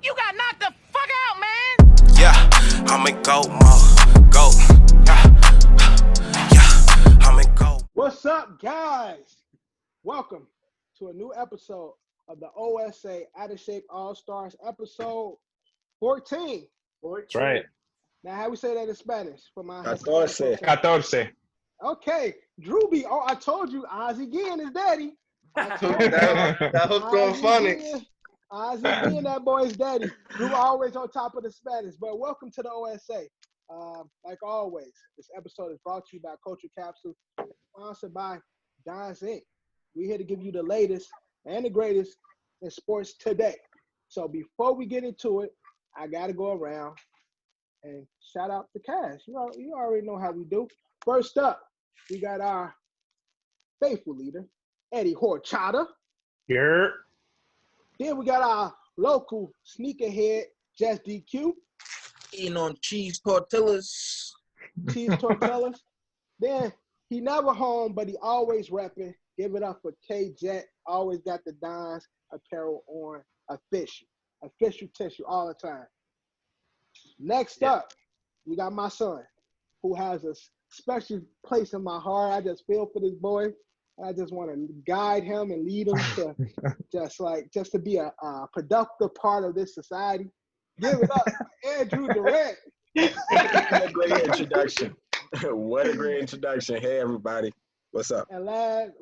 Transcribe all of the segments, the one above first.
You got knocked the fuck out, man. Yeah, I'm in go mode. Go. Yeah, I'm in go. What's up, guys? Welcome to a new episode of the OSA Out of Shape Allstars, episode 14. Right. Now, how we say that in Spanish? For my 14. Okay, Drew B. Oh, I told you, Ozzy again is daddy. That was going funny. Ozzy being that boy's daddy. Drew always on top of the Spanish. But welcome to the OSA. Like always, this episode is brought to you by Culture Capsule, sponsored by Don's Inc. We're here to give you the latest and the greatest in sports today. So before we get into it, I got to go around and shout out to Cash. You already know how we do. First up, we got our faithful leader, Eddie Horchata. Here. Then we got our local sneakerhead, Just DQ. Eating on cheese tortillas. Then he never home, but he always repping. Give it up for K-Jet. Always got the Don's apparel on official tissue all the time. Next up, we got my son, who has a special place in my heart. I just feel for this boy. I just want to guide him and lead him to just to be a productive part of this society. Give it up, Andrew Durant. What a great introduction. What a great introduction. Hey, everybody. What's up? And the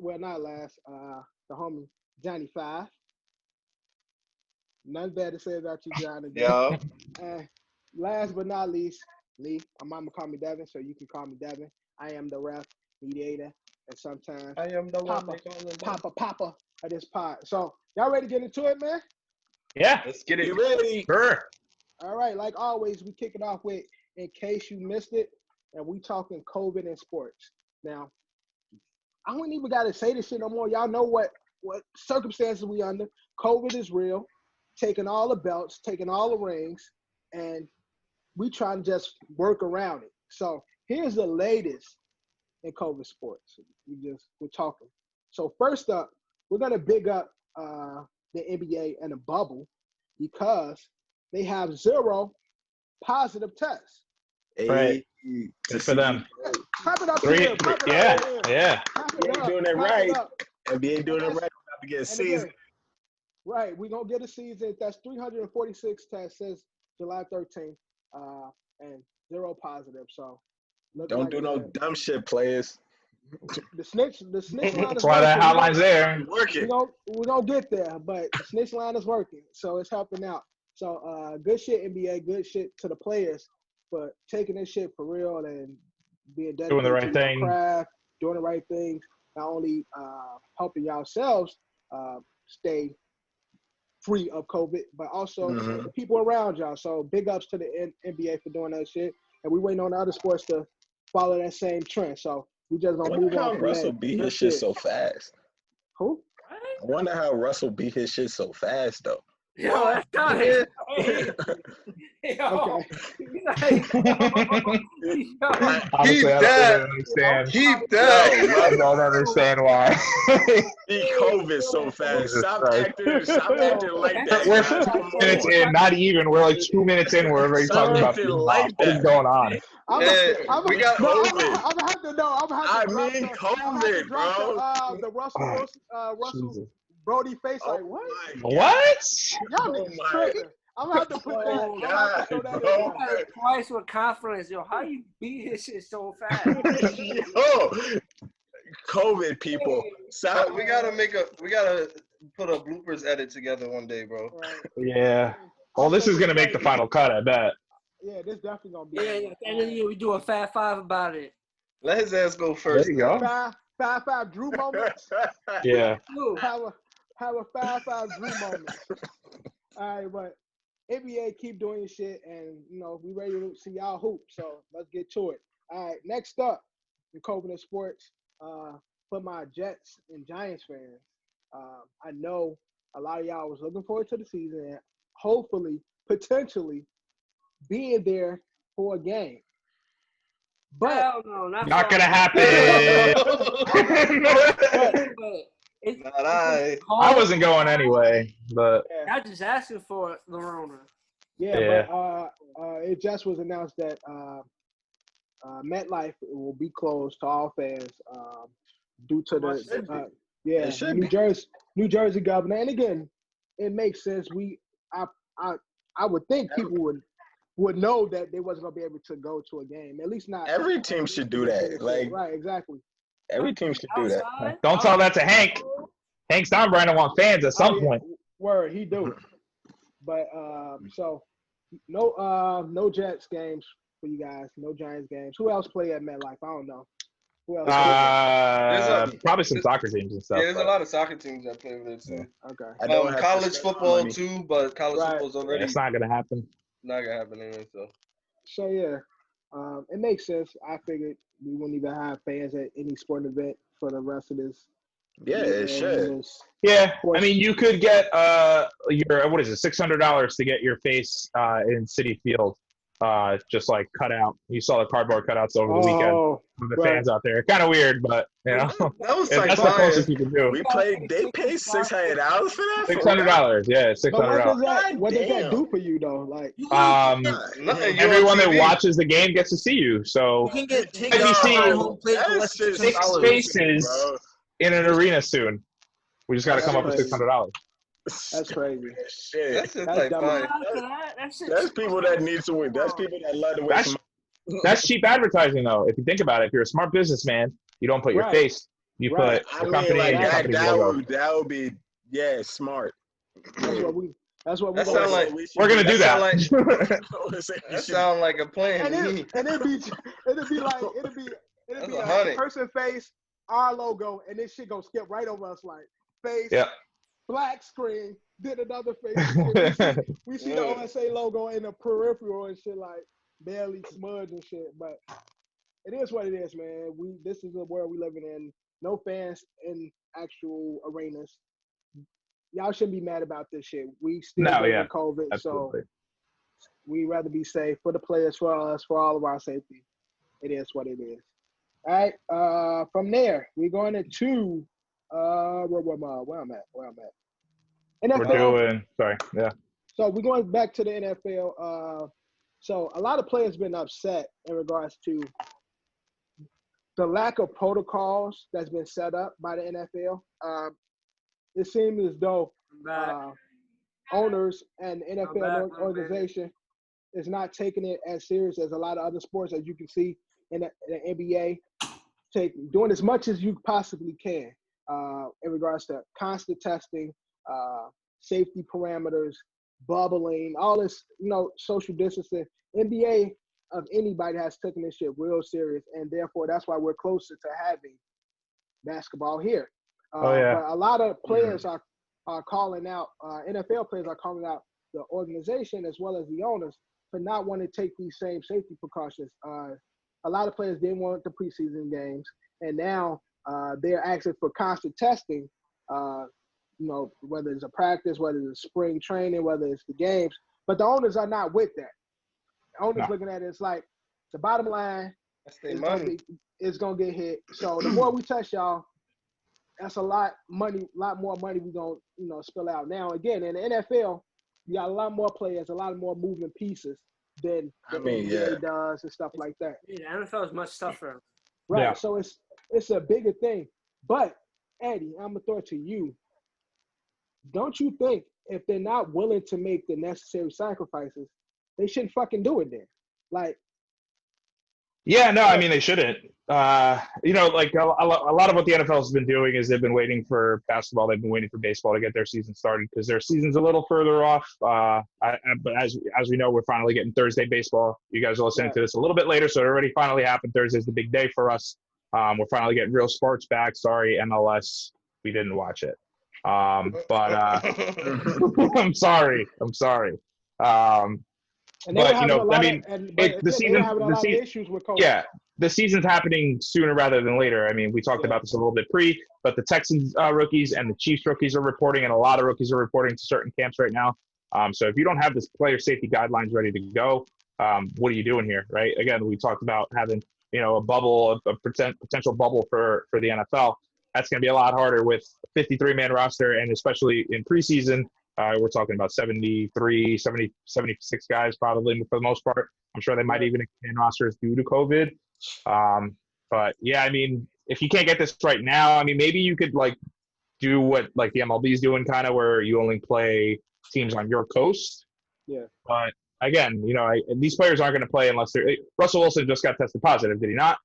homie, Jonny 5. Nothing bad to say about you, Johnny. Yo. And last but not least, Lee. My mama called me Devin, so you can call me Devin. I am the ref, mediator, and sometimes I am the Papa of this pod. So y'all ready to get into it, man? Yeah. Let's get it ready. Sure. All right, like always, we kick it off with, in case you missed it, and we talking COVID and sports. Now, I don't even got to say this shit no more. Y'all know what circumstances we under. COVID is real, taking all the belts, taking all the rings, and we trying to just work around it. So here's the latest in COVID sports. We're talking. So first up, we're going to big up the NBA and the bubble because they have 0 positive tests. Right. Good for them. Clap it up. Yeah. NBA doing it right. NBA doing it right. About to get a season. Right. We're going to get a season. That's 346 tests since July 13th and 0 positive. So don't do no dumb shit, players. The snitch line is That's why that hotline's there. Working. We're going to get there, but the snitch line is working. So it's helping out. So good shit, NBA. Good shit to the players for taking this shit for real and being dedicated Doing the right to thing. their craft, doing the right things, not only helping yourselves stay free of COVID, but also the people around y'all. So big ups to the NBA for doing that shit. And we waiting on the other sports to follow that same trend. So we just gonna move on. Russell beat his shit so fast. Who? I wonder how Russell beat his shit so fast though. Yo, that's not it. Yo. Okay. Honestly, Keep that. I don't understand why. Beat COVID so fast. Stop acting like that. We're guys. 2 minutes in, not even. We're like 2 minutes in. We're already talking about Something like what is that. going on. We got COVID. I'm gonna have to know. COVID, bro. The Russell Brody face, like what? What? Y'all niggas tripping. I'm gonna have to put that. I'm gonna have to throw that in bro. there. Twice with confidence, yo. How you beat his shit so fast? Yo, COVID people. Stop. We gotta put a bloopers edit together one day, bro. Right. Yeah. Well, this is gonna make the final cut, I bet. Yeah, this definitely gonna be. Yeah. At the end of the year, we do a Fat Five about it. Let his ass go first. There you go. Five Drew moments. Yeah. Ooh. Have a 5 Drew moment. All right, but NBA keep doing your shit, and we ready to see y'all hoop. So let's get to it. All right, next up in COVID and sports, for my Jets and Giants fans, I know a lot of y'all was looking forward to the season, and hopefully, potentially, being there for a game. But Hell no, Not gonna happen. Not I. I wasn't going anyway, but I'm just asking for it, the Rona. Yeah, but it just was announced that MetLife will be closed to all fans due to the It should New be. Jersey governor. And again, it makes sense. I would think people would know that they wasn't gonna be able to go to a game. At least not Every team should do that. Like right, exactly. every team should do that. Outside? Don't tell that to Hank. Hank Steinbrenner want fans at some point. Word, he do. But so no Jets games for you guys, no Giants games. Who else play at MetLife? I don't know. Who else? Probably some soccer teams and stuff. Yeah, there's a lot of soccer teams that play with it too. Okay. I don't have to College spend my football money. too, but college football's already It's not gonna happen. not gonna happen anyway. So yeah, it makes sense. I figured we wouldn't even have fans at any sporting event for the rest of this. Yeah, it should. Yeah, I mean, you could get your what is it, $600 to get your face in Citi Field, just like cut out. You saw the cardboard cutouts over the weekend of the fans out there. Kind of weird, but you know, That was that's the closest you can do. We played. They paid $600 for that. $600, yeah, $600. What does that do for you though? Like, everyone that watches the game gets to see you. So You can get maybe tickets see on home plate for less than six $6. faces in an arena soon. We just got to come up with $600. That's crazy. Shit. That's just That's like dumb. fine. That's people that need to win. That's people that love to win. That's cheap advertising, though. If you think about it, if you're a smart businessman, you don't put your face. You put I the mean, company like and your company's logo. that would be smart. That's what we. That sound like We're gonna do that. That sound like a plan And to me. it'd be That's a 100. person face, our logo, and this shit gonna skip right over us like face, Yeah. black screen, did another face. We see the OSA logo in the peripheral and shit like barely smudged and shit. But it is what it is, man. This is the world we living in. No fans in actual arenas. Y'all shouldn't be mad about this shit. We still in COVID, Absolutely. so we rather be safe for the players, for us, for all of our safety. It is what it is. All right. From there, we're going into where I'm at. NFL. So we're going back to the NFL. So a lot of players been upset in regards to the lack of protocols that's been set up by the NFL. It seems as though owners and NFL organization is not taking it as serious as a lot of other sports, as you can see in the NBA, doing as much as you possibly can in regards to constant testing, safety parameters, bubbling, all this, social distancing. NBA of anybody has taken this shit real serious, and therefore that's why we're closer to having basketball here. But a lot of players are calling out, NFL players are calling out the organization as well as the owners for not wanting to take these same safety precautions. A lot of players didn't want the preseason games, and now they're asking for constant testing, whether it's a practice, whether it's spring training, whether it's the games. But the owners are not with that. The owners looking at it, it's like the bottom line is going to get hit. So the more we test y'all, that's a lot more money we're going to spill out. Now, again, in the NFL, you got a lot more players, a lot more moving pieces than the NBA does and stuff like that. The NFL is much tougher. Right. Yeah. So it's a bigger thing. But, Eddie, I'm going to throw it to you. Don't you think if they're not willing to make the necessary sacrifices, they shouldn't fucking do it then? Like, yeah, no, I mean, they shouldn't. Like a lot of what the NFL has been doing is they've been waiting for basketball. They've been waiting for baseball to get their season started because their season's a little further off. But as we know, we're finally getting Thursday baseball. You guys are listening to this a little bit later, so it already finally happened. Thursday's the big day for us. We're finally getting real sports back. Sorry, MLS, we didn't watch it. But I'm sorry. The season's happening sooner rather than later. I mean, we talked about this a little bit but the Texans rookies and the Chiefs rookies are reporting, and a lot of rookies are reporting to certain camps right now. So if you don't have this player safety guidelines ready to go, what are you doing here, right? Again, we talked about having, a bubble, a potential bubble for the NFL. That's going to be a lot harder with a 53-man roster, and especially in preseason, We're talking about 73, 70, 76 guys probably for the most part. I'm sure they might even expand rosters due to COVID. But yeah, I mean, if you can't get this right now, I mean, maybe you could like do what like the MLB is doing, kind of where you only play teams on your coast. Yeah. But again, you know, these players aren't going to play unless they're. Russell Wilson just got tested positive, did he not?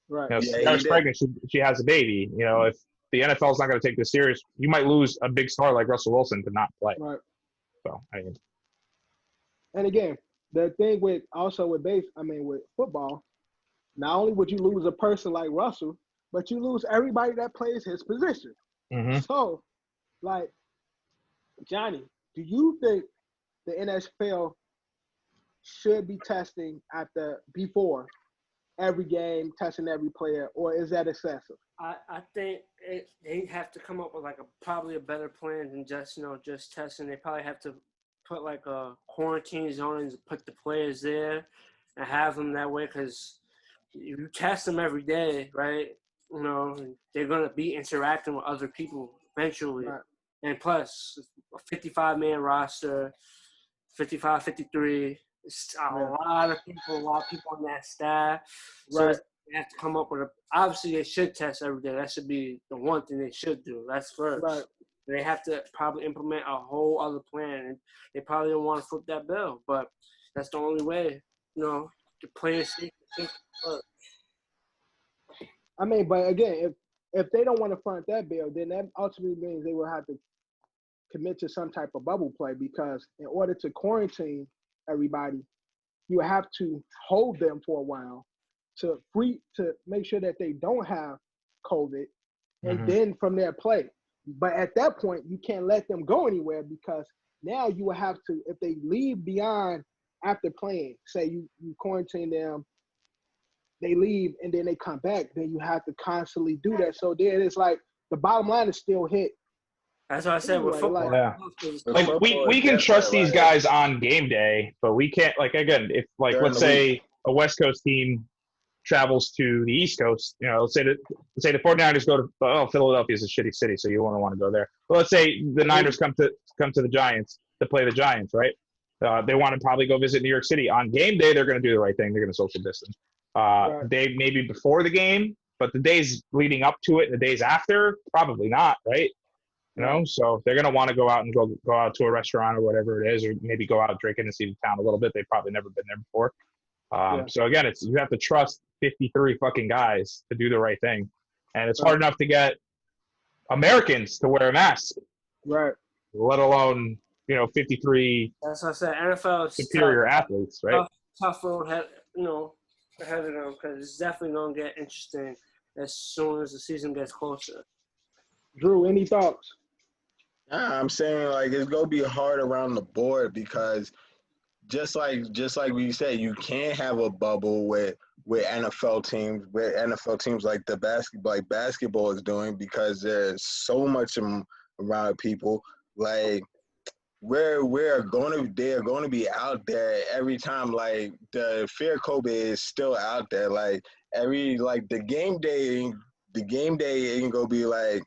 Right. You know, Yeah, Sarah's he did. pregnant. She has a baby. You know, if the NFL is not going to take this serious, you might lose a big star like Russell Wilson to not play. Right. So I mean, And again, the thing with football, not only would you lose a person like Russell, but you lose everybody that plays his position. mm-hmm. So, like, Johnny, do you think the NFL should be testing before every game, testing every player, or is that excessive? I think they have to come up with like probably a better plan than just testing. They probably have to put like a quarantine zone and put the players there and have them that way, because you test them every day, right? You know, they're going to be interacting with other people eventually. Right. And plus, a 55-man roster, 55, 53, it's a lot of people on that staff. So Right. they have to come up with obviously they should test every day. That should be the one thing they should do. That's first. Right. They have to probably implement a whole other plan, and they probably don't want to flip that bill, but that's the only way, you know, the players think first. I mean, but again, if they don't want to front that bill, then that ultimately means they will have to commit to some type of bubble play, because in order to quarantine everybody, you have to hold them for a while to make sure that they don't have COVID, and then from there play. But at that point, you can't let them go anywhere, because now you will have to, if they leave beyond after playing, say you quarantine them, they leave and then they come back, then you have to constantly do that. So then it's like the bottom line is still hit. That's what I said with football. Yeah. Like Football we is can trust different, these like, guys on game day, but we can't, like, again, if like During let's the say a West Coast team travels to the East Coast, you know, let's say the 49ers go to Philadelphia is a shitty city, so you won't want to go there. But let's say the Niners come to the Giants to play the Giants, right? They want to probably go visit New York City on game day. They're going to do the right thing. They're going to social distance. They maybe before the game, but the days leading up to it and the days after, probably not, right? You know, so they're going to want to go out and go out to a restaurant or whatever it is, or maybe go out drinking and see the town a little bit. They've probably never been there before. So again, you have to trust 53 fucking guys to do the right thing. And it's hard enough to get Americans to wear a mask. Right. Let alone, you know, 53 That's what I said. NFL is superior athletes, right? tough road ahead of them, because it's definitely going to get interesting as soon as the season gets closer. Drew, any thoughts? I'm saying, like, it's gonna be hard around the board, because just like we said, you can't have a bubble with NFL teams like basketball is doing, because there's so much around people. Like, they're going to be out there every time. Like, the fear of COVID is still out there. Like, the game day ain't gonna be like.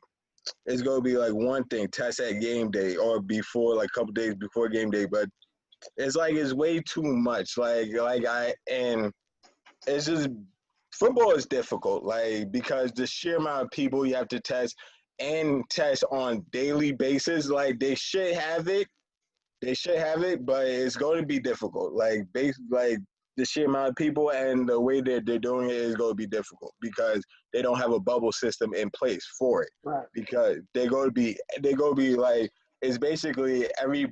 It's gonna be like one thing, test at game day or before, like a couple days before game day, but it's way too much. And it's just, football is difficult, like, because the sheer amount of people you have to test on daily basis. Like, they should have it, but it's going to be difficult. Like, the sheer amount of people and the way that they're doing it is going to be difficult, because they don't have a bubble system in place for it. Right. Because they're going to be like, it's basically every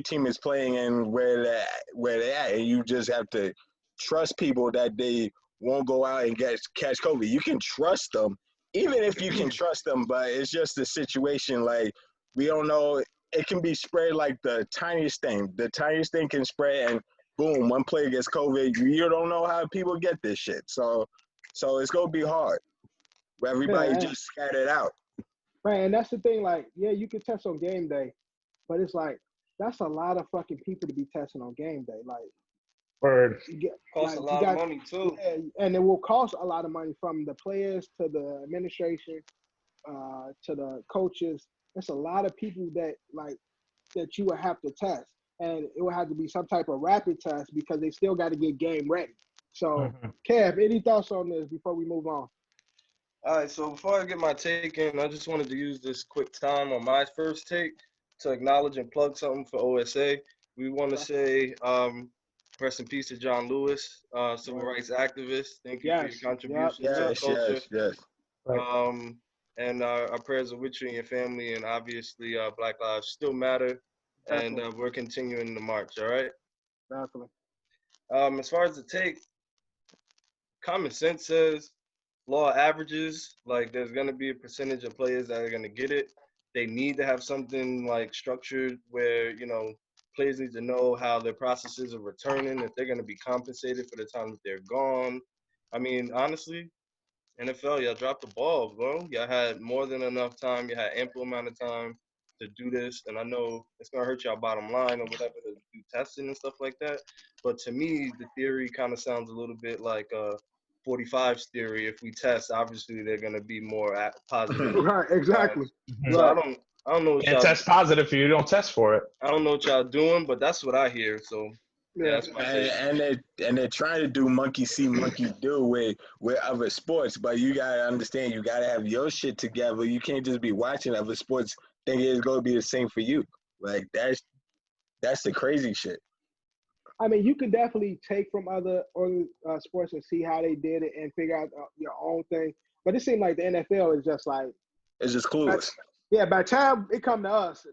team is playing in where they're at, and you just have to trust people that they won't go out and catch COVID. You can trust them, even if you can trust them, but it's just the situation. Like, we don't know. It can be spread like the tiniest thing. The tiniest thing can spread, and boom, one player gets COVID. You don't know how people get this shit. So it's gonna be hard. Everybody just scattered out. Right, and that's the thing. Like, yeah, you can test on game day, but it's like that's a lot of fucking people to be testing on game day. Like, Word. Costs a lot of money too. Yeah, and it will cost a lot of money, from the players to the administration, to the coaches. It's a lot of people that, like, that you would have to test, and it would have to be some type of rapid test because they still got to get game ready. So, Kev, any thoughts on this before we move on? All right, so before I get my take in, I just wanted to use this quick time on my first take to acknowledge and plug something for OSA. We want to say rest in peace to John Lewis, civil rights activist. Thank you for your contributions to the culture. Yes. And our prayers are with you and your family, and obviously Black Lives still matter, and we're continuing the march, all right? Definitely. As far as the take, common sense says law averages, like there's going to be a percentage of players that are going to get it. They need to have something like structured where, you know, players need to know how their processes are returning, if they're going to be compensated for the time that they're gone. I mean, honestly, NFL, y'all dropped the ball, bro. Y'all had more than enough time. You had ample amount of time to do this. And I know it's going to hurt y'all bottom line or whatever to do testing and stuff like that. But to me, the theory kind of sounds a little bit like 45's theory. If we test, obviously they're going to be more positive. Right, exactly. So I don't know what And y'all test positive if you don't test for it. I don't know what y'all doing, but that's what I hear. So yeah, that's my take. And they're trying to do monkey see, monkey do with other sports, but you gotta understand, you gotta have your shit together. You can't just be watching other sports thinking it's gonna be the same for you. Like that's the crazy shit. I mean, you can definitely take from other sports and see how they did it and figure out your own thing. But it seemed like the NFL is just like it's just clueless. By the time it come to us,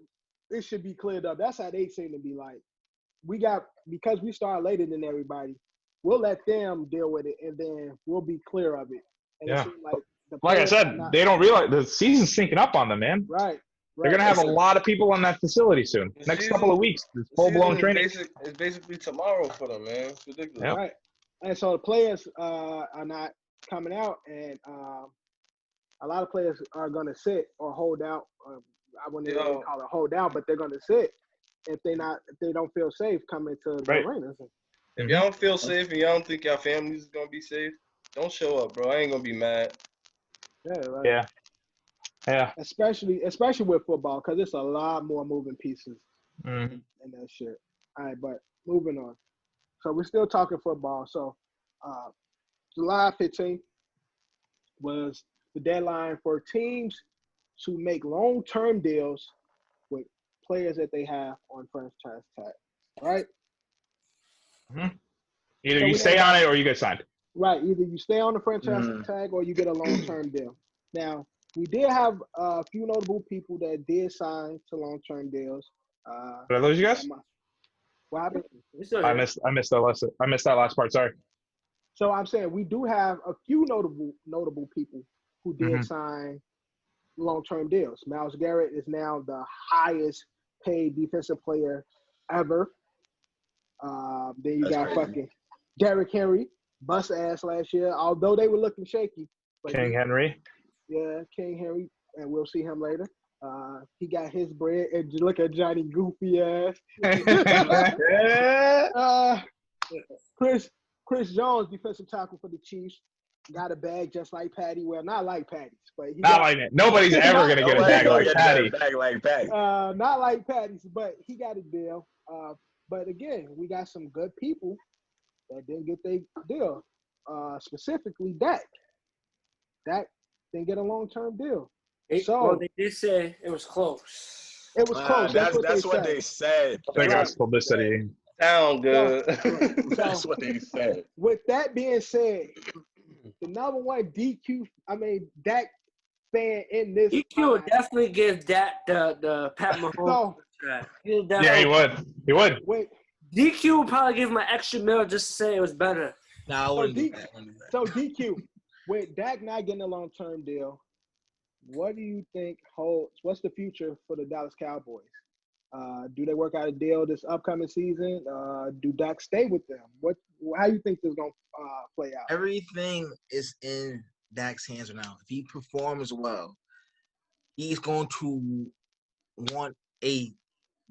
it should be cleared up. That's how they seem to be like. Because we started later than everybody, we'll let them deal with it, and then we'll be clear of it. And it seems like I said, they don't realize the season's syncing up on them, man. Right. They're going to have a lot of people in that facility soon. Next couple of weeks, it's full-blown training. It's basically tomorrow for them, man. It's ridiculous. Yep. Right. And so the players are not coming out, and a lot of players are going to sit or hold out. I wouldn't even call it hold out, but they're going to sit if they don't feel safe coming to the arenas. If y'all don't feel safe and y'all don't think y'all families is going to be safe, don't show up, bro. I ain't going to be mad. Yeah. Especially with football, because it's a lot more moving pieces and that shit. All right, but moving on. So we're still talking football. So July 15th was the deadline for teams to make long-term deals with players that they have on franchise tag, right? Either you stay on it or you get signed. Right. Either you stay on the franchise tag or you get a long-term deal. Now, we did have a few notable people that did sign to long-term deals. Are those you guys? What happened? I missed that last part. Sorry. So I'm saying we do have a few notable people who did sign long-term deals. Myles Garrett is now the highest paid defensive player ever. Then you got fucking Derrick Henry, bust ass last year, although they were looking shaky. King Henry. Yeah, King Henry, and we'll see him later. He got his bread, and look at Johnny goofy ass. Chris Jones, defensive tackle for the Chiefs, got a bag just like Patty. Well, not like Patty's, but he not like it. Nobody's ever gonna get a bag like Patty. Not like Patty's, but he got a deal. But again, we got some good people that didn't get their deal. Specifically, Dak. Dak didn't get a long-term deal. Well, they did say it was close. It was close. That's what they said. I think that's publicity. Sound good. That's what they said. With that being said, the number one Dak fan in this. DQ would definitely give Dak the Pat Mahomes contract. Yeah, he would. He would. Wait. DQ would probably give him an extra mil just to say it was better. Nah, I wouldn't do that. So DQ, with Dak not getting a long-term deal, what do you think holds? What's the future for the Dallas Cowboys? Do they work out a deal this upcoming season? Do Dak stay with them? How do you think this is gonna play out? Everything is in Dak's hands now. If he performs well, he's going to want a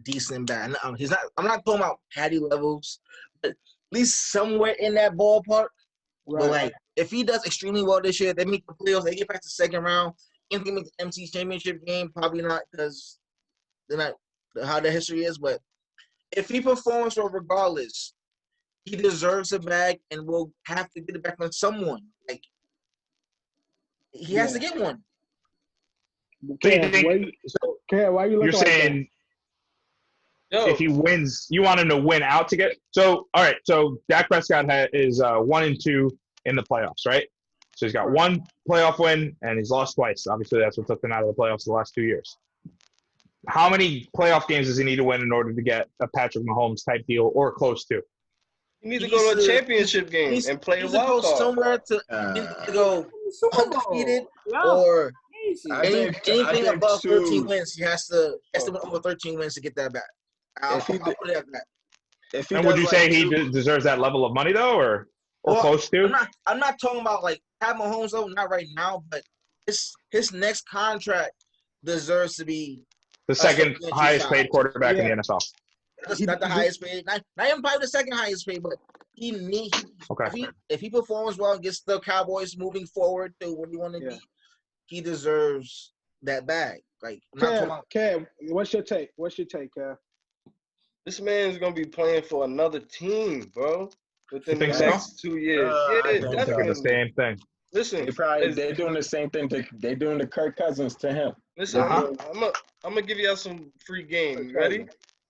decent bag. I'm not talking about Patty levels, but at least somewhere in that ballpark. Right. But like, if he does extremely well this year, they make the playoffs, they get past the second round. If they make the MC championship game, probably not, because they're not how the history is, but if he performs well regardless, he deserves a bag and will have to get it back on someone. Like he has to get one. So you Kev, think? So why you you're looking like that? saying Yo, if he wins, you want him to win out to get. So all right. So Dak Prescott is 1-2 in the playoffs, right? So he's got Right. one playoff win and he's lost twice. Obviously, that's what took them out of the playoffs the last 2 years. How many playoff games does he need to win in order to get a Patrick Mahomes type deal or close to? you need to go to a championship game and play a He's to wild go card. somewhere to go Super Bowl. undefeated Yeah. or Easy. I think anything above too, 13 wins. He has to win over 13 wins to get that back. I'll If he put it at that. if he And would does you like say he two- deserves that level of money though, or Well, close to? I'm not talking about like Pat Mahomes though, not right now, but his next contract deserves to be The second highest paid quarterback in the NFL. That's not the highest paid, not even probably the second highest paid, but Okay. if he performs well and gets the Cowboys moving forward to where you want to be, he deserves that bag. Like I'm not talking about Kev, what's your take? Kev? This man's gonna be playing for another team, bro, within the think so? next 2 years. I Yeah, think I'm thinking the definitely. same thing. Listen, they're doing the same thing they're doing to Kirk Cousins to him. listen. Uh-huh. I'm gonna give y'all some free game. You ready?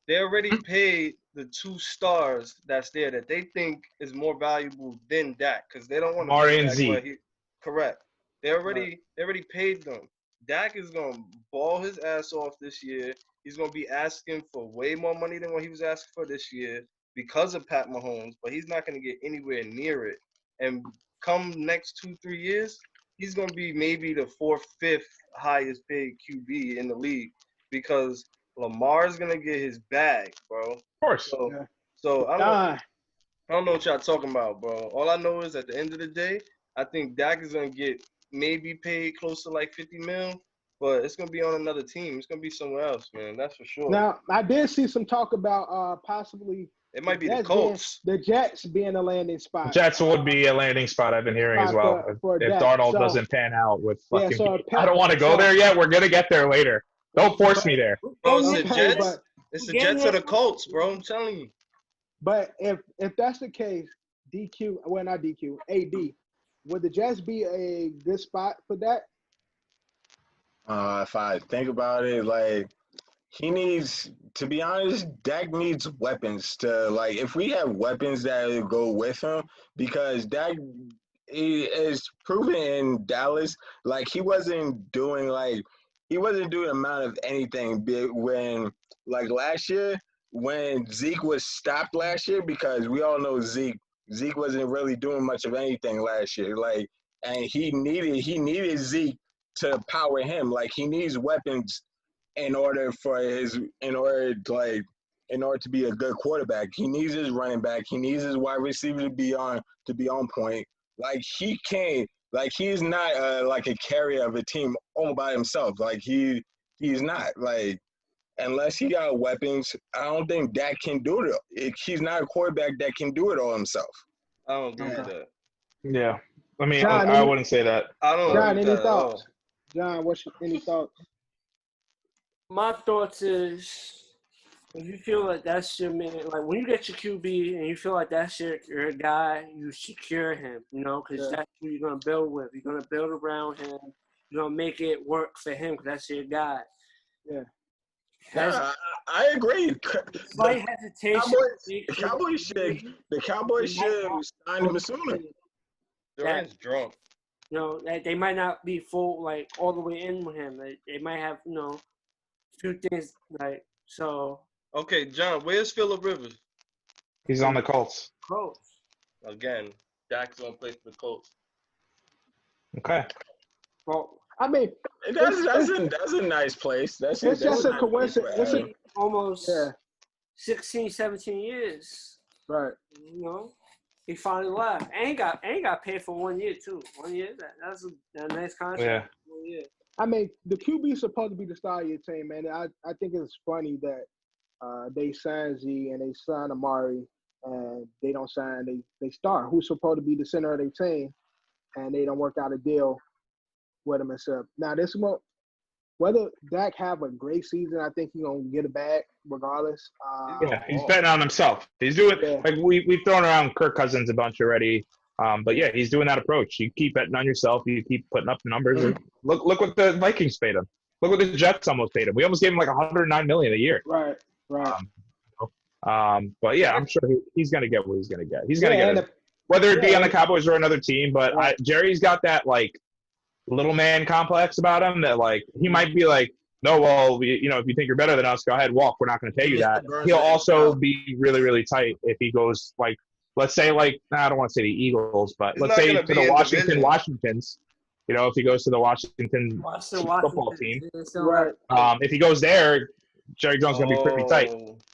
They already paid the 2 stars that's there that they think is more valuable than Dak because they don't want to Amari pay and Dak Zeke. what he. Correct. They already paid them. Dak is gonna ball his ass off this year. He's gonna be asking for way more money than what he was asking for this year because of Pat Mahomes, but he's not gonna get anywhere near it. And come next 2-3 years, he's gonna be maybe the 4th, 5th highest paid QB in the league because Lamar's gonna get his bag, bro. Of course. So I don't know what y'all talking about, bro. All I know is at the end of the day, I think Dak is gonna get maybe paid close to like 50 mil, but it's gonna be on another team. It's gonna be somewhere else, man. That's for sure. Now, I did see some talk about possibly it might be the Colts. The Jets being a landing spot. Jets would be a landing spot. I've been hearing as well. If Darnold doesn't pan out with fucking, I don't want to go there yet. We're gonna get there later. Don't force me there. Bro, it's the Jets. It's the Jets or the Colts, bro. I'm telling you. But if that's the case, not DQ, AD, would the Jets be a good spot for that? If I think about it, like he needs, to be honest, Dak needs weapons to like. If we have weapons that go with him, because Dak is proven in Dallas, like he wasn't doing the amount of anything big when like last year when Zeke was stopped last year, because we all know Zeke wasn't really doing much of anything last year. Like, and he needed Zeke to power him. Like he needs weapons in order to be a good quarterback. He needs his running back. He needs his wide receiver to be on point. Like he can't. Like he's not like a carrier of a team all by himself. Like he's not. Like unless he got weapons, I don't think Dak can do it. He's not a quarterback that can do it all himself. I don't agree with that. Yeah, I mean, John, I wouldn't say that. I don't. John, agree with any that thoughts? John, any thoughts? My thoughts is, if you feel like that's your man, like when you get your QB and you feel like that's your guy, you secure him, because that's who you're going to build with. You're going to build around him. You're going to make it work for him because that's your guy. Yeah. I agree. Slight hesitation. The Cowboys should sign him sooner. Durant's drunk. They might not be full, like, all the way in with him. They might have, a few things, like, so. Okay, John, where's Phillip Rivers? He's on the Colts. Colts. Again, Dak's going to play for the Colts. Okay. Well, I mean, that's a nice place. That's just a coincidence. Almost 16, 17 years. Right. He finally left. And he got paid for 1 year too. 1 year. That's a nice contract. Yeah. 1 year. I mean, the QB is supposed to be the star of your team, man. I think it's funny that they sign Z and they sign Amari and they don't sign they star who's supposed to be the center of their team, and they don't work out a deal with him and stuff. Now this whether Dak have a great season, I think he's gonna get it back regardless. Yeah, he's betting on himself. He's doing like we've thrown around Kirk Cousins a bunch already. But yeah, he's doing that approach. You keep betting on yourself. You keep putting up the numbers. Look what the Vikings paid him. Look what the Jets almost paid him. We almost gave him like $109 million a year. Right. But yeah, I'm sure he's gonna get what he's gonna get. He's gonna get it, whether it be on the Cowboys or another team. But Jerry's got that like little man complex about him that like he might be like, no, well, if you think you're better than us, go ahead, walk. We're not going to pay you that. He'll also be really, really tight if he goes like, let's say like, I don't want to say the Eagles, but let's say to the Washingtons. If he goes to the Washington football team, if he goes there, Jerry Jones is going to be pretty tight.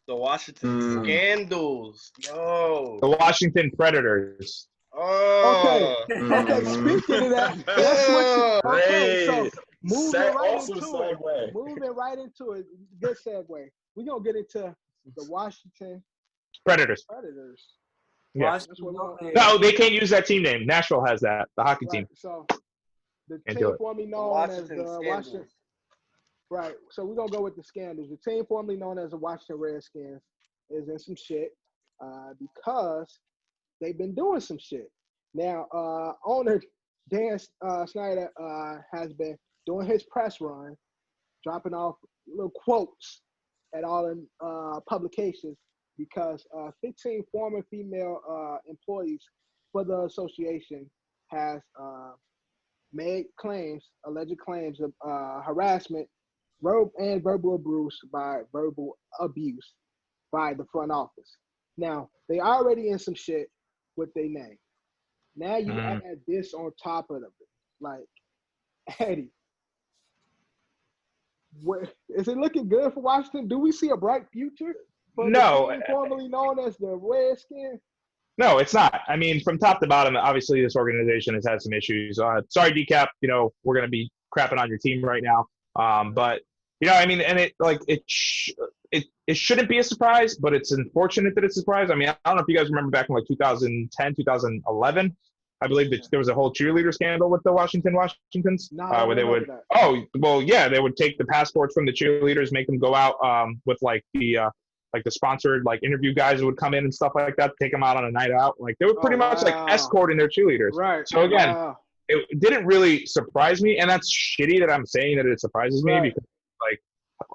The Washington scandals, yo. The Washington Predators. Okay. Speaking of that, that's what. So moving right into it. Good segue. We're gonna get into the Washington Predators. Yeah. No, they can't use that team name. Nashville has that. The hockey team. So the team formerly known as the Washington. Right. So we're gonna go with the scandals. The team formerly known as the Washington Redskins is in some shit because they've been doing some shit. Now, owner Dan Snyder has been doing his press run, dropping off little quotes at all in publications because 15 former female employees for the association has made alleged claims of harassment and verbal abuse by the front office. Now, they already in some shit with their name. Now you add this on top of it. Like, Eddie, is it looking good for Washington? Do we see a bright future for the team formerly known as the Redskins? No, it's not. I mean, from top to bottom, obviously this organization has had some issues. Sorry, DCAP, we're going to be crapping on your team right now. But I mean, and it shouldn't be a surprise, but it's unfortunate that it's a surprise. I mean, I don't know if you guys remember back in like 2010, 2011, I believe that there was a whole cheerleader scandal with the Washingtons. Where they would, they would take the passports from the cheerleaders, make them go out with like the sponsored like interview guys who would come in and stuff like that, take them out on a night out. Like they were pretty much like escorting their cheerleaders. Right. So again, it didn't really surprise me, and that's shitty that I'm saying that it surprises me because like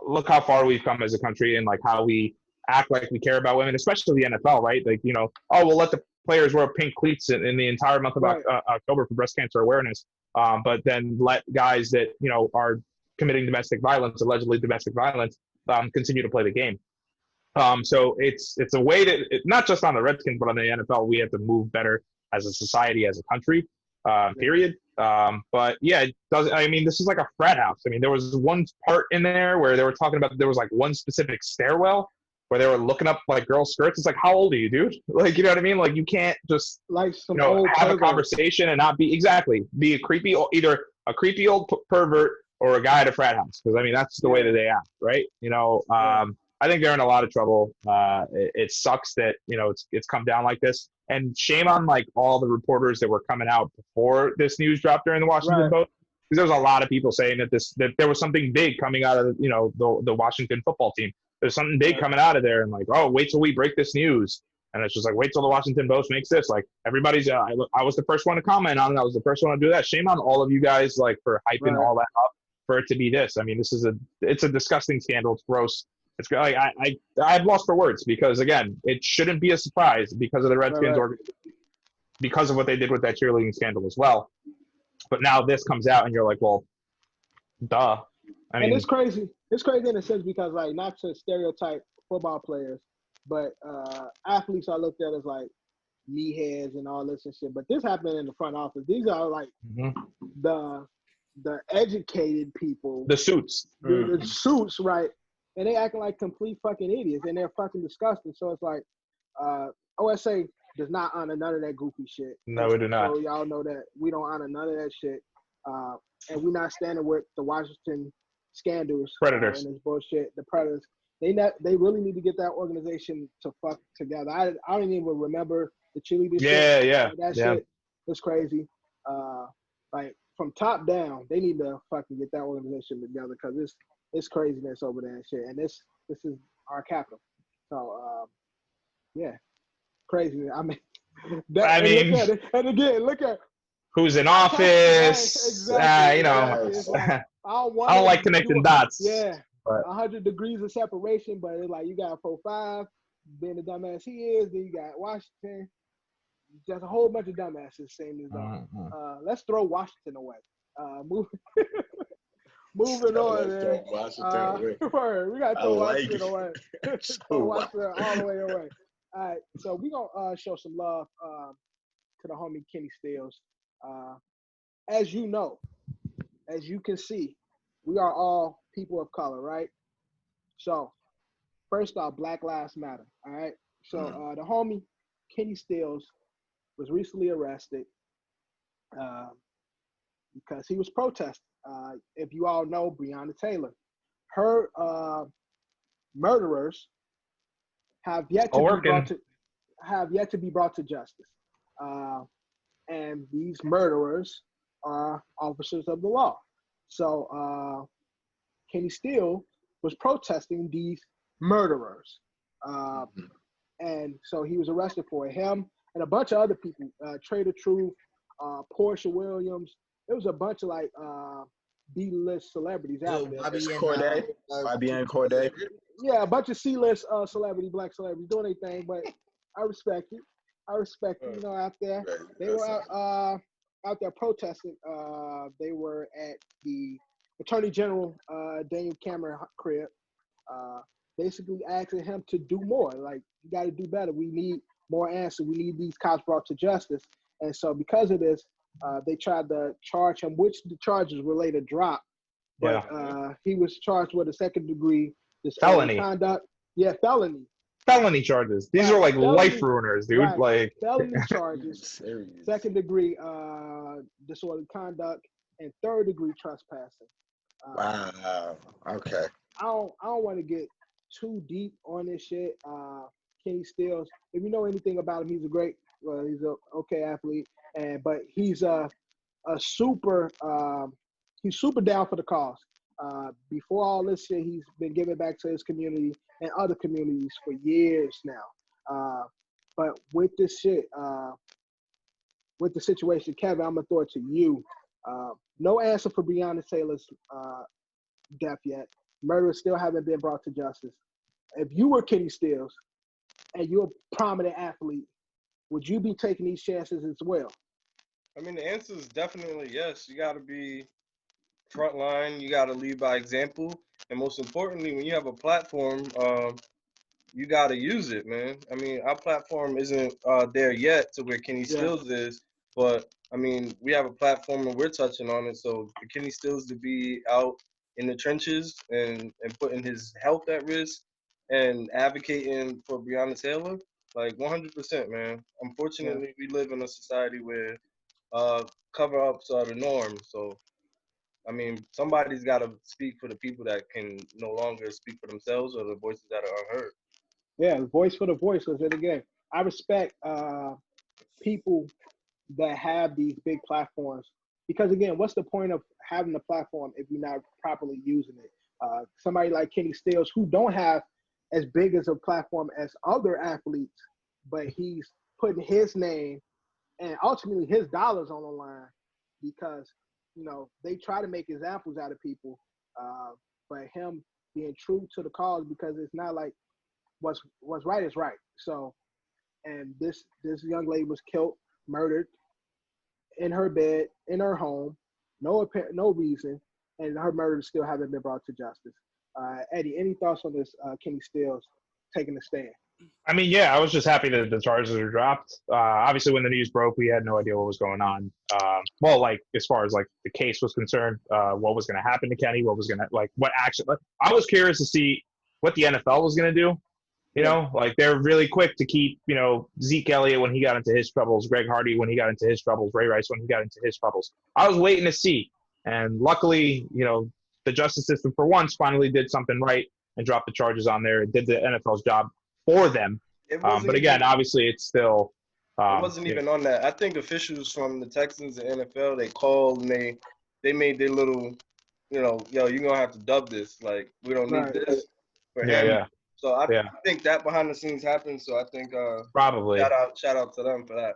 look how far we've come as a country and like how we act like we care about women, especially the NFL, right? Like we'll let the players wear pink cleats in the entire month of October for breast cancer awareness, but then let guys that are committing allegedly domestic violence, continue to play the game. So it's a way that not just on the Redskins but on the NFL, we have to move better as a society, as a country. Period. But yeah, it does. I mean, this is like a frat house. I mean, there was one part in there where they were talking about there was like one specific stairwell where they were looking up like girls' skirts. It's like, how old are you, dude? Like, you know what I mean? Like, you can't just like some old have a conversation and not be either a creepy old pervert or a guy at a frat house. Because I mean, that's the way that they act, right? I think they're in a lot of trouble. It sucks that it's come down like this. And shame on like all the reporters that were coming out before this news dropped during the Washington Post, because there was a lot of people saying that there was something big coming out of the Washington football team. There's something big coming out of there, and like, oh, wait till we break this news. And it's just like, wait till the Washington Post makes this. Like everybody's, I was the first one to comment on it. I was the first one to do that. Shame on all of you guys like for hyping all that up for it to be this. I mean, it's a disgusting scandal. It's gross. It's like I've lost for words because again, it shouldn't be a surprise because of the Redskins organization, because of what they did with that cheerleading scandal as well. But now this comes out and you're like, well, duh. I mean, and it's crazy. It's crazy in a sense because like not to stereotype football players, but athletes are looked at as like meatheads and all this and shit. But this happened in the front office. These are like the educated people. The suits. The suits, right? And they acting like complete fucking idiots, and they're fucking disgusting. So it's like, OSA does not honor none of that goofy shit. No, we do not. So y'all know that we don't honor none of that shit, and we're not standing with the Washington scandals. Predators. And this bullshit. The Predators. They really need to get that organization to fuck together. I don't even remember the cheerleaders. Yeah. That shit was crazy. Like from top down, they need to fucking get that organization together because it's craziness over there and shit. And this is our capital. So yeah, crazy. I mean, look at it. And again, look at who's in office. exactly. You know, It's like, I don't like connecting dots. Yeah, but 100 degrees of separation, but it's like you got 4-5, being the dumbass he is. Then you got Washington. Just a whole bunch of dumbasses saying this. Let's throw Washington away. Moving on, man. We got to throw Washington away. Throw Washington all the way away. All right, so we're going to show some love to the homie Kenny Stills. As you know, as you can see, we are all people of color, right? So, first off, Black Lives Matter, all right? So, the homie Kenny Stills was recently arrested because he was protesting. If you all know Breonna Taylor, her murderers have yet to be brought to justice, and these murderers are officers of the law. So Kenny Steele was protesting these murderers, and so he was arrested for it. Him and a bunch of other people, Trader Truth, Portia Williams. There was a bunch of like B-list celebrities out there. Bobby and Corday. Yeah, a bunch of C-list celebrity, black celebrities doing their thing, but I respect it. You know, out there. They were out there protesting. They were at the Attorney General Daniel Cameron crib, basically asking him to do more. Like, you got to do better. We need more answers. We need these cops brought to justice. And so because of this, they tried to charge him, which the charges were later dropped. But he was charged with a second-degree felony conduct. Yeah, felony. Felony charges. These are like life ruiners, dude. Right. Like felony charges, second-degree disorderly conduct, and third-degree trespassing. Wow. Okay. I don't want to get too deep on this shit. Kenny Stills, if you know anything about him, he's a okay athlete, but he's super down for the cause. Before all this shit, he's been giving back to his community and other communities for years now. But with this shit, with the situation, Kevin, I'm gonna throw it to you. No answer for Breonna Taylor's death yet. Murderers still haven't been brought to justice. If you were Kenny Stills and you're a prominent athlete, would you be taking these chances as well? I mean, the answer is definitely yes. You got to be frontline. You got to lead by example. And most importantly, when you have a platform, you got to use it, man. I mean, our platform isn't there yet to where Kenny Stills is. But, I mean, we have a platform and we're touching on it. So for Kenny Stills to be out in the trenches and putting his health at risk and advocating for Breonna Taylor, like 100%, man. Unfortunately, we live in a society where cover-ups are the norm. So, I mean, somebody's got to speak for the people that can no longer speak for themselves or the voices that are unheard. Yeah, the voice for the voiceless. And again, I respect people that have these big platforms because, again, what's the point of having a platform if you're not properly using it? Somebody like Kenny Stills, who don't have as big as a platform as other athletes, but he's putting his name and ultimately his dollars on the line because, you know, they try to make examples out of people, but him being true to the cause because it's not like what's right is right. So, and this young lady was killed, murdered in her bed, in her home, no reason, and her murders still haven't been brought to justice. Eddie, any thoughts on this Kenny Stills taking a stand? I mean, yeah, I was just happy that the charges were dropped. Obviously, when the news broke, we had no idea what was going on. Well, like as far as like the case was concerned, what was going to happen to Kenny, what action. Like, I was curious to see what the NFL was going to do. You know, like they're really quick to keep, you know, Zeke Elliott when he got into his troubles, Greg Hardy when he got into his troubles, Ray Rice when he got into his troubles. I was waiting to see, and luckily, you know, the justice system for once finally did something right and dropped the charges on there and did the NFL's job for them. But again, obviously, it's still It wasn't even on that. I think officials from the Texans and NFL, they called and they made their little, yo, you're gonna have to dub this. Like, we don't need this for him. Yeah. So I think that behind the scenes happened. So I think probably shout out to them for that.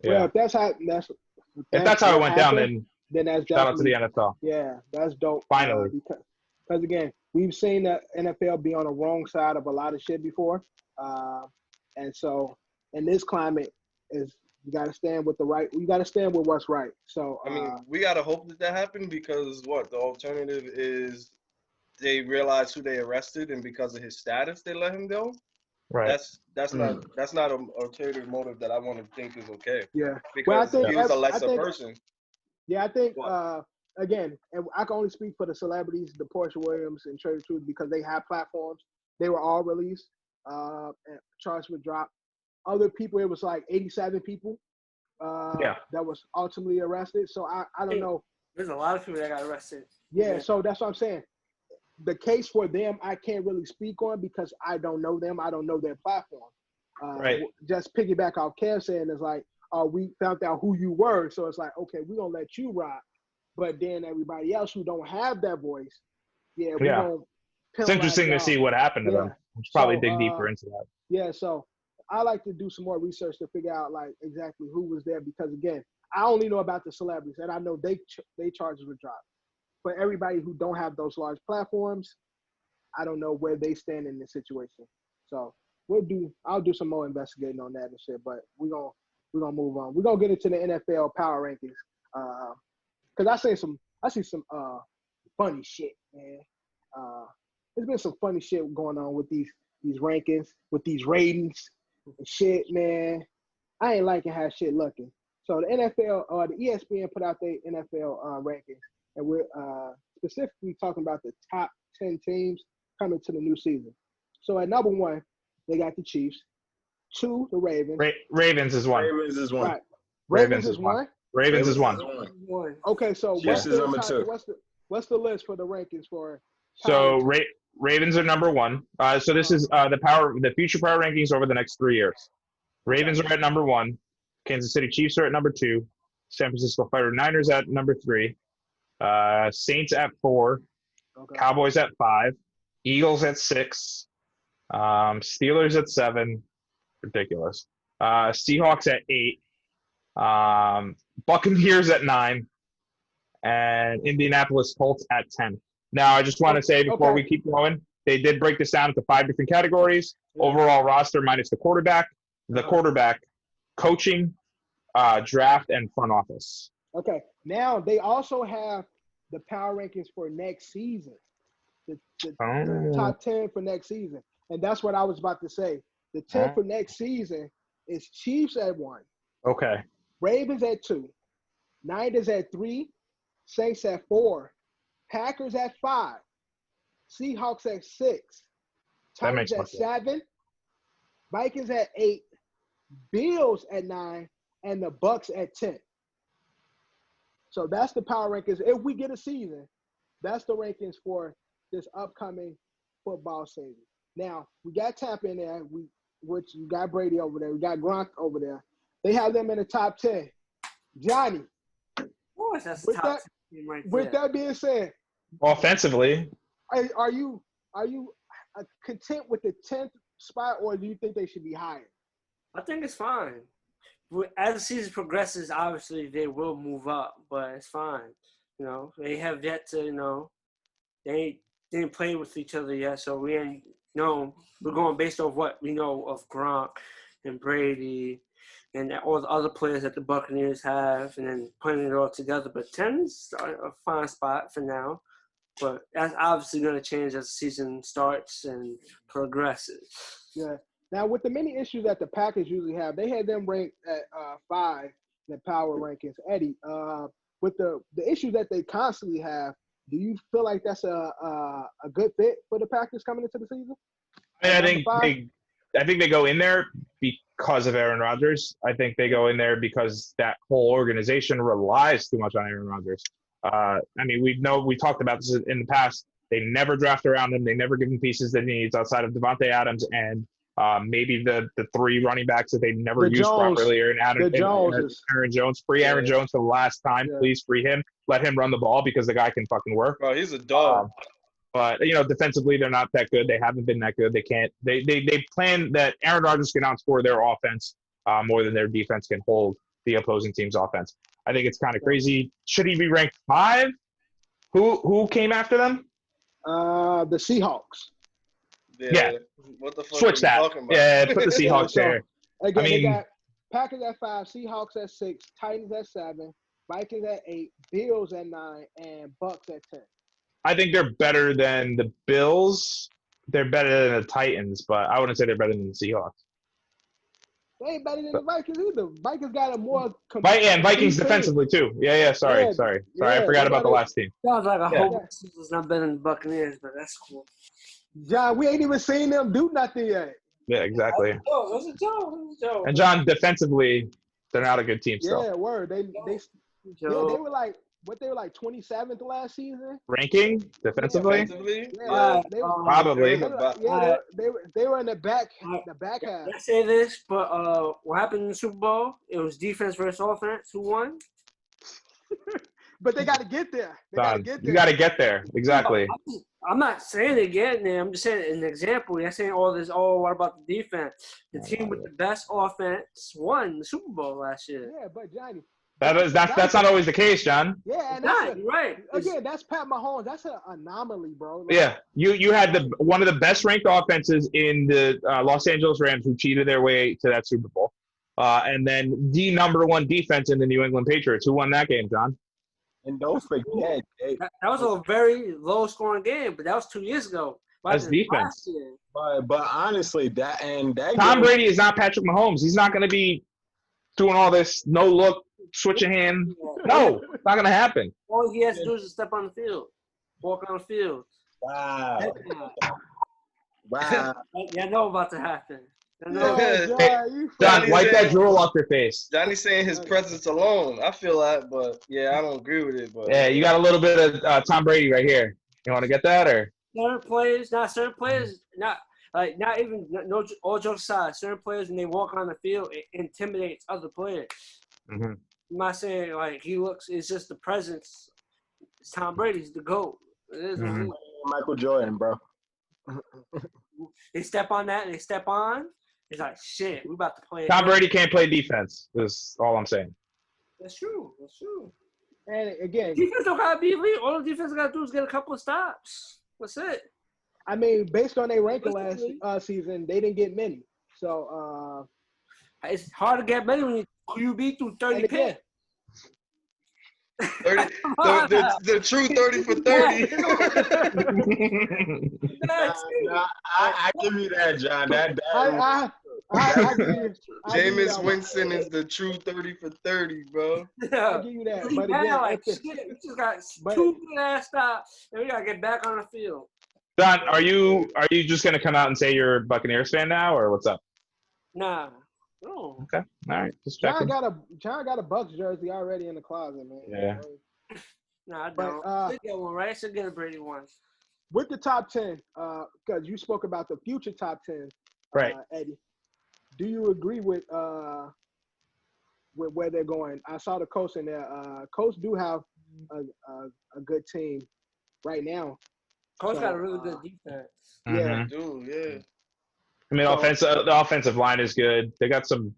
Well, if that's how it went down, then that's shout out to the NFL. Yeah, that's dope. Finally, because again, we've seen the NFL be on the wrong side of a lot of shit before, and so in this climate, is you got to stand with you got to stand with what's right. So I mean, we gotta hope that happened, because the alternative is they realize who they arrested, and because of his status, they let him go. Right. That's not an ulterior motive that I want to think is okay. Yeah. Because he was a lesser person. Yeah, I think again, and I can only speak for the celebrities, the Portia Williams and Trader Truth, because they have platforms. They were all released, and charges were dropped. Other people, it was like 87 people that was ultimately arrested. So I don't know. There's a lot of people that got arrested. Yeah, so that's what I'm saying. The case for them, I can't really speak on because I don't know them. I don't know their platform. Right. Just piggyback off Kev saying, it's like, we found out who you were. So it's like, okay, we're going to let you rock. But then everybody else who don't have that voice, we're going to It's interesting to see what happened to them. We should probably dig deeper into that. Yeah, so I like to do some more research to figure out, like, exactly who was there. Because, again, I only know about the celebrities, and I know they charges were dropped. For everybody who don't have those large platforms, I don't know where they stand in this situation. So I'll do some more investigating on that and shit. But we're gonna move on. We're gonna get into the NFL power rankings. Cause I see some funny shit, man. There's been some funny shit going on with these rankings, with these ratings and shit, man. I ain't liking how shit looking. So the NFL or the ESPN put out their NFL rankings. And we're specifically talking about the top 10 teams coming to the new season. So at number 1, they got the Chiefs. 2, the Ravens. Ravens is 1. Ravens is 1. Right. Ravens is 1. Ravens is 1. Okay, so Chiefs is number 2. What's the list for the rankings for? So Ravens are number 1. So this is the future power rankings over the next 3 years. Ravens are at number 1. Kansas City Chiefs are at number 2. San Francisco 49ers at number 3. Saints at 4, Cowboys at 5, Eagles at 6, Steelers at 7, ridiculous. Seahawks at 8, Buccaneers at 9, and Indianapolis Colts at 10. Now, I just want to say before we keep going, they did break this down into 5 different categories: overall roster minus the quarterback, coaching, draft, and front office. Okay. Now they also have the power rankings for next season, the top 10 for next season, and that's what I was about to say. The 10 for next season is Chiefs at 1, Ravens at 2, Niners at 3, Saints at 4, Packers at 5, Seahawks at 6, Titans at 7, Vikings at 8, Bills at 9, and the Bucks at 10. So that's the power rankings. If we get a season, that's the rankings for this upcoming football season. Now, we got Tampa in there, which you got Brady over there. We got Gronk over there. They have them in the top 10. Jonny, with that being said, offensively, are you content with the 10th spot, or do you think they should be higher? I think it's fine. As the season progresses, obviously they will move up, but it's fine. They have yet to, they didn't play with each other yet, so we ain't know. We're going based off what we know of Gronk and Brady and all the other players that the Buccaneers have, and then putting it all together. But 10's a fine spot for now, but that's obviously going to change as the season starts and progresses. Yeah. Now, with the many issues that the Packers usually have, they had them ranked at 5 in the power rankings. Eddie, with the issues that they constantly have, do you feel like that's a good fit for the Packers coming into the season? I think they go in there because of Aaron Rodgers. I think they go in there because that whole organization relies too much on Aaron Rodgers. We talked about this in the past. They never draft around him. They never give him pieces that he needs outside of Devontae Adams and Maybe the three running backs that they never The used Jones. properly are Aaron Jones. Free Aaron Yeah. Jones for the last time. Yeah. Please free him. Let him run the ball because the guy can fucking work. Bro, he's a dog. But defensively they're not that good. They haven't been that good. They can't. They plan that Aaron Rodgers can outscore their offense more than their defense can hold the opposing team's offense. I think it's kind of crazy. Should he be ranked 5? Who came after them? The Seahawks. Yeah. What the fuck Switch are you that. talking about? Yeah, put the Seahawks there. Again, I mean, they got Packers at 5, Seahawks at 6, Titans at 7, Vikings at 8, Bills at 9, and Bucks at 10. I think they're better than the Bills. They're better than the Titans, but I wouldn't say they're better than the Seahawks. They ain't better than the Vikings either. Vikings got a more And Vikings defensively too. Yeah. Sorry. I forgot about the last team. Sounds like a whole season's not better than the Buccaneers, but that's cool. John, we ain't even seen them do nothing yet. Yeah, exactly. That's a joke. And John, defensively, they're not a good team still. Yeah, word. They were like 27th last season. Ranking defensively? Yeah, probably. They were in the back half. Let's say this, but what happened in the Super Bowl? It was defense versus offense. Who won? But they got to get there. You got to get there. Exactly. I'm not saying they're getting there. I'm just saying an example. You're saying all this. Oh, what about the defense? The team with the best offense won the Super Bowl last year. Yeah, but Johnny. That's not always the case, John. Yeah, and you're right. Again, that's Pat Mahomes. That's an anomaly, bro. Yeah, you had one of the best ranked offenses in the Los Angeles Rams, who cheated their way to that Super Bowl, and then the number 1 defense in the New England Patriots. Who won that game, John? And don't forget, that was a very low scoring game, but that was 2 years ago. That's defense. But honestly, that Tom Brady is not Patrick Mahomes. He's not going to be doing all this no look, switch a hand. No, it's not going to happen. All he has to do is step on the field, walk on the field. Wow. Yeah, I know about to happen. John, wipe that drool off your face. Johnny's saying his presence alone. I feel that, but yeah, I don't agree with it. But yeah, you got a little bit of Tom Brady right here. You want to get that, or certain players, not even no. All jokes aside, certain players when they walk on the field, it intimidates other players. Mm-hmm. I'm not saying like he looks. It's just the presence. It's Tom Brady's the GOAT. It is Michael Jordan, bro. They step on that. They step on. It's like, shit, we about to play. Tom Brady can't play defense. Is all I'm saying. That's true. And again, defense don't gotta be elite. All the defense gotta do is get a couple of stops. That's it. I mean, based on their ranking last season, they didn't get many. So it's hard to get many when you QB through 30 picks. 30, the true 30 for 30. I give you that, John. I give you, Jameis Winston is the true 30 for 30, bro. I'll give you that. But again, we just got 2 good ass stops, and we gotta get back on the field. Don, are you just gonna come out and say you're a Buccaneers fan now, or what's up? Nah. No. Okay. All right. Just checking. John got a Bucks jersey already in the closet, man. Yeah. Nah, I don't. Should get one, right? Should get a Brady one. With the top 10, because you spoke about the future top 10, right? Eddie, do you agree with where they're going? I saw the Colts in there. Colts do have a good team right now. Colts got a really good defense. Yeah, do yeah. I mean, the offensive line is good. They got some,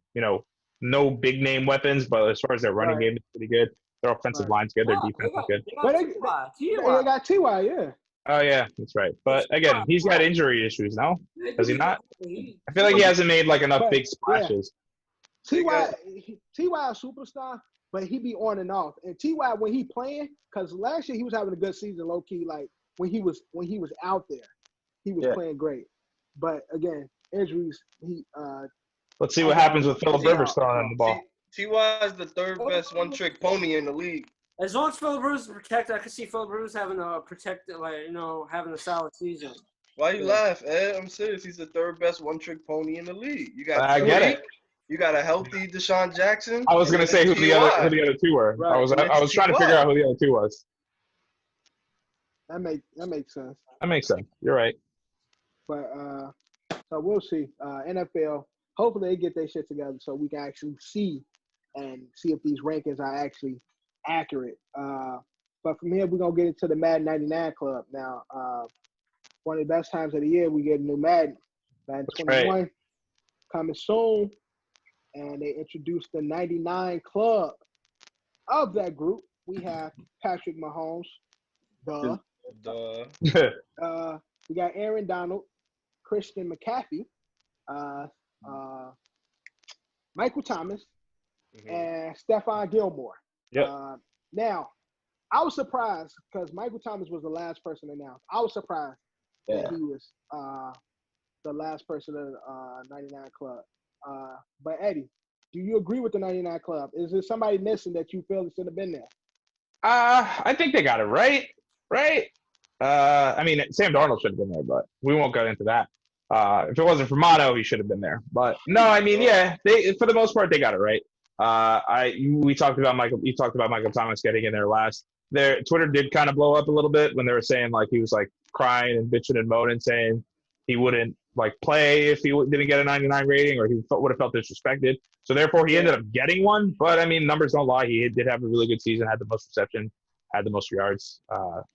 no big name weapons, but as far as their running game is pretty good. Their offensive line's good. Their defense is good. They got T.Y., yeah. Oh, yeah, that's right. But, again, he's got injury issues, no? Does he not? I feel like he hasn't made, enough big splashes. T.Y. a superstar, but he be on and off. And T.Y., when he playing, because last year he was having a good season, low-key, when he was out there, he was playing great. But, again, injuries, let's see what happens with Phillip Rivers throwing the ball. T.Y. is the third best one-trick pony in the league. As long as Phillip Rivers is protected, I can see Phillip Rivers having a having a solid season. Why you laugh, Ed? I'm serious. He's the third best one-trick pony in the league. You got I get it. You got a healthy Deshaun Jackson. I was gonna say who the other two were. Right. I was trying to figure out who the other two was. That makes sense. That makes sense. You're right. But So we'll see. NFL, hopefully they get their shit together so we can actually see if these rankings are actually accurate. But from here, we're going to get into the Madden 99 Club. Now, one of the best times of the year, we get a new Madden 21 right. coming soon. And they introduced the 99 Club. Of that group, we have Patrick Mahomes. Duh. We got Aaron Donald, Christian McCaffrey, Michael Thomas, and Stephon Gilmore. Yep. Now, I was surprised because Michael Thomas was the last person announced. I was surprised that he was the last person of the 99 Club. But Eddie, do you agree with the 99 Club? Is there somebody missing that you feel should have been there? I think they got it right. I mean, Sam Darnold should have been there, but we won't go into that. If it wasn't for Mono, he should have been there. But no, I mean, yeah, they for the most part they got it right. We talked about Michael. You talked about Michael Thomas getting in there last. Twitter did kind of blow up a little bit when they were saying like he was like crying and bitching and moaning, saying he wouldn't like play if he didn't get a 99 rating, or he would have felt disrespected. So therefore, he ended up getting one. But I mean, numbers don't lie. He did have a really good season. Had the most reception. Had the most yards.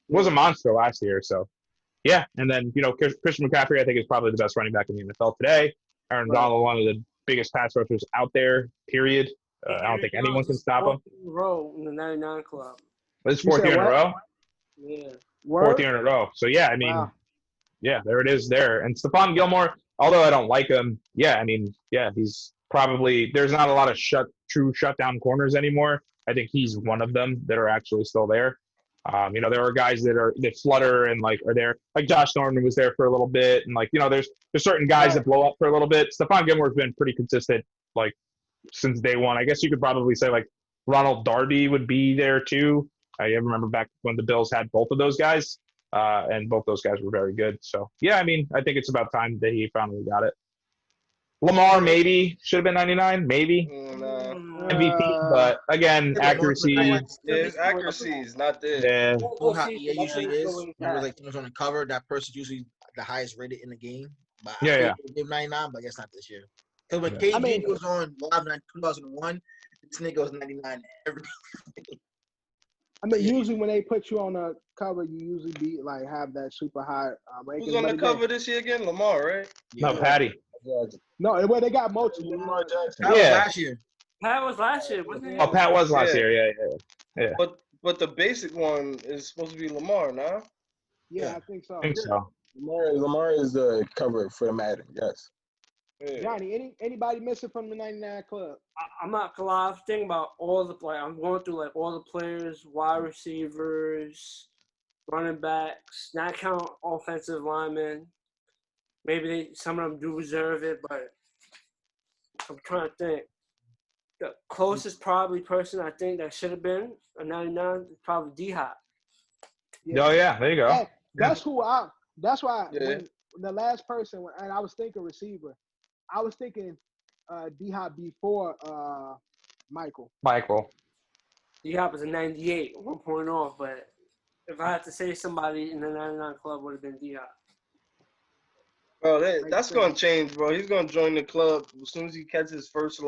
Was a monster last year. So yeah. And then Christian McCaffrey, I think, is probably the best running back in the NFL today. Aaron Donald, one of the biggest pass rushers out there. Period. I don't think anyone can stop him. Row in the 99 Club. This is fourth year in a row. Yeah. Fourth year in a row. So yeah, I mean, yeah, there it is there. And Stephon Gilmore, although I don't like him, he's probably, there's not a lot of true shutdown corners anymore. I think he's one of them that are actually still there. There are guys that flutter and like are there. Like Josh Norman was there for a little bit, and like there's certain guys that blow up for a little bit. Stephon Gilmore's been pretty consistent like since day one. I guess you could probably say like Ronald Darby would be there too. I remember back when the Bills had both of those guys, and both those guys were very good. So yeah, I mean, I think it's about time that he finally got it. Lamar maybe should have been 99, maybe MVP, but again, accuracy. His accuracy is not there. Yeah, usually is. Remember, like teams on the cover, that person's usually the highest rated in the game. But I give 99, but I guess not this year. Because when KG was on live in 2001, this nigga was 99 every. I mean, usually when they put you on a cover, you usually have that super high ranking. Who's on the cover this year again? Lamar, right? No, Patty. No, well, they got multiple. Lamar Jackson. That was last year. Pat was last year, wasn't he? Oh, Pat was last year. Yeah. But the basic one is supposed to be Lamar, nah? Yeah, I think so. Lamar is the cover for the Madden. Yes. Yeah. Johnny, anybody missing from the 99 Club? I'm not gonna lie. I'm thinking about all the players. I'm going through like all the players, wide receivers, running backs, not count offensive linemen. Maybe some of them do deserve it, but I'm trying to think. The closest probably person I think that should have been a 99 is probably D-Hop. Yeah. Oh yeah, there you go. That's why when the last person, and I was thinking receiver, I was thinking D-Hop before Michael. D-Hop is a 98, 1 point off, but if I had to say somebody in the 99 Club would have been D-Hop. Bro, that's going to change, bro. He's going to join the club as soon as he catches his first,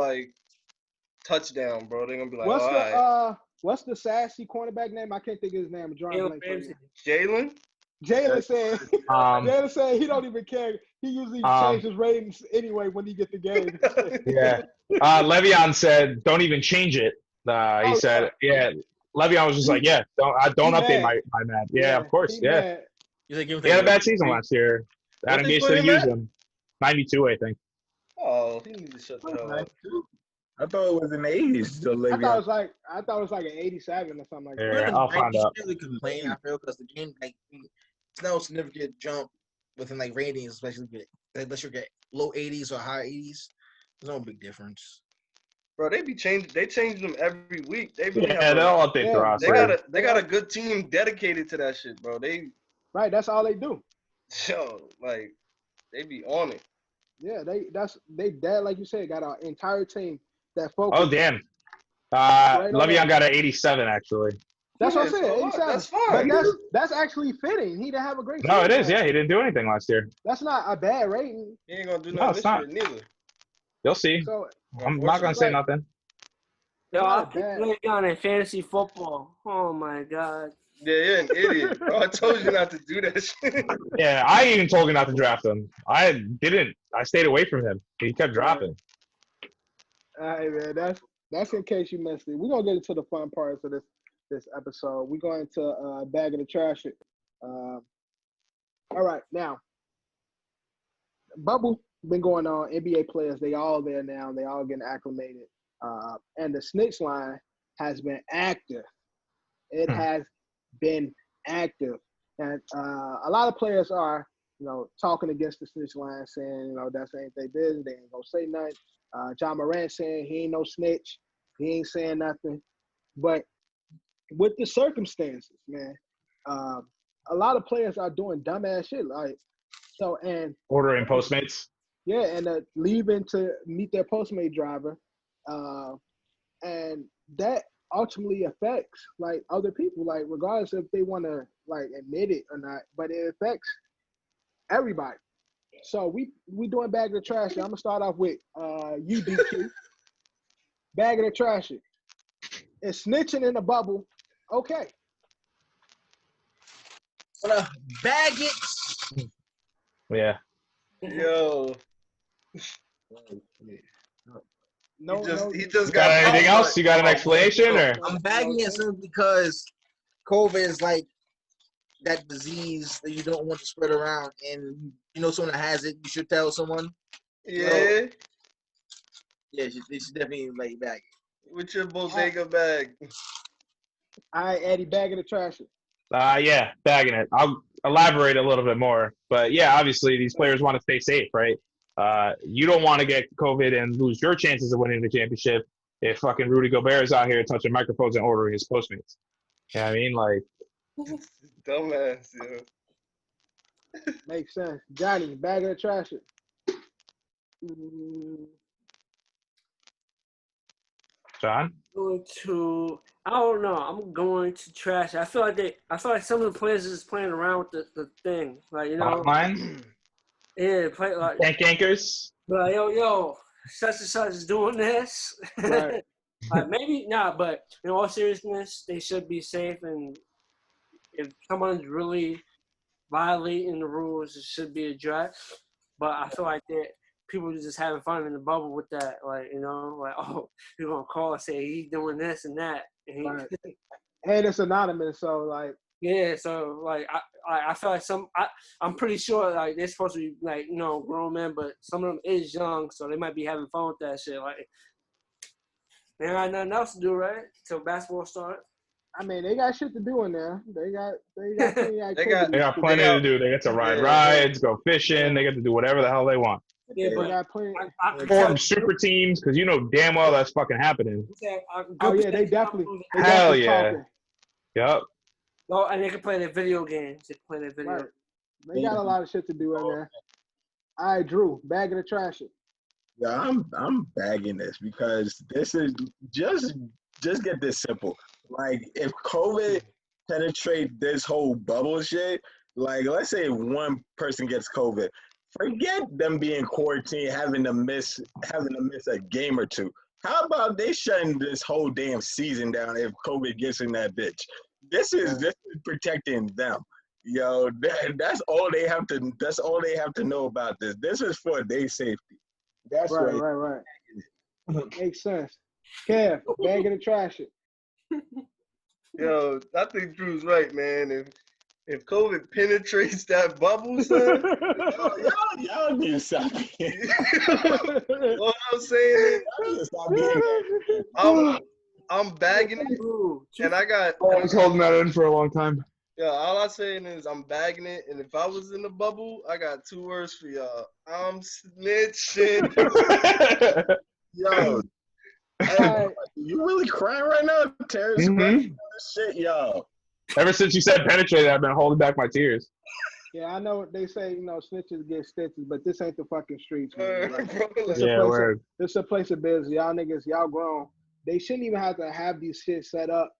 touchdown, bro. They're going to be like, all right. What's the sassy cornerback name? I can't think of his name. Jalen? Jalen said he don't even care. He usually changes ratings anyway when he get the game. Yeah. Le'Veon said, don't even change it. He said, Le'Veon was just like, don't update my Matt. Yeah, of course. Yeah. He had a bad season last year. Adam Gase didn't use him. 92, I think. Oh, he needs to shut the hell up. I thought it was in the 80s. Still I thought it was like an 87 or something like that. Yeah, I'll find out. Really complain, I feel, because the game, it's no significant jump within ratings, especially unless you get low 80s or high 80s. There's no big difference. Bro, they change them every week. They'll update the roster. They got a good team dedicated to that shit, bro. Right, that's all they do. Yo, they be on it. Yeah, they like you said, got an entire team that focus. Oh damn. Le'Veon got an 87 actually. That's what I Yeah, said. so what? 87. That's fine. But that's actually fitting. He didn't have a great No, season. it is. Yeah, he didn't do anything last year. That's not a bad rating. He ain't gonna do No, nothing it's this not. year neither. You'll see. So I'm not gonna say Right. nothing. Yo, not I'll a keep bad. playing on in fantasy football. Oh my god. Yeah, you're an idiot. Bro, I told you not to do that shit. Yeah, I even told you not to draft him. I didn't. I stayed away from him. He kept dropping. All right, man. That's in case you missed it. We're gonna get into the fun parts of this episode. We're going to bag of the trash it. All right, now bubble been going on. NBA players, they all there now. They all getting acclimated. And the snitch line has been active. It has been active, and a lot of players are, talking against the snitch line, saying, that's ain't their business. They ain't gonna say nothing. John Morant saying he ain't no snitch. He ain't saying nothing. But with the circumstances, man, a lot of players are doing dumbass shit. And Ordering Postmates. yeah, and leaving to meet their Postmate driver, and that ultimately affects other people, regardless if they want to admit it or not, but it affects everybody. So we doing bag of the trash. I'm gonna start off with UDQ. Bag of the trash. Is snitching in the bubble okay? Bag it. Yeah. Yo, No, he just You got anything else? You got an explanation, or? I'm bagging it simply because COVID is like that disease that you don't want to spread around, and someone that has it, you should tell someone. Yeah, Yeah, they should definitely bag it. with your bodega bag. All right, Eddie, bag of the trash. Yeah, bagging it. I'll elaborate a little bit more, but yeah, obviously these players want to stay safe, right? You don't want to get COVID and lose your chances of winning the championship if fucking Rudy Gobert is out here touching microphones and ordering his Postmates. You know what I mean? Dumbass, yo. Makes sense. Jonny, bag of the trash. John? I don't know. I'm going to trash. I feel like some of the players is playing around with the thing. Lines? Yeah, play Tank anchors? yo, such and such is doing this. Right. Maybe not, but in all seriousness, they should be safe. And if someone's really violating the rules, it should be addressed. But I feel like that people are just having fun in the bubble with that. Oh, you're gonna call and say he's doing this and that. Right. And it's anonymous, so yeah. So I feel like I'm pretty sure they're supposed to be grown men, but some of them is young, so they might be having fun with that shit. They ain't got nothing else to do, right? Till basketball starts. I mean, they got shit to do in there. They got plenty of activities. They got plenty to do. They get to ride rides, go fishing. They get to do whatever the hell they want. Yeah, They but got plenty. Form super teams, because damn well that's fucking happening. Oh yeah, they definitely. Hell yeah. Talking. Yep. Oh, and they can play their video games. They can play their video. Right. They got a lot of shit to do in there. All right, Drew, bag of the trash. Yeah, I'm bagging this because this is just get this simple. If COVID penetrate this whole bubble shit, let's say one person gets COVID, forget them being quarantined, having to miss a game or two. How about they shutting this whole damn season down if COVID gets in that bitch? This is protecting them. Yo, that's all they have to know about this. This is for their safety. That's right. Makes sense. Kev, bag of the trash. Yo, I think Drew's right, man. If COVID penetrates that bubble, son, y'all need to stop. What I'm saying is, I'm bagging it, and I got. I was holding that in for a long time. Yeah, all I'm saying is I'm bagging it, and if I was in the bubble, I got 2 words for y'all. I'm snitching. Yo, you really crying right now, Terrence? Shit, yo. Ever since you said penetrated, I've been holding back my tears. Yeah, I know they say, snitches get stitches, but this ain't the fucking streets, man. This is a place of business. Y'all niggas, y'all grown. They shouldn't even have to have these shit set up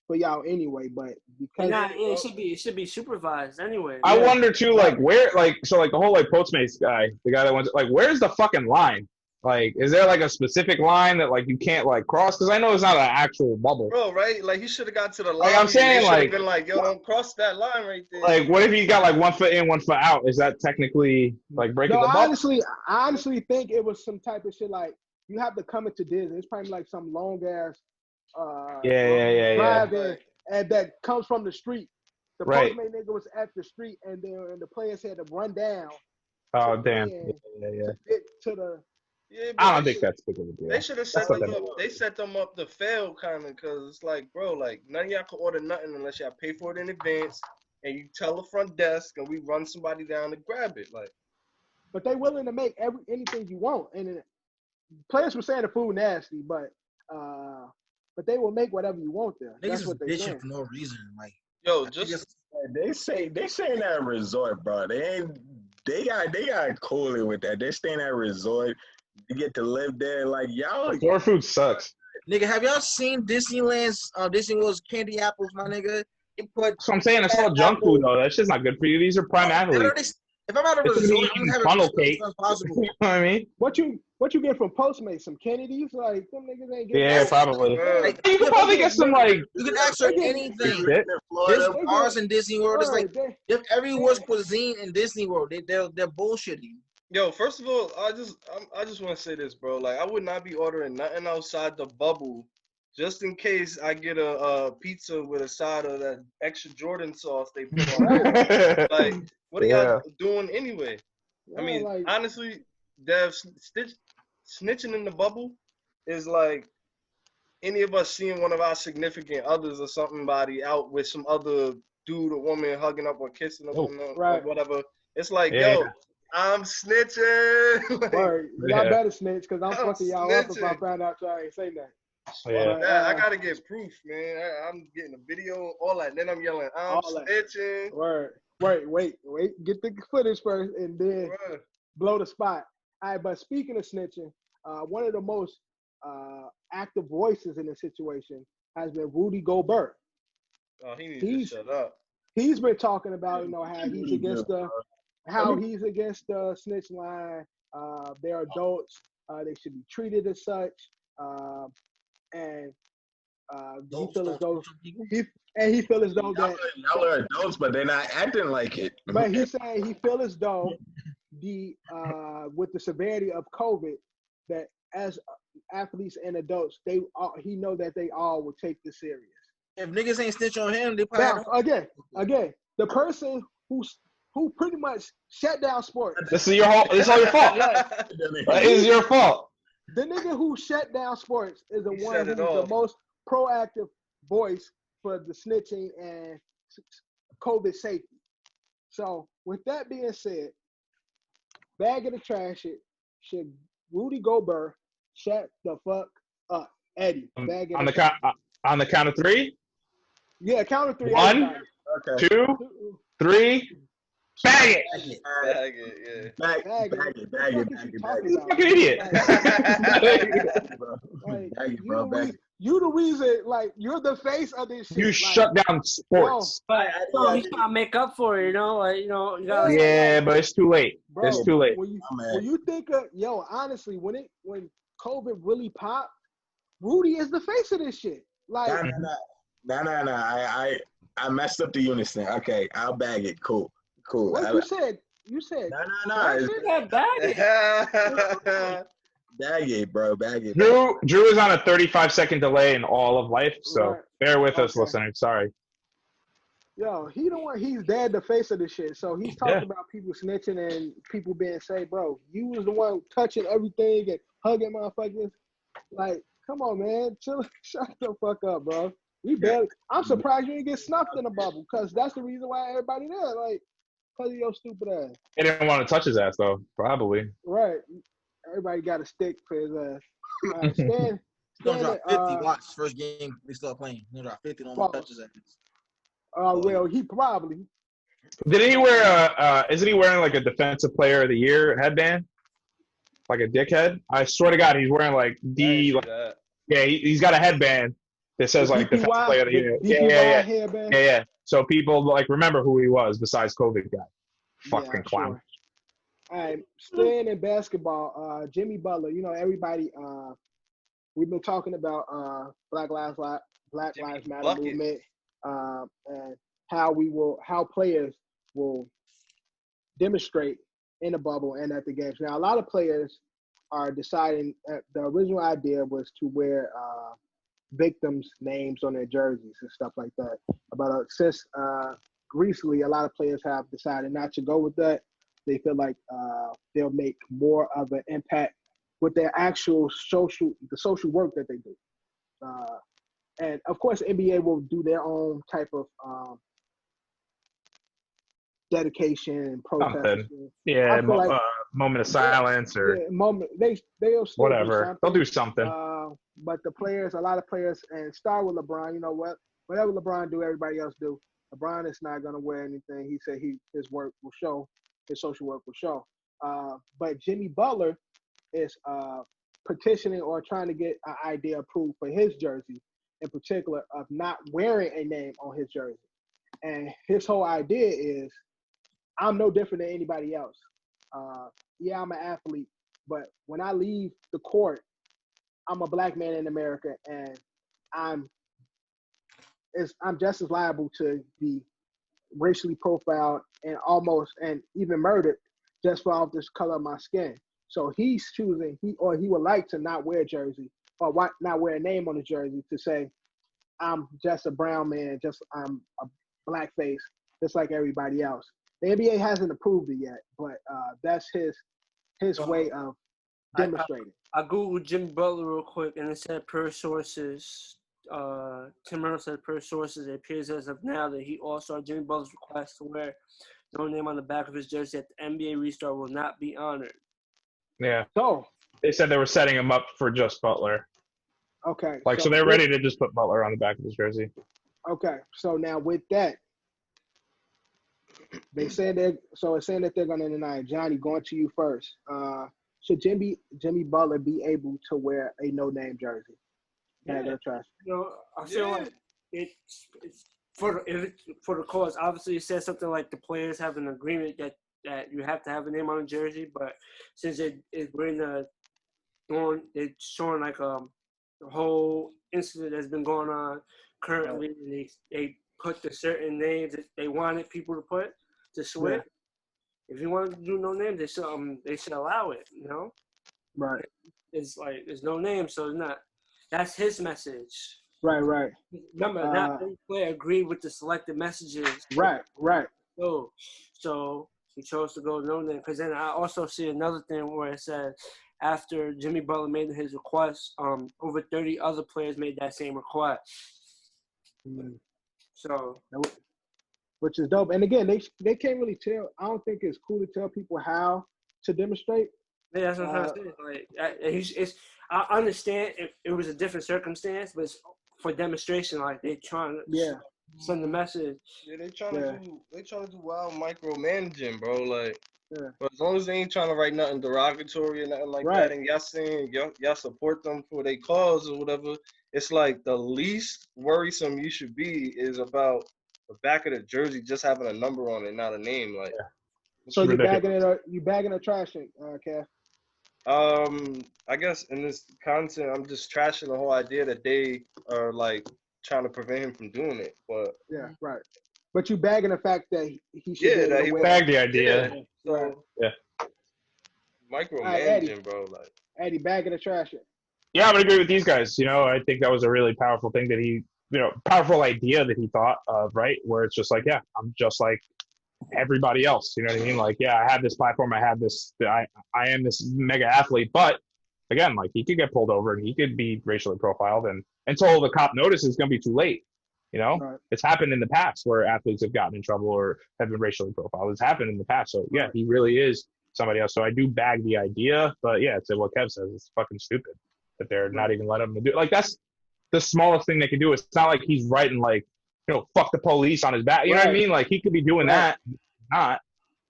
for y'all anyway. But because it should be supervised anyway. I wonder too, like where, like so, like the whole like Postmates guy, the guy that went, like, where's the fucking line? Like, is there like a specific line that like you can't like cross? Because I know it's not an actual bubble, bro. Right? Like, he should have got to the line. Like I'm saying, like, been like, yo, don't cross that line right there. Like, what if you got like 1 foot in, 1 foot out? Is that technically like breaking the bubble? I honestly think it was some type of shit like you have to come into Disney. It's probably like some long ass drive-in, and that comes from the street. The Postmate nigga was at the street, and the players had to run down. Oh damn! To get to the. Yeah, I don't think that's big of a deal. They should have set them up. They set them up to fail, kind of, because it's like, bro, like, none of y'all can order nothing unless y'all pay for it in advance, and you tell the front desk, and we run somebody down to grab it, like. But they willing to make anything you want, and then players were saying the food nasty, but they will make whatever you want there. That's what they saying for no reason, like. Yo, they saying that resort, bro. They got cooler with that. They're staying at a resort. You get to live there, like y'all. Resort food sucks. Nigga, have y'all seen Disneyland's Disney World's candy apples, my nigga? So I'm saying it's all junk food though. That shit's not good for you. These are prime athletes. If I'm at a resort, I'm having funnel cake. possible. You know what I mean? What you get from Postmates? Some Kennedys? Like them niggas ain't getting. Yeah, probably. Like, You can probably get some like. You can ask her anything. There's bars in Disney World. It's like if every was cuisine in Disney World. They're bullshitting. Yo, first of all, I just want to say this, bro. Like, I would not be ordering nothing outside the bubble, just in case I get a pizza with a side of that extra Jordan sauce they put on. Like, what are y'all doing anyway? I mean, like, honestly, Dev, snitching in the bubble is like any of us seeing one of our significant others or somebody out with some other dude or woman hugging up or kissing them or whatever. It's like, yo, I'm snitching. Word. Y'all better snitch because I'm fucking y'all up if I find out y'all ain't say that. I gotta get proof, man. I'm getting a video, all that. Then I'm yelling, I'm snitching. Word. Wait. Get the footage first and then blow the spot. All right, but speaking of snitching, one of the most active voices in the situation has been Rudy Gobert. Oh, he needs to shut up. He's been talking about, how he's against the snitch line. They're adults. They should be treated as such. And he feels as though that y'all are adults, but they're not acting like it. But he's saying he feels as though with the severity of COVID, that as athletes and adults, he know that they all will take this serious. If niggas ain't snitch on him, they probably again, the person who pretty much shut down sports. This is all your fault. That is your fault. The nigga who shut down sports is the one who's the most proactive voice for the snitching and COVID safety. So with that being said, bag of the trash should Rudy Gobert shut the fuck up. Eddie, bag on the count of three? Yeah, count of three. 1, 2, 3. Bag it. Bag it. Bag it. Fucking idiot. You the reason, like, you're the face of this shit. You shut down sports. But he's trying to make up for it, you gotta. Yeah, but it's too late. Bro, it's too late. When you think of, honestly, when COVID really popped, Rudy is the face of this shit. Like, no. I messed up the unison. Okay, I'll bag it. Cool. What you said? You said no. Bag it. Bag it, bro. Bag it. Drew is on a 35-second delay in all of life, so bear with us, listeners. Sorry. Yo, he's dead the face of this shit. So he's talking about people snitching and people being say, bro, you was the one touching everything and hugging motherfuckers. Like, come on, man. Chill, shut the fuck up, bro. I'm surprised you didn't get snuffed in the bubble, because that's the reason why everybody there, like, because of your stupid ass. They didn't want to touch his ass, though, probably. Right. Everybody got a stick for his ass. Stan, He's gonna drop 50. Watch first game they start playing. He's gonna drop 50. Don't touch his ass. Well, he probably. Didn't he wear isn't he wearing like a Defensive Player of the Year headband? Like a dickhead? I swear to God, he's wearing like he's got a headband It says like defensive DPY, player of the year. the Yeah, DPY yeah, yeah, hairband. yeah, yeah. So people like remember who he was besides COVID guy. Yeah, Fucking clown. sure. All right, staying in basketball, Jimmy Butler. You know, everybody. We've been talking about Black Lives Matter Bucket. movement, and how players will demonstrate in the bubble and at the games. Now, a lot of players are deciding. The original idea was to wear victims' names on their jerseys and stuff like that. But since recently, a lot of players have decided not to go with that. They feel like they'll make more of an impact with their actual social work that they do. And of course, NBA will do their own type of dedication and protest. Something. Yeah, like, moment of silence or moment. They'll still whatever. They'll do something. But the players, a lot of players, and start with LeBron. You know what? Whatever LeBron do, everybody else do. LeBron is not gonna wear anything. He said his work will show, his social work will show. But Jimmy Butler is petitioning or trying to get an idea approved for his jersey, in particular, of not wearing a name on his jersey. And his whole idea is, I'm no different than anybody else. Yeah, I'm an athlete, but when I leave the court, I'm a black man in America, and I'm just as liable to be racially profiled and even murdered just for off this color of my skin. So he's choosing, he would like to not wear a jersey or not wear a name on the jersey to say, I'm just a brown man, I'm a black face, just like everybody else. The NBA hasn't approved it yet, but that's his way of demonstrating. I googled Jimmy Butler real quick, and it said per sources. Tim Murray said per sources, it appears as of now that he also Jimmy Butler's request to wear no name on the back of his jersey at the NBA restart will not be honored. Yeah. So they said they were setting him up for just Butler. Okay. So they're ready to just put Butler on the back of his jersey. Okay. So now with that, it's saying that they're going to deny it. Jonny, going to you first. Should Jimmy Butler be able to wear a no-name jersey? Yeah. I feel like it's for the cause. Obviously, it says something like the players have an agreement that you have to have a name on a jersey, but since they're showing like the whole incident that's been going on currently, and they put the certain names that they wanted people to put to switch. Yeah. If you want to do no name, they should allow it. You know, right? It's like there's no name, so it's not. That's his message. Right. Remember, not every player agreed with the selected messages. Right. So he chose to go no name. Because then I also see another thing where it said after Jimmy Butler made his request, over 30 other players made that same request. So, which is dope. And again, they can't really tell. I don't think it's cool to tell people how to demonstrate. Yeah, that's what I'm trying to say. Like, I understand if it was a different circumstance, but it's for demonstration. Like they trying to send the message. Yeah, they trying to do wild micromanaging, bro. Like, but as long as they ain't trying to write nothing derogatory or nothing like that, and y'all saying y'all support them for their cause or whatever, it's like the least worrisome you should be is about the back of the jersey just having a number on it, not a name. Like, so you bagging it or trashing, Kev? I guess in this content, I'm just trashing the whole idea that they are like trying to prevent him from doing it. But yeah, right. But you bagging the fact that he should. Yeah, that he bagged the idea. Yeah. So, micromanaging, bro. Like, Eddie, bagging or trashing? Yeah, I'm gonna agree with these guys. You know, I think that was a really powerful thing that he, powerful idea that he thought of, right? Where it's just like, yeah, I'm just like everybody else. You know what I mean? Like, yeah, I have this platform, I have this, I am this mega athlete, but again, like he could get pulled over and he could be racially profiled, and until the cop notices, it's gonna be too late. You know, It's happened in the past where athletes have gotten in trouble or have been racially profiled. It's happened in the past. So yeah, he really is somebody else. So I do bag the idea, but yeah, it's what Kev says. It's fucking stupid that they're not even letting him do it. Like that's the smallest thing they can do. It's not like he's writing like, fuck the police on his back. You know what I mean? Like he could be doing that, not.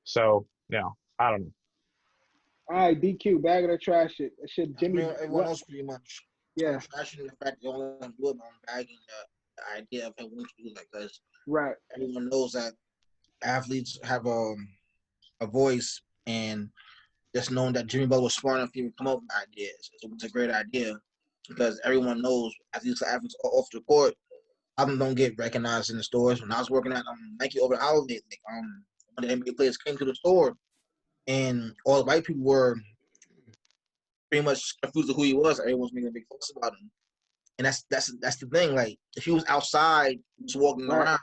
So I don't know. All right, DQ, bag it or trash it. Should Jimmy? Everyone else pretty much. Yeah. Trashing the fact they only want to do it, but I'm bagging the idea of him wanting to do it, because Right. everyone knows that athletes have a voice, and just knowing that Jimmy Butler was smart enough to even come up with ideas. It's a great idea, because everyone knows athletes off the court, albums don't get recognized in the stores. When I was working at Nike over the holidays, when the NBA players came to the store, and all the white people were pretty much confused with who he was. Everyone was making a big fuss about him, and that's the thing. Like, if he was outside, just walking around,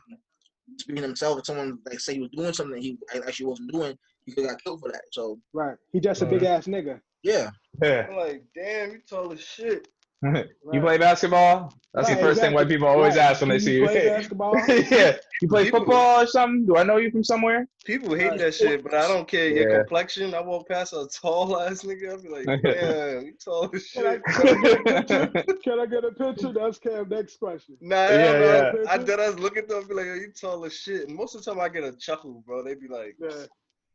just being himself, if someone like say he was doing something he actually wasn't doing, he could have got killed for that. So Right. He just a big ass nigga. yeah. Yeah. I'm like, damn, you tall as shit. You play basketball? That's the first thing white people always ask when they see you. Play basketball? Yeah. You play football or something? Do I know you from somewhere? People hate that shit, but I don't care. Your Yeah. complexion, I walk past a tall ass nigga, I'll be like, damn, you tall as Can I shit. get a picture? Can I get a picture? That's Cam's next question. Nah, Yeah, hell no. yeah. I dead ass look at them and be like, yo, you tall as shit. And most of the time I get a chuckle, bro. They be like, Yeah.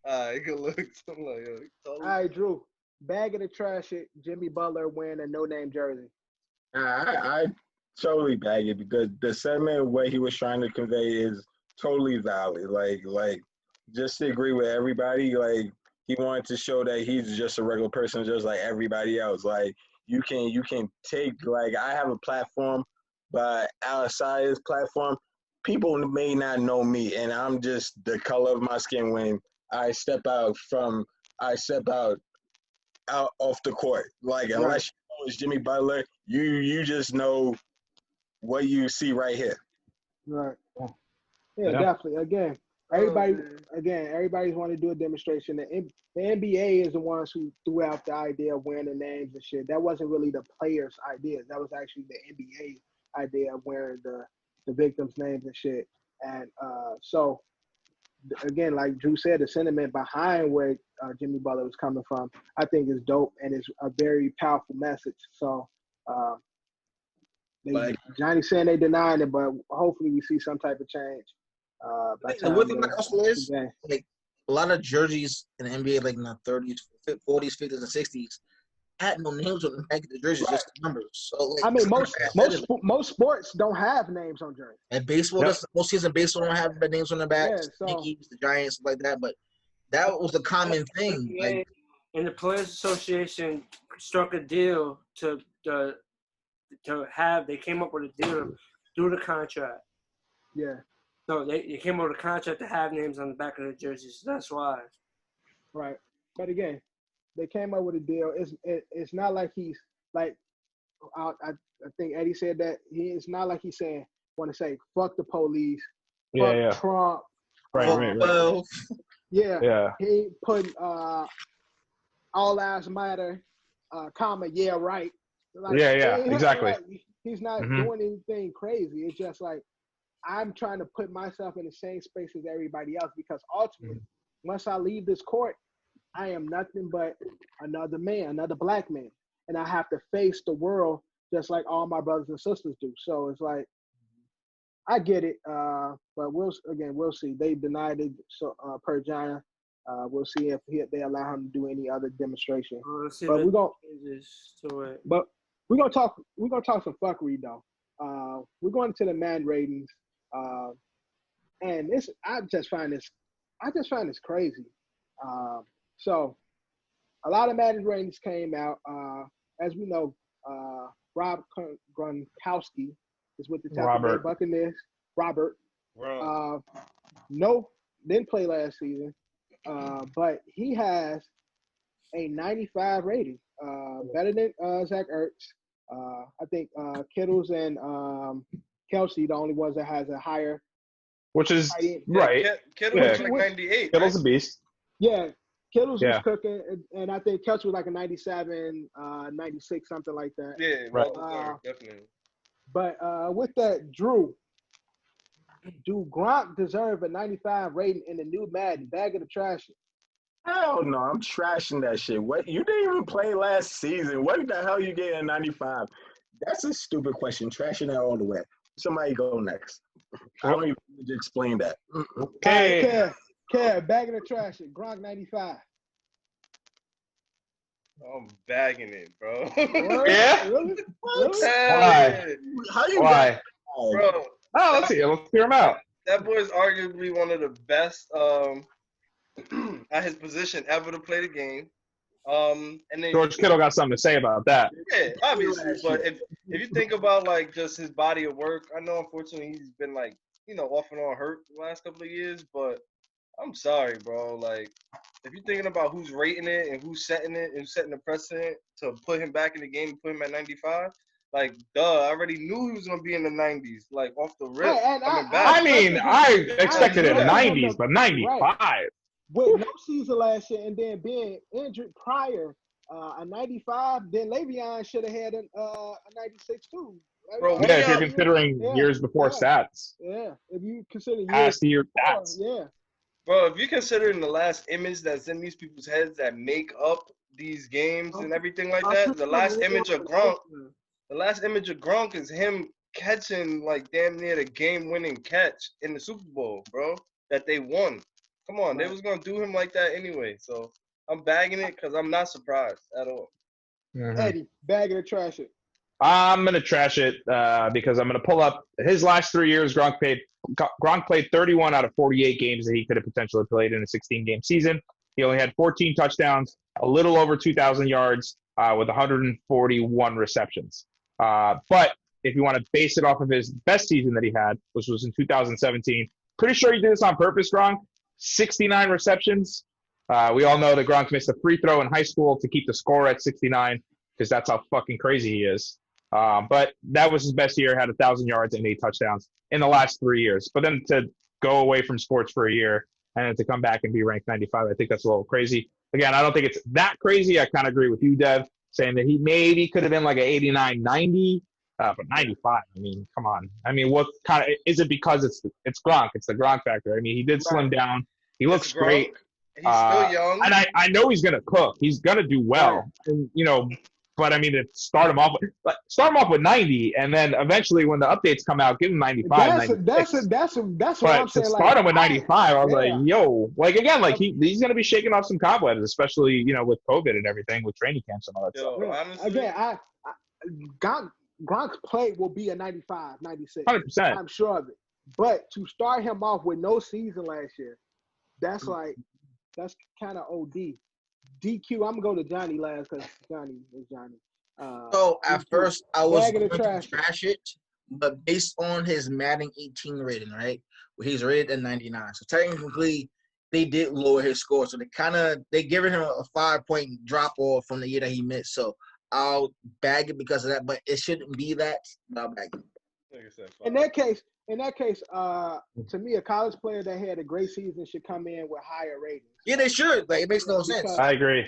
alright, good look. I'm like, yo, you tall All as right, Drew. Bag of the trash it. Jimmy Butler wearing a no-name jersey. I totally bag it, because the sentiment what he was trying to convey is totally valid. Like just to agree with everybody. Like, he wanted to show that he's just a regular person, just like everybody else. Like, you can take, like, I have a platform, but outside this platform, people may not know me, and I'm just the color of my skin when I step out off the court. Like, unless you know it's Jimmy Butler, you just know what you see right here. Right. Yeah, Yeah. definitely. Again, everybody's want to do a demonstration. The NBA is the ones who threw out the idea of wearing the names and shit. That wasn't really the players' idea. That was actually the NBA idea of wearing the victims' names and shit. And so, again, like Drew said, the sentiment behind where Jimmy Butler was coming from, I think is dope, and it's a very powerful message. So, Johnny saying they denying it, but hopefully we see some type of change. The weird thing about also is, like, a lot of jerseys in the NBA, like in the 30s, 40s, 50s, and 60s, had no names on the back of the jerseys, just the numbers. So, like, I mean, most sports don't have names on jerseys. And baseball, most teams in baseball don't have the names on the back. Yeah, so, Yankees, the Giants, stuff like that. But that was the common thing. Like, and the Players Association struck a deal to have. They came up with a deal through the contract. Yeah. So they came up with a contract to have names on the back of the jerseys. So that's why. Right. But again, they came up with a deal. It's not like he's like, I think Eddie said that it's not like he's saying, want to say fuck the police, fuck Trump. Right. Yeah. He ain't putting all lives matter, comma, yeah, right. Like, exactly. Like, he's not doing anything crazy. It's just like, I'm trying to put myself in the same space as everybody else, because ultimately, once I leave this court, I am nothing but another man, another black man. And I have to face the world just like all my brothers and sisters do. So it's like, I get it. But we'll see. They denied it per Giant. We'll see if they allow him to do any other demonstration. But we're gonna talk some fuckery though. We're going to the man ratings. And I just find this crazy. So a lot of Madden ratings came out. As we know, Rob Gronkowski is with the Tampa Bay Buccaneers. Robert. Didn't play last season, but he has a 95 rating, better than Zach Ertz. I think Kittles and Kelsey, the only ones that has a higher. Which is right. Kittle's like 98. Kittle's a beast. Yeah, Kittle's was cooking, and I think Kelsey was like a 97, 96, something like that. Yeah, right. Definitely. But with that, Drew, do Gronk deserve a 95 rating in the new Madden? Bag of the trash. Hell no, I'm trashing that shit. What, you didn't even play last season. What the hell you getting a 95? That's a stupid question. Trashing that all the way. Somebody go next. I don't even need to explain that. Okay. Bag of the trash. Gronk 95. I'm bagging it, bro. Word? Yeah? Really? What? Really? Hell Why? yeah. How you Why? got Bro, Oh, let's see. Let's hear him out. that boy's arguably one of the best at his position ever to play the game. And then George Kittle got something to say about that. yeah, obviously. But if you think about like just his body of work, I know unfortunately he's been like, off and on hurt the last couple of years, but I'm sorry, bro. Like, if you're thinking about who's rating it and who's setting it and setting the precedent to put him back in the game and put him at 95, like, duh, I already knew he was gonna be in the 90s, like off the rip, And coming back. I mean, I expected it in the I 90s, but 95. Right. With no season last year and then being injured prior, a 95, then Le'Veon should have had a 96 too. Bro, Yeah, if you're considering years before stats. Yeah, if you consider years Past year before, stats. yeah. Bro, if you're considering the last image that's in these people's heads that make up these games and everything like that, the last image of Gronk is him catching like damn near the game-winning catch in the Super Bowl, bro, that they won. Come on, they was gonna do him like that anyway. So I'm bagging it because I'm not surprised at all. Eddie, bag it or trash it. I'm going to trash it because I'm going to pull up his last 3 years. Gronk played 31 out of 48 games that he could have potentially played in a 16-game season. He only had 14 touchdowns, a little over 2,000 yards with 141 receptions. But if you want to base it off of his best season that he had, which was in 2017, pretty sure he did this on purpose, Gronk. 69 receptions. We all know that Gronk missed a free throw in high school to keep the score at 69 because that's how fucking crazy he is. But that was his best year, had 1,000 yards and 8 touchdowns in the last 3 years. But then to go away from sports for a year and then to come back and be ranked 95, I think that's a little crazy. Again, I don't think it's that crazy. I kind of agree with you, Dev, saying that he maybe could have been like an 89, 90, but 95, I mean, come on. I mean, what kind of – is it because it's Gronk? It's the Gronk factor. I mean, he did slim down. He looks great. He's still young. And I know he's going to cook. He's going to do well. And, but I mean, to start him off with 90, and then eventually when the updates come out, give him 95. That's what I'm saying. To start him with 95, I was like, again, he's going to be shaking off some cobwebs, especially with COVID and everything, with training camps and all that stuff. Honestly, again, Gronk's play will be a 95, 96. 100%. I'm sure of it. But to start him off with no season last year, that's kind of OD. DQ, I'm going to go to Jonny last because Jonny is Jonny. So at first I was going to trash it, but based on his Madden 18 rating, right, where he's rated at 99. So technically, they did lower his score. So they given him a 5-point drop off from the year that he missed. So I'll bag it because of that, but it shouldn't be that. But I'll bag it. In that case, to me, a college player that had a great season should come in with higher ratings. Yeah, they should. Like, it makes no sense. I agree.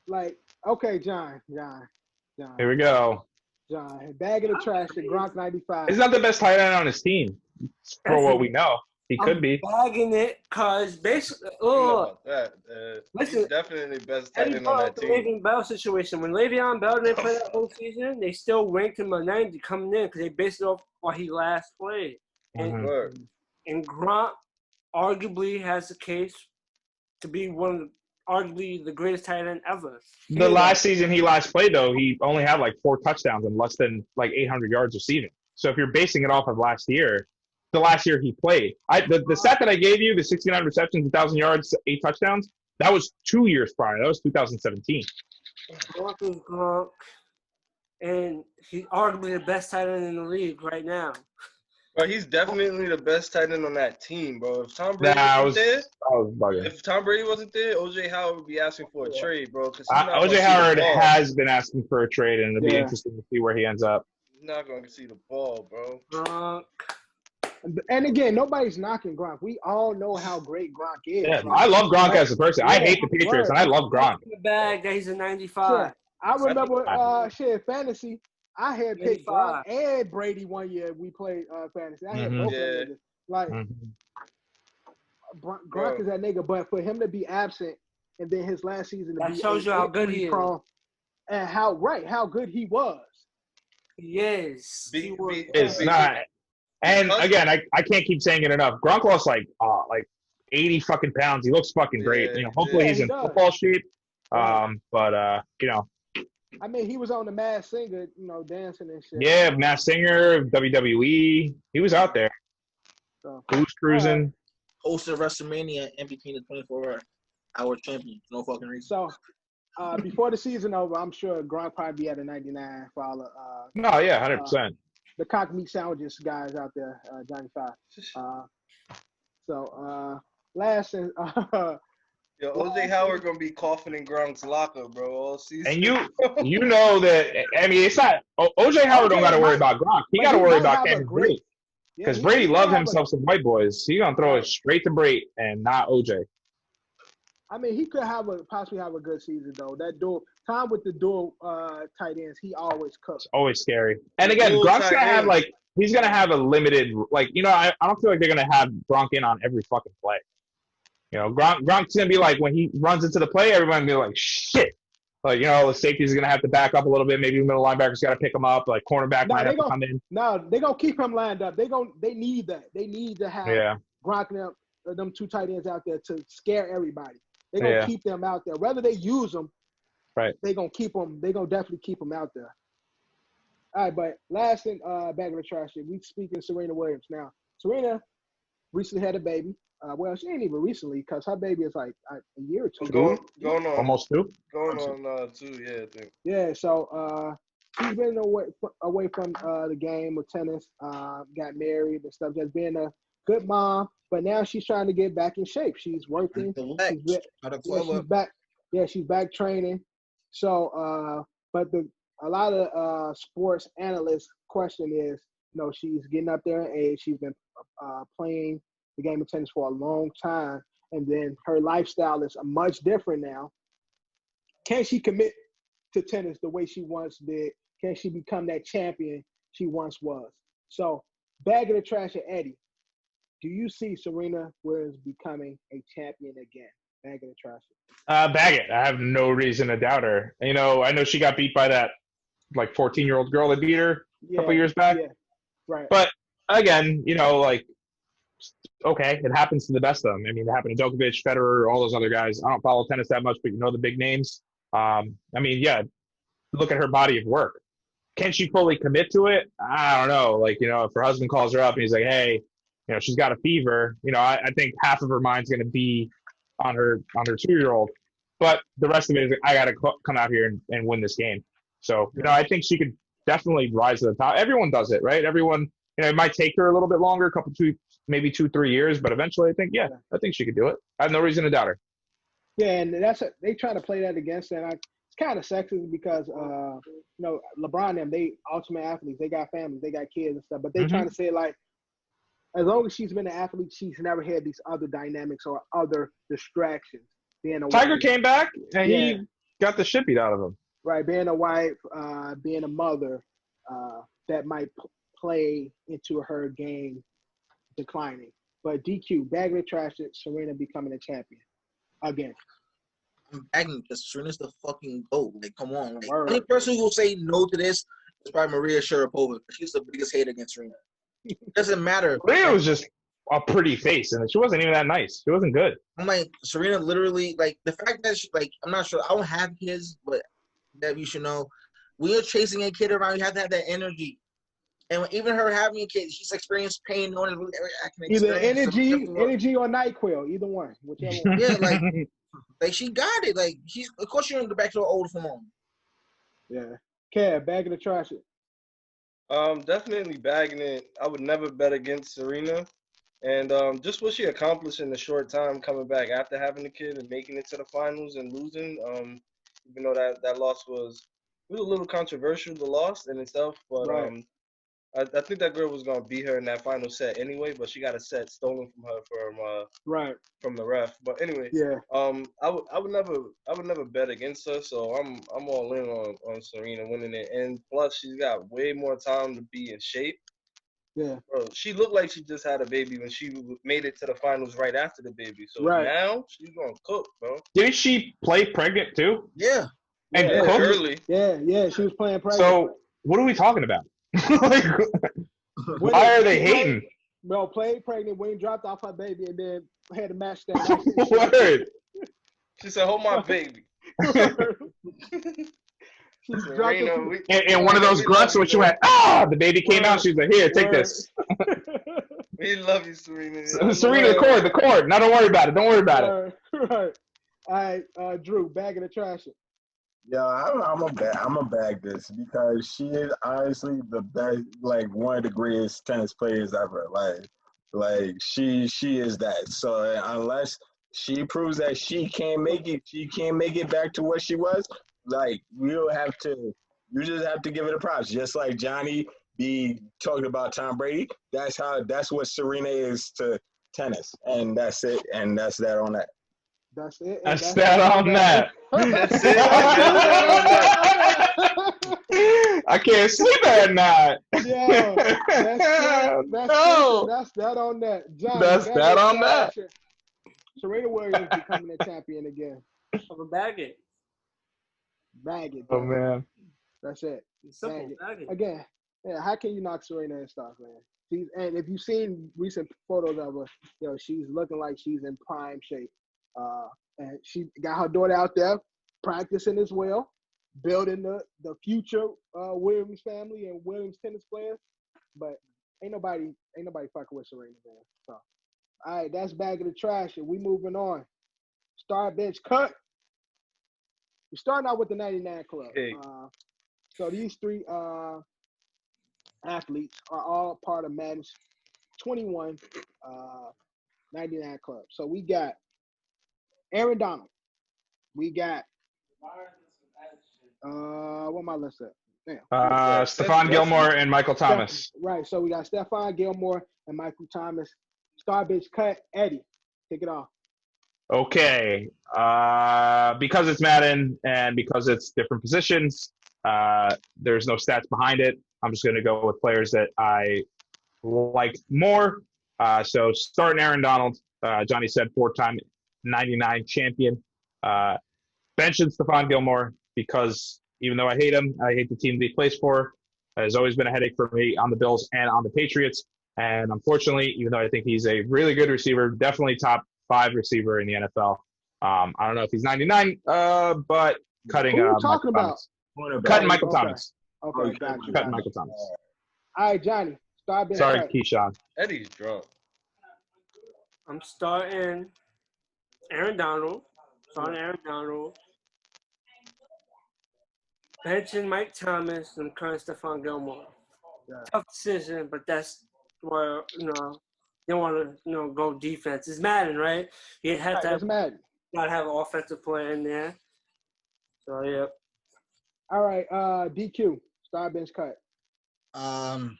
Like, okay, John. Here we go. John, bag of the trash at Gronk 95. He's not the best tight end on his team, for what we know. He could be. Bagging it because basically, listen, he's definitely best tight end on that team. Le'Veon Bell situation. When Le'Veon Bell didn't play that whole season, they still ranked him a 90 coming in because they based it off what he last played. And Gronk arguably has the case to be arguably the greatest tight end ever. The last season he last played, though, he only had like 4 touchdowns and less than 800 yards receiving. So if you're basing it off of last year, the last year he played, the stat that I gave you, the 69 receptions, 1,000 yards, 8 touchdowns, that was 2 years prior. That was 2017. Gronk is Gronk, and he's arguably the best tight end in the league right now. Bro, he's definitely the best tight end on that team, bro. If Tom Brady wasn't there, OJ Howard would be asking for a trade, bro. OJ Howard has been asking for a trade, and it'll be interesting to see where he ends up. He's not going to see the ball, bro. And again, nobody's knocking Gronk. We all know how great Gronk is. Yeah, I love Gronk as a person. I hate the Patriots, and I love Gronk. The bag that he's a 95. I remember fantasy. I had picked Gronk and Brady one year. We played fantasy. I had both of them. Like Gronk is that nigga, but for him to be absent and then his last season to be shows you how good he is, and how good he was. Yes, It's not. And again, I can't keep saying it enough. Gronk lost like 80 fucking pounds. He looks fucking great. Hopefully he's in football shape. But I mean, he was on the Masked Singer, dancing and shit. yeah, Masked Singer, WWE, he was out there. So, He was cruising. Hosted WrestleMania in between the 24-hour champion. No fucking reason. So, before the season over, I'm sure Gronk probably be at a 99 for all No, yeah, 100%. The cock meat sandwiches guys out there, Johnny Five. Last and Yo, OJ Howard gonna be coughing in Gronk's locker, bro, all season. And you know that, I mean, it's not OJ Howard don't got to worry about Gronk. He got to worry about Cameron Brady. Because Brady loved himself some white boys. He's gonna throw it straight to Brady and not OJ. I mean, he could possibly have a good season though. That dual time with the dual tight ends, he always cooks. It's always scary. And again, Gronk's gonna have he's gonna have a limited I don't feel like they're gonna have Gronk in on every fucking play. Gronk's gonna be like when he runs into the play, everyone be like shit. The safety's gonna have to back up a little bit. Maybe the middle linebacker's got to pick him up. Like cornerback might have to come in. No, they're gonna keep him lined up. They need that. They need to have Gronk and them two tight ends out there to scare everybody. They're gonna keep them out there. Whether they use them, right? They're gonna keep them. They're gonna definitely keep them out there. All right, but last thing, back of the trash. We speaking of Serena Williams now. Serena recently had a baby. Well, she ain't even recently because her baby is like a year or two. Going on almost 2. Going on 2, yeah, I think. Yeah, so she's been away from the game of tennis. Got married and stuff. Just being a good mom, but now she's trying to get back in shape. She's working. She's back. Yeah, she's back training. So, but a lot of sports analysts question is, she's getting up there in age. She's been playing the game of tennis for a long time, and then her lifestyle is much different now. Can she commit to tennis the way she once did? Can she become that champion she once was? So, bag of the trash at Eddie. Do you see Serena Williams becoming a champion again? Bag of the trash. Bag it. I have no reason to doubt her. I know she got beat by that 14-year-old girl that beat her a couple years back. Yeah, right. But again, okay, it happens to the best of them. I mean, it happened to Djokovic, Federer, all those other guys. I don't follow tennis that much, but the big names. Look at her body of work. Can she fully commit to it? I don't know. If her husband calls her up and he's like, hey, she's got a fever, I think half of her mind's going to be on her 2-year-old. But the rest of it is, I got to come out here and win this game. So, I think she could definitely rise to the top. Everyone does it, right? Everyone, it might take her a little bit longer, maybe 2-3 years, but eventually I think she could do it. I have no reason to doubt her. Yeah, and they try to play that against her. And it's kind of sexist because, LeBron and they ultimate athletes. They got families, they got kids and stuff. But they trying to say as long as she's been an athlete, she's never had these other dynamics or other distractions. Tiger came back and he got the shit beat out of him. Right, being a wife, being a mother, that might play into her game declining. But DQ, bag of the trash, Serena becoming a champion again. I'm bagging because Serena's the fucking GOAT. Come on. The only person who will say no to this is probably Maria Sharapova. She's the biggest hater against Serena. It doesn't matter. Maria was just a pretty face, and she wasn't even that nice. She wasn't good. I'm Serena literally, the fact that she, I'm not sure. I don't have kids, but that you should know. When you're chasing a kid around, you have to have that energy. And even her having a kid, she's experienced pain. No one really either energy or NyQuil, either one. Whichever one. Yeah, she got it. Of course, she don't go back to her old form. Yeah. Kev, bag of the trash. Definitely bagging it. I would never bet against Serena. And just what she accomplished in the short time coming back after having the kid and making it to the finals and losing, even though that loss was a little controversial, the loss in itself. But I think that girl was going to beat her in that final set anyway, but she got a set stolen from her from the ref. But anyway, I would never bet against her, so I'm all in on Serena winning it. And plus, she's got way more time to be in shape. Yeah, bro, she looked like she just had a baby when she made it to the finals right after the baby. So now she's gonna cook, bro. Didn't she play pregnant too? Yeah, and cook? Early. Yeah, she was playing pregnant. So what are we talking about? Why are they hating? Bro, played pregnant, Wayne dropped off her baby, and then had a match that night. Word. She said, "Hold my baby." She dropped Serena, it. And one of those we grunts love when you, she man. went, the baby came out. She's like, here, take this. We love you, Serena. Yo. Serena, the cord. Now don't worry about it. Don't worry about it. Right. All right, Drew, bag of the trash. Yeah, I'm a bag this because she is honestly the best, like one of the greatest tennis players ever. Like she is that. So unless she proves that she can't make it back to what she was. Like you just have to give it a props. Just like Johnny be talking about Tom Brady. That's what Serena is to tennis, and that's it. And that's that on that. That's it. That's that on that. That's it. And that's that on that. I can't sleep at night. Yo, that's No. that's that on that. Johnny, That's bag that of on that. trash. Serena Williams becoming a champion again. Of a bag it. Bag it. Oh Bro. man. That's it. It's simple. Bag it. Bag it. Again, yeah, how can you knock Serena and stuff, man? And if you've seen recent photos of her, she's looking like she's in prime shape. And she got her daughter out there practicing as well, building the future Williams family and Williams tennis players. But ain't nobody fucking with Serena, man. So, all right, that's bag of the trash, and we moving on. Star bench cut. We're starting out with the 99 Club. Okay. So these three athletes are all part of Madden's 21 99 Club. So we got Aaron Donald. We got what my list at? Damn. Stephon Gilmore and Michael Thomas. Right. So we got Stephon Gilmore and Michael Thomas. Star bench cut. Eddie, kick it off. Okay. Because it's Madden and because it's different positions, there's no stats behind it. I'm just going to go with players that I like more. So starting Aaron Donald, Johnny said 4-time 99 champion. Benching Stephon Gilmore because even though I hate him, I hate the team that he plays for. It has always been a headache for me on the Bills and on the Patriots. And unfortunately, even though I think he's a really good receiver, definitely top 5 receiver in the NFL. I don't know if he's 99, but cutting Who are you talking Michael about? Thomas. Cutting Michael Okay. Thomas. Okay, got you. Cutting Michael Thomas. All right, Johnny. Star bench Sorry, cut. Keyshawn. Eddie's drunk. I'm starting Aaron Donald. Benching Mike Thomas and cutting Stephon Gilmore. Yeah. Tough decision, but that's where they want to go defense. It's Madden, right? You have to That's Madden. gotta have an offensive player in there. So yeah. All right, DQ. Star bench cut. I'm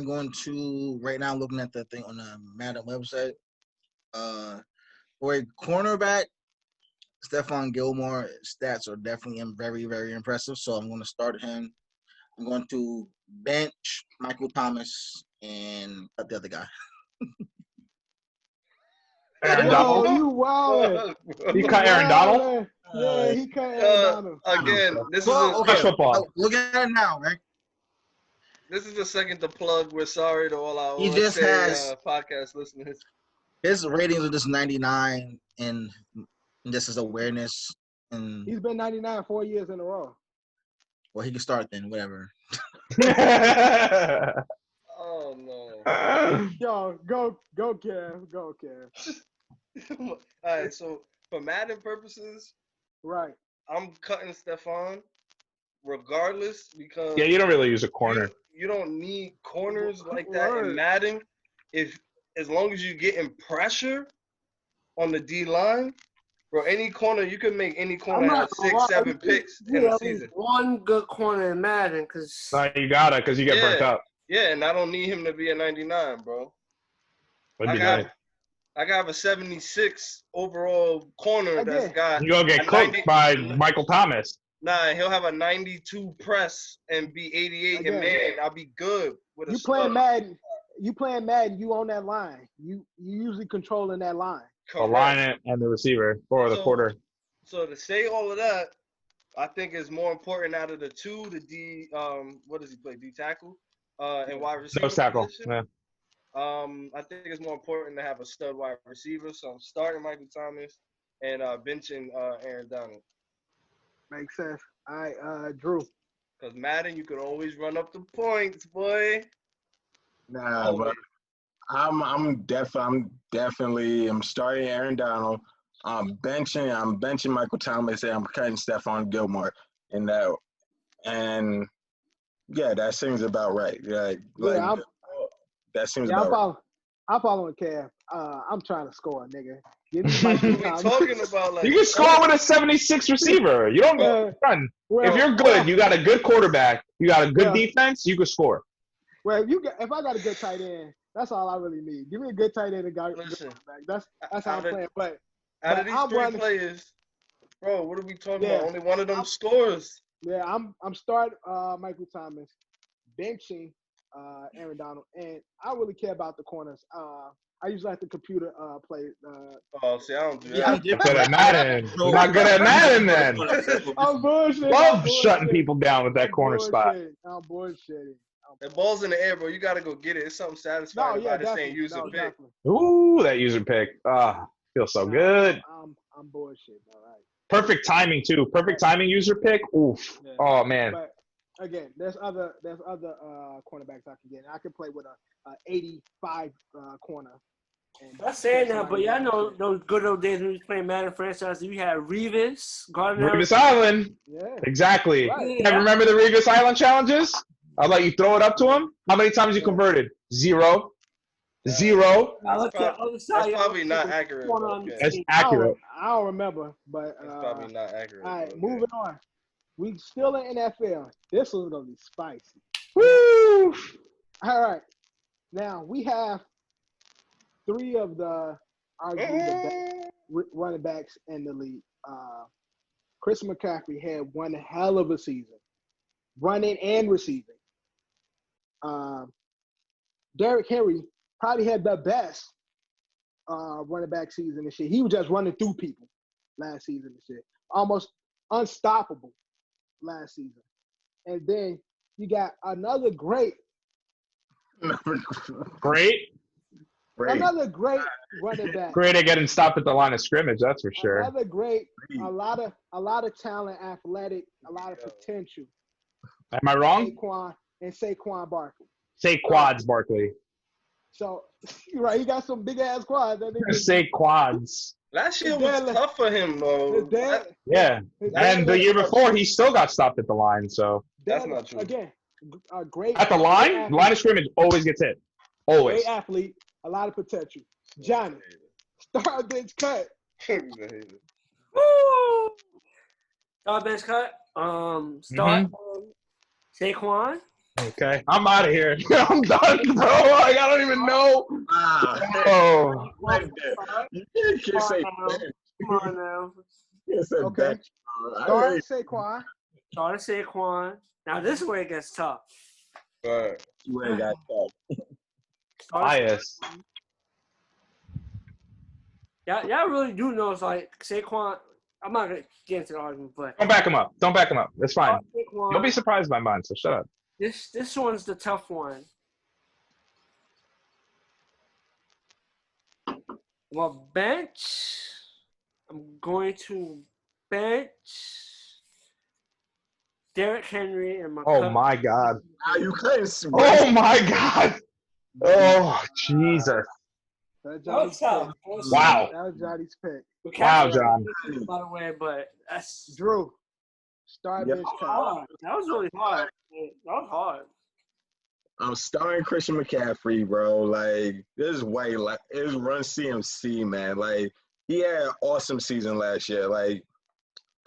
going to right now looking at the thing on the Madden website. For a cornerback, Stephon Gilmore stats are definitely very, very impressive. So I'm going to start him. I'm going to bench Michael Thomas and cut the other guy. Aaron Yo, Donald. you wild. He cut Aaron Donald. Yeah, he cut Aaron Donald. Again, this is Well, Touch football. Look at it now, right? this is the second to plug. We're sorry to all our He just has- podcast listeners. His ratings are just 99, and this is awareness. And He's been 99 4 years in a row. well, he can start then, whatever. Oh no. Yo, go Kev. Go Kev. All right, so for Madden purposes, Right. I'm cutting Stephon regardless because Yeah, you don't really use a corner. you don't need corners like that Right. in Madden. As long as you getting pressure on the D line, bro, any corner you can make any corner I'm have not gonna 6, lie, 7 picks in Yeah, a season. one good corner in Madden because No, you gotta because you get burnt up. Yeah, and I don't need him to be a 99, bro. That'd be I got- nice. I got a 76 overall corner that's Again. got You go get a cooked 90 by Michael Thomas. Nah, he'll have a 92 press and be 88 Again. and man, I'll be good with a You playing stud. Madden. You on that line. You usually controlling that line. The line and the receiver or the So- quarter. So to say all of that, I think is more important out of the two, the D what does he play? D tackle? And wide receiver. Nose tackle. position. Yeah. I think it's more important to have a stud wide receiver. So I'm starting Michael Thomas and benching Aaron Donald. Makes sense. All right, Drew. Because Madden, you can always run up the points, boy. Nah, but I'm definitely starting Aaron Donald. I'm benching Michael Thomas, and I'm cutting Stephon Gilmore. And yeah, that seems about right. That seems about right. I'm following Kev. I'm trying to score, nigga. Give me Michael We Thomas. talking about like You can score with a 76 receiver. You don't run. If you're good, you got a good quarterback, you got a good defense, you can score. Well, if I got a good tight end, that's all I really need. Give me a good tight end and got a good quarterback. That's how I'm playing. But out of these three players, bro, what are we talking about? Only one of them scores. Yeah, I'm starting Michael Thomas, benching Aaron Donald, and I don't really care about the corners. I usually like the computer play. See, I don't do Yeah, that. You're good at Madden. You're not good at Madden then. I'm bullshitting. Love shutting people down with that corner spot. I'm bullshitting. The ball's in the air, bro. You gotta go get it. It's something satisfying about it saying user pick. Definitely. Ooh, that user pick. Feels so good. I'm bullshit. All right. Perfect timing too. Perfect timing user pick. Oof. Yeah. Oh man. But again, there's other cornerbacks I can get. I can play with a 85 corner. I'm saying that, but y'all know those good old days when we was playing Madden franchise. You had Revis, Gardner. Revis Island. Yeah. Exactly. Right. And remember the Revis Island challenges? I'll let you throw it up to him. How many times you converted? Zero. That's probably not accurate. Okay. That's accurate. I don't remember, but That's probably not accurate. All right, moving on. We still in NFL. This one's gonna be spicy. Woo! All right. Now we have three of the arguably the best running backs in the league. Chris McCaffrey had one hell of a season, running and receiving. Derrick Henry probably had the best running back season and shit. He was just running through people last season and shit. Almost unstoppable last season. And then you got another great running back. Great at getting stopped at the line of scrimmage, that's for sure. Another great, a lot of talent, athletic, a lot of potential. Am I wrong? Saquon Barkley. Saquads Barkley. So, right, he got some big ass quads. Saquads. Last year was tough for him, though. Yeah, and the year before he still got stopped at the line. So that's not true. Again, a great at the line of scrimmage always gets hit. Always. Great athlete, a lot of potential. Jonny, start bench cut. Woo! Start bench cut. Start Saquon. Okay, I'm out of here. I'm done, bro. I don't even know. Oh, you can't say bench. Come on now. Okay. Start Saquon. Start Saquon. Now this is where it gets tough. Right. Where it got tough. Bias. Y'all really do know it's like Saquon. I'm not gonna get into the argument, but Don't back him up. Don't back him up. That's fine. Don't be surprised by mine. So shut up. This one's the tough one. Well, bench. I'm going to bench Derrick Henry and my God. You couldn't. Oh my God. Oh Jesus. Wow. Wow. That was Johnny's pick. Wow, John. By the way, but that's Drew. Start bench cut. That was really hard. That was hard. I'm starting Christian McCaffrey, bro. Like, this is way, like, it was run CMC, man. Like, he had an awesome season last year. Like,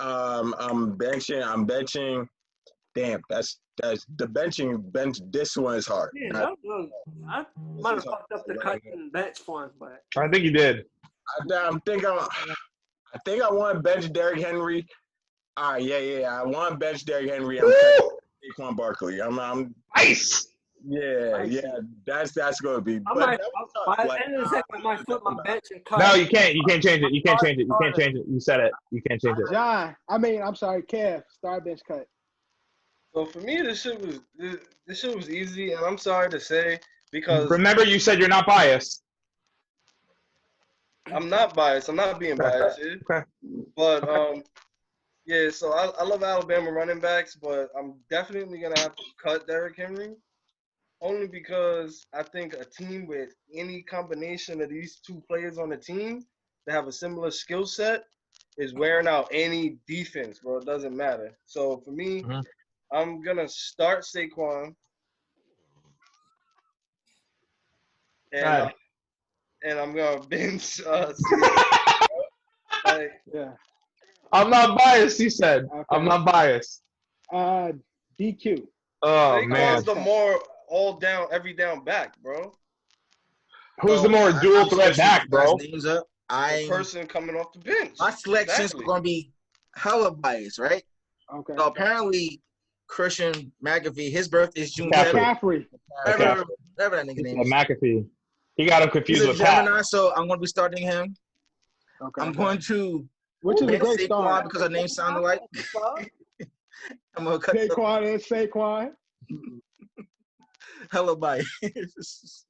I'm benching. Damn, that's the bench. This one is hard. Yeah, I might have fucked up the cut and bench one, but I think you did. I think I want to bench Derrick Henry. All right, yeah. I want to bench Derrick Henry. I'm Saquon Barkley. I'm nice. Yeah. That's gonna be. By the end of the second, I might flip my bench and cut. No, you can't. You can't change it. You can't change it. You said it. You can't change it. John, I'm sorry, Kev. Start bench cut. So for me, this shit was easy, and I'm sorry to say because remember you said you're not biased. I'm not biased. I'm not being biased. Okay. But Yeah, so I love Alabama running backs, but I'm definitely gonna have to cut Derrick Henry only because I think a team with any combination of these two players on the team that have a similar skill set is wearing out any defense, bro. It doesn't matter. So for me, Mhm. I'm gonna start Saquon and Right. I'm gonna bench CJ. Like Yeah. I'm not biased, he said. I'm Okay. not biased. DQ. Oh, Saquon's man. the more all down, every down back, bro. Who's the So more dual I'm threat switching back, you guys' bro? names up. The person coming off the bench. My selections Exactly. are gonna be hella biased, right? Okay. So apparently Christian McAfee, his birthday is June McCaffrey. 7th. McCaffrey. Whatever that nigga name is. McAfee. He got him He's confused a with Pat. Gemini, so I'm gonna be starting him. Okay. I'm going to Which is a bench great Saquon start. because our names sound alike. I'm gonna cut Saquon and Saquon. hella biased.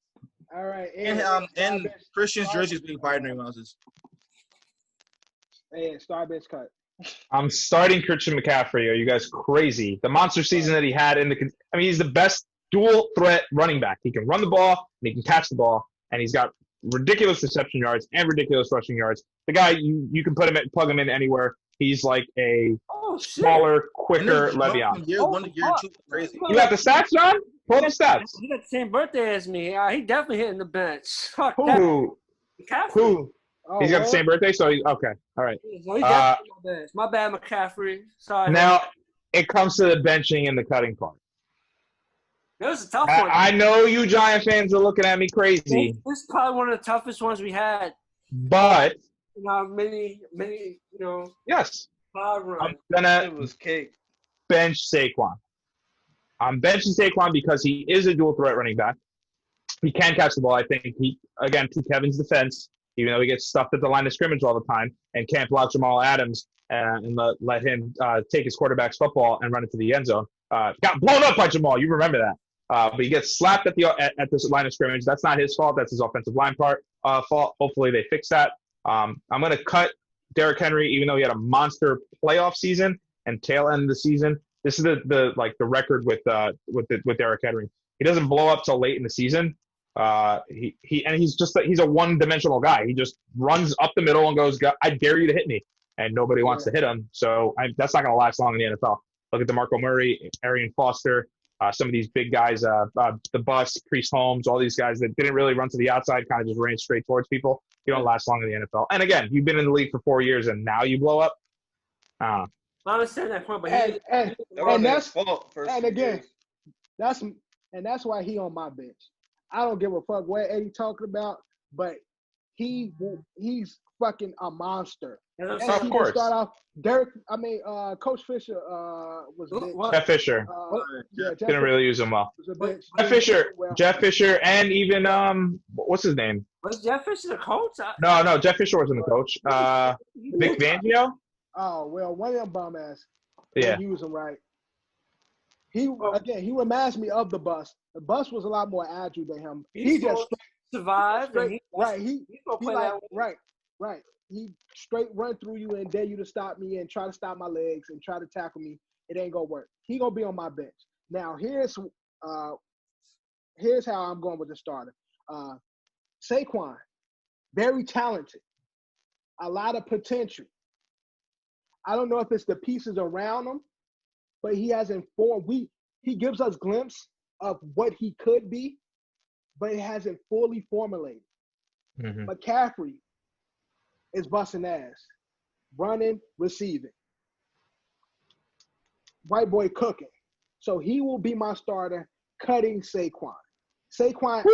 All right. And Christian's jersey is being fired during Moses. And star bench cut. I'm starting Christian McCaffrey. Are you guys crazy? The monster season that he had he's the best dual threat running back. He can run the ball and he can catch the ball, and he's got ridiculous reception yards and ridiculous rushing yards. The guy, you can plug him in anywhere. He's like a smaller, quicker Le'Veon. Year one to year two, crazy. You got the stats, John? Pull up the stats. He got the same birthday as me. He definitely hitting the bench. Fuck that. Who? McCaffrey. Who? Oh, He's got the what? same birthday, so he's okay. All right. So he's definitely on the bench. My bad, McCaffrey. Sorry. Now it comes to the benching and the cutting part. That was a tough one. I know you Giant fans are looking at me crazy, This is probably one of the toughest ones we had but in our many, yes, five runs. I'm gonna It was cake. bench Saquon. I'm benching Saquon because he is a dual threat running back. He can catch the ball. I think to Kevin's defense, even though he gets stuffed at the line of scrimmage all the time and can't block Jamal Adams and let him take his quarterback's football and run it to the end zone. Got blown up by Jamal. You remember that. But he gets slapped at this line of scrimmage. That's not his fault. That's his offensive line fault. Hopefully they fix that. I'm going to cut Derrick Henry, even though he had a monster playoff season and tail end of the season. This is the record with Derrick Henry. He doesn't blow up till late in the season. He's a one-dimensional guy. He just runs up the middle and goes, "I dare you to hit me," and nobody wants to hit him. So that's not going to last long in the NFL. Look at DeMarco Murray, Arian Foster, some of these big guys, the Bus, Priest Holmes, all these guys that didn't really run to the outside, kind of just ran straight towards people. You don't last long in the NFL. And again, you've been in the league for 4 years and now you blow up. I understand that point, but and that's fault. And again, that's why he on my bench. I don't give a fuck what Eddie talking about, but he's fucking a monster. of course. Start off, Coach Fisher was bench. Jeff Fisher. Jeff Didn't really use him well. was a bench. Jeff Fisher, and even what's his name? was Jeff Fisher the coach? No, Jeff Fisher wasn't the coach. Vic Fangio. Oh well, one of them bum ass. Yeah. Use him right. He reminds me of the Bus. The Bus was a lot more agile than him. He just survived. Right. He straight run through you and dare you to stop me and try to stop my legs and try to tackle me. It ain't gonna work. He gonna be on my bench. Now here's how I'm going with the starter. Saquon, very talented, a lot of potential. I don't know if it's the pieces around him, but he hasn't formed. He gives us glimpse of what he could be, but it hasn't fully formulated. Mm-hmm. McCaffrey is busting ass, running, receiving. White boy cooking. So he will be my starter, cutting Saquon. Saquon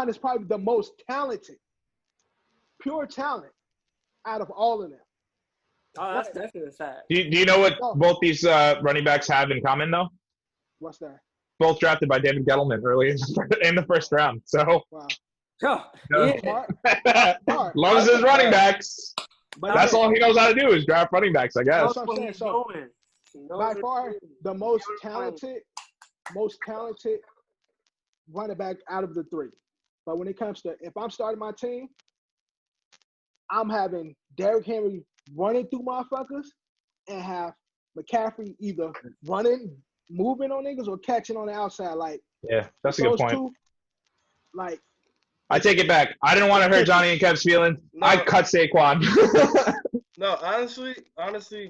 is probably the most talented, pure talent out of all of them. Oh, that's definitely a fact. Do you know what both these running backs have in common, though? What's that? Both drafted by David Gettleman early in the first round. So, Wow. Yeah. Loves his running backs. But That's all he knows how to do is draft running backs, I guess. That's what I'm saying. So, by far, the most talented running back out of the three. But when it comes to if I'm starting my team, I'm having Derrick Henry running through motherfuckers and have McCaffrey either running, moving on niggas, or catching on the outside. Like, Yeah, that's a good those point. two, like, I take it back. I didn't want to hurt Jonny and Kev's feelings. No. I cut Saquon. No, honestly,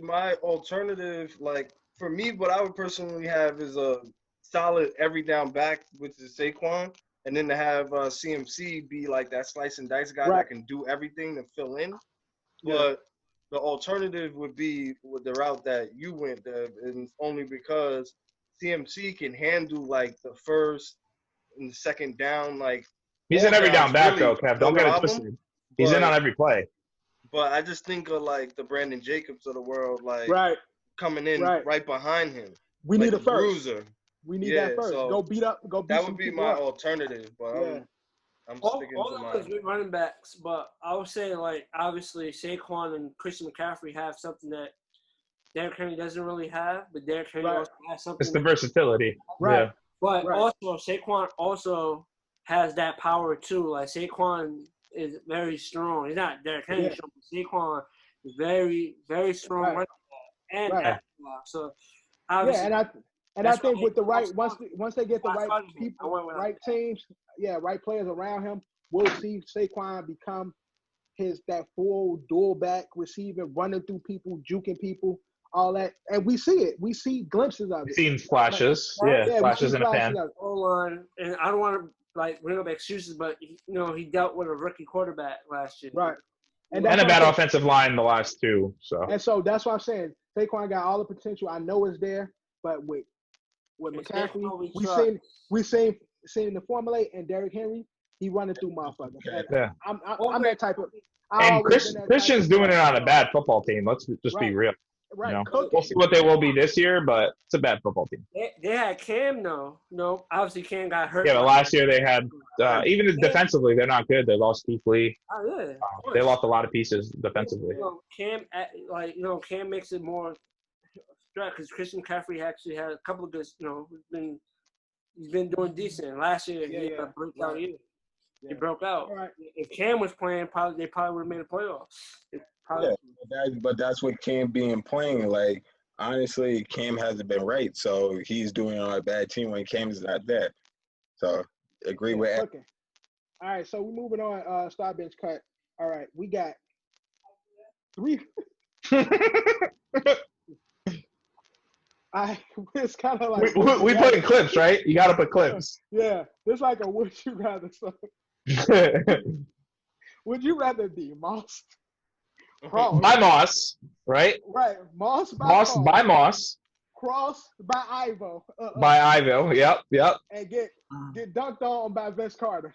my alternative, like for me, what I would personally have is a solid every down back, which is Saquon, and then to have CMC be like that slice and dice guy Right. that can do everything to fill in. Yeah. But the alternative would be with the route that you went, Dev, and only because CMC can handle like the first and the second down, like He's ball an every down downs back, really though, Kev. no Don't get it problem, twisted. He's in but- on every play. But I just think of like the Brandon Jacobs of the world, like right. coming in Right. right behind him. We like need a first. bruiser. We need Yeah, that first. so Go beat That some would be people my up. alternative, but Yeah. I'm All sticking of to those mine. good running backs, but I would say, like, obviously Saquon and Christian McCaffrey have something that Derrick Henry doesn't really have, but Derrick Henry Right. also has something. It's the versatility. Right. Yeah. But Right. also, Saquon also has that power too. Like, Saquon is very strong. He's not Derrick Henry Yeah. strong, but Saquon is very, very strong Right. running back and Right. pass block. So Yeah, obviously, and I that's think why with the he- right once they get the I right started him. I people, went with him. right teams, right players around him, we'll see Saquon become that full dual back receiver, running through people, juking people, all that, and we see it. We see glimpses of it. Seen flashes. Like, Yeah, we flashes see in a flashes pan. of it. O-line, and I don't want to like bring up excuses, but he dealt with a rookie quarterback last year. Right. And that's a what bad I'm saying. offensive line the last two. So And so that's what I'm saying. Saquon got all the potential. I know it's there, but with It's McCaffrey, definitely we trust. seen the formulate and Derrick Henry, he running through motherfuckers. And yeah. I'm that type of. I And always been that type Christian's of doing it guy. on a bad football team. Let's just be Right. real. Right. You know? Cooking. We'll see what they will be this year, but it's a bad football team. They had Cam though. No, obviously Cam got hurt. Yeah, but last year they had even defensively they're not good. They lost Keith Lee. Oh yeah. They lost a lot of pieces defensively. Cam makes it more straight because Christian McCaffrey actually had a couple of good. He's been doing decent. Last year he had a breakout year. He broke out. Right. If Cam was playing, they probably would have made a playoffs. But that's what Cam being playing. Like, honestly, Cam hasn't been right, so he's doing on a bad team when Cam's not there. So, agree with that. Cooking. All right, so we're moving on. Star bench cut. All right, we got 3. It's kind of like we put in clips, right? You got to put clips. Yeah, it's like a would you rather. So, would you rather be Moss? Cross, By Moss, right? right? Moss by Moss Cross, by Moss. Cross by Ivo, By Ivo. Yep. and get dunked on by Vince Carter.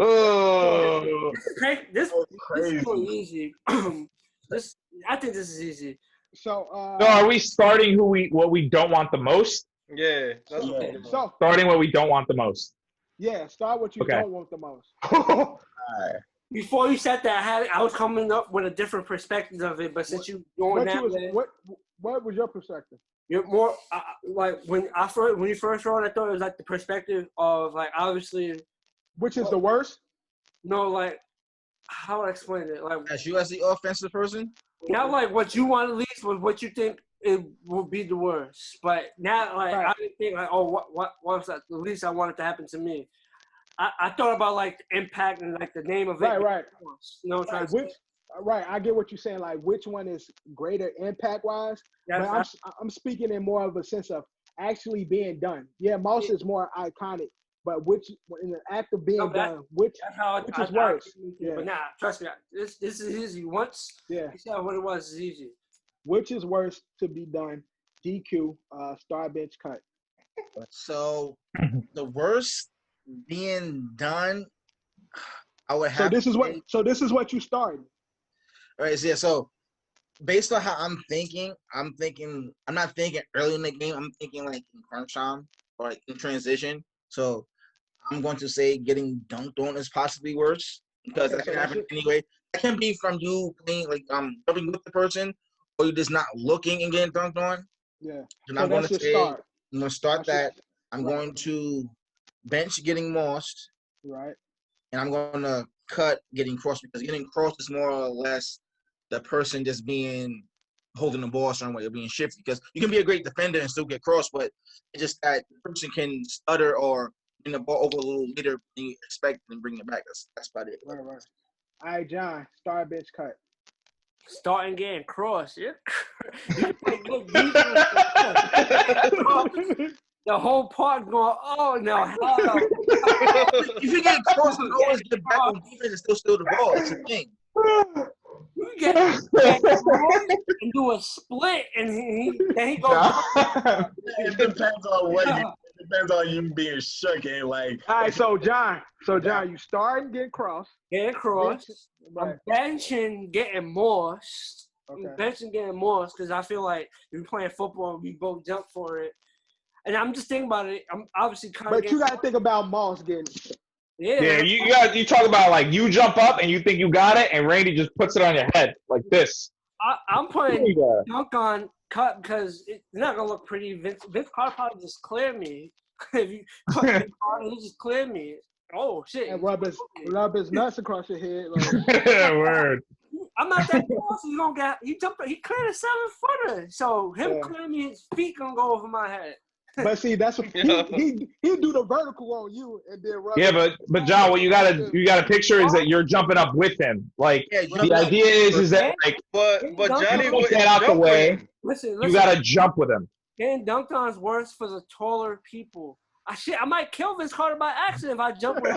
Oh. This is really easy. I think this is easy. So, So are we starting what we don't want the most? Yeah, that's what I'm doing. so Starting what we don't want the most. yeah, start what you Okay. don't want the most. Before you said that, I was coming up with a different perspective of it, but since you going that way, What was your perspective? you're more like when you first wrote, I thought it was like the perspective of like obviously Which is the worst? like how would I explain it? Like As you as the offensive person, not like what you want at least, but what you think it would be the worst. But now like Right. I didn't think like what was that? At least I want it to happen to me. I thought about like the impact and like the name of it. Right. You know what I'm trying to say? Right, I get what you're saying. Like, which one is greater impact wise? That's- But I'm speaking in more of a sense of actually being done. Yeah, Moss is more iconic, but in the act of being done, which That's how which is worse? Yeah. But nah, trust me, this is easy. Once Yeah, you said what it was, it's easy. which is worse to be done? DQ, star bench cut. so the worst being done, I would have. So this is what you started. All right, so yeah, so based on how I'm not thinking early in the game. I'm thinking like in crunch time or like in transition. So I'm going to say getting dunked on is possibly worse because that can happen anyway. That can be from you playing like jumping with the person or you just not looking and getting dunked on. Yeah. And So I'm going that's to your say start. I'm going to start That's that. I'm going to bench getting mossed, Right. and I'm going to cut getting crossed because getting crossed is more or less the person just holding the ball a certain way or being shifty. Because you can be a great defender and still get crossed, but it's just that the person can stutter or bring the ball over a little later than you expect and bring it back. That's about it. Right. All right, John, start bench cut. Starting getting crossed. You can play good defense. The whole park going, oh no, hell. If you get crossed, you always get back on defense and still steal the ball. It's a thing. You get crossed and do a split, and then he goes. It depends on what you. It depends on you being shook and like. All right, so John, you starting getting crossed. Getting crossed. Right. I'm benching getting mossed. Okay. I'm benching getting mossed because I feel like if we're playing football, we both jump for it. And I'm just thinking about it. I'm obviously kind of. But you got to think about Moss getting. Yeah. You talk about like you jump up and you think you got it, and Randy just puts it on your head like this. I'm putting dunk on cut because it's not gonna look pretty. Vince Carter probably just cleared me. If you put Vince Carter, he just cleared me. Oh shit! And rub his nuts across your head. Like. Word. I'm not that close. He's gonna get. He cleared a 7-footer. So him clearing me, his feet gonna go over my head. But see, that's what he do the vertical on you and then rub. Yeah, but John, what you gotta picture is that you're jumping up with him. Like the idea is that like, but Johnny you wouldn't get out the jump with way. him. Listen. You gotta jump with him. Getting dunked on is worse for the taller people. I might kill Vince Carter by accident if I jump with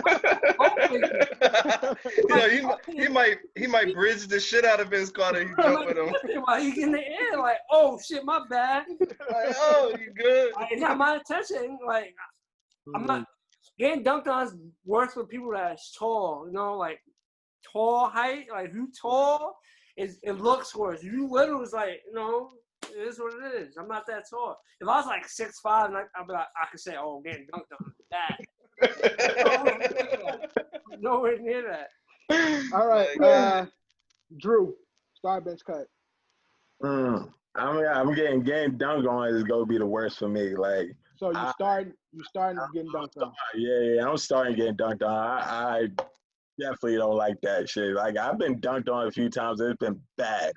him. He might bridge the shit out of Vince Carter. You jump with him. While he's in the air, like, oh shit, my bad. Like, oh, you good? It's not my attention. Like, I'm not getting dunked on is worse for people that's tall. You know, like tall height. Like, if you tall, it looks worse. You little is like, you know. It is what it is. I'm not that tall. If I was like 6'5", and I'd be like, I could say, "Oh, getting dunked on that." Nowhere near that. All right, Drew, start bench cut. I'm getting dunked on is gonna be the worst for me. Like, so you starting getting dunked on. Yeah, I'm starting getting dunked on. I definitely don't like that shit. Like, I've been dunked on a few times. It's been bad,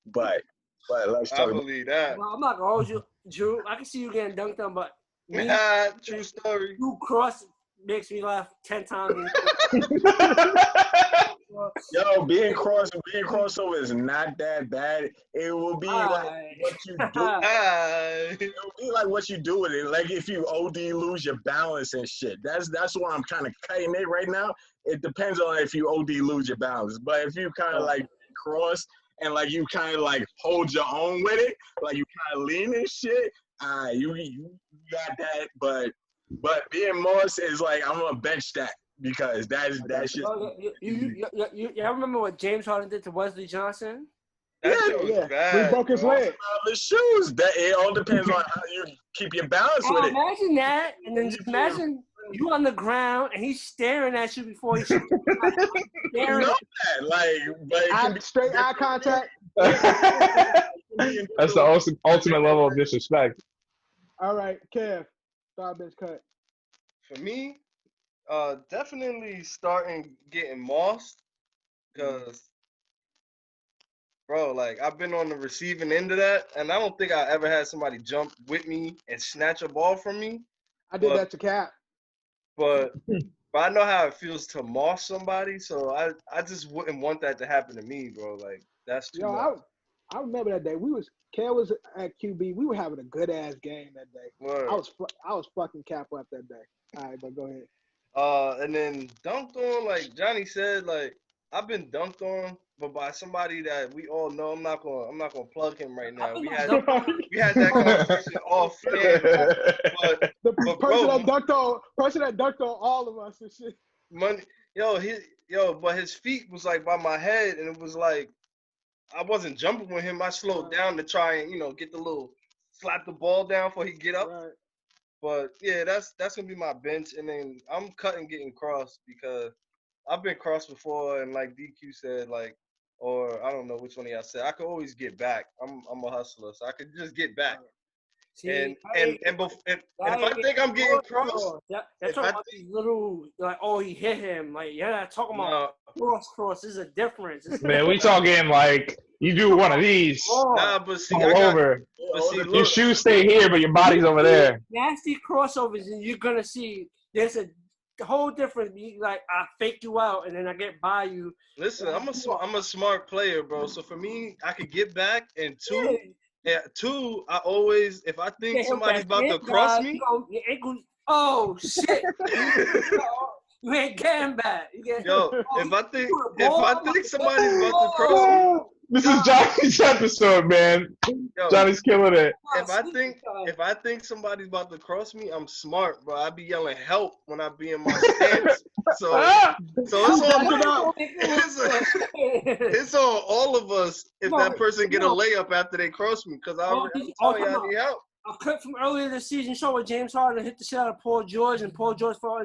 but let's talk. I believe that. Well, I'm not gonna hold you, Drew. I can see you getting dunked on, but true story. You cross makes me laugh 10 times. Yo, being crossover is not that bad. It will be like what you do. It will be like what you do with it. Like if you OD lose your balance and shit. That's why I'm kind of cutting it right now. It depends on if you OD lose your balance. But if you kind of like cross and like you kind of like hold your own with it, like you kind of lean and shit, you got that. But being Moss is like I'm gonna bench that. Because that's just. I remember what James Harden did to Wesley Johnson. Yeah. Bad, we broke his leg. The shoes. It all depends on how you keep your balance with it. Imagine that, and then just imagine you on the ground and he's staring at you before he shoots. You know that, like straight eye contact. That's the ultimate level of disrespect. All right, Kev, start bench cut. For me. Definitely starting getting mossed because, bro, like I've been on the receiving end of that, and I don't think I ever had somebody jump with me and snatch a ball from me. I did that to Cap. But I know how it feels to moss somebody, so I just wouldn't want that to happen to me, bro. Like that's too much. I remember that day. Kev was at QB. We were having a good ass game that day. Word. I was fucking Cap up that day. All right, but go ahead. And then dunked on, like Johnny said, like I've been dunked on, but by somebody that we all know. I'm not gonna plug him right now. We had that conversation off camera. But the person that dunked on all of us and shit. But his feet was like by my head, and it was like I wasn't jumping with him. I slowed down to try and get the little slap the ball down before he get up. Right. But yeah, that's gonna be my bench, and then I'm cutting getting crossed because I've been crossed before, and like DQ said, like, or I don't know which one of y'all said, I could always get back. I'm a hustler, so I could just get back. See, and if I think I'm getting crossed, that's talking about these little like, oh, he hit him, like talking about cross. There's a difference. Man, we talking like You do one of these Nah, but see, all over. But see, Your look, shoes stay here, but your body's over there. Nasty crossovers, and you're gonna see there's a whole different. Like I fake you out, and then I get by you. listen, I'm a smart player, bro. So for me, I could get back, and two, I always, if I think somebody's about to cross me, your ankle. Oh shit! You ain't getting back. If I think somebody's about to cross me. This is Johnny's episode, man. Johnny's killing it. If I think somebody's about to cross me, I'm smart, bro. I be yelling help when I be in my stance. So it's on all of us if that person get a layup after they cross me, because I'm telling you I need help. A clip from earlier this season showed where James Harden hit the shit out of Paul George, and Paul George fell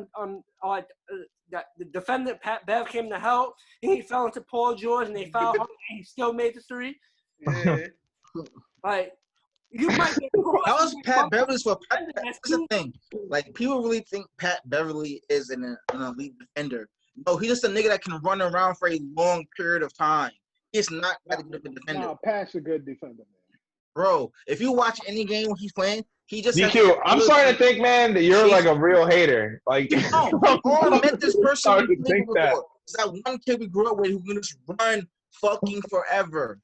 the defendant Pat Bev came to help, and he fell into Paul George, and they fouled him, and he still made the three. Yeah. Like you might get that was Pat Beverly's for Pat. That's the thing. Like people really think Pat Beverly is an elite defender. No, he's just a nigga that can run around for a long period of time. He's not that good of a defender. No, Pat's a good defender, man. Bro, if you watch any game when he's playing, he just DQ, I'm starting to think, man, that you're like a real hater. Like, I met this person. I think that. It's that one kid we grew up with who can just run fucking forever.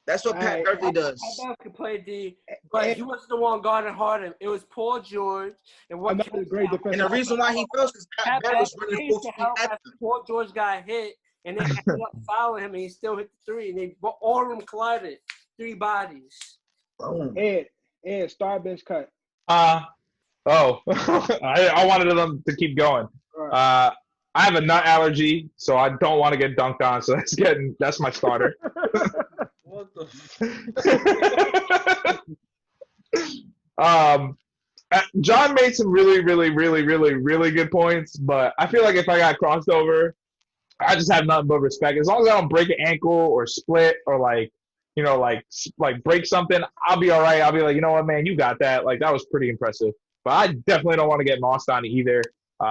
That's what Pat Beverly does. Pat could play D, but he wasn't the one guarding Harden. It was Paul George and what? Another great defender. And the reason why he fell is because Pat Beverly was running full speed at him. Paul George got hit, and they ended up fouling him, and he still hit the three, and all of them collided. 3 bodies. Ed, star bench cut. I wanted them to keep going. Right. I have a nut allergy, so I don't want to get dunked on. So that's my starter. What the? John made some really, really, really, really, really good points, but I feel like if I got crossed over, I just have nothing but respect. As long as I don't break an ankle or split or like break something, I'll be all right. I'll be like, you know what, man, you got that. Like that was pretty impressive. But I definitely don't want to get mossed on either.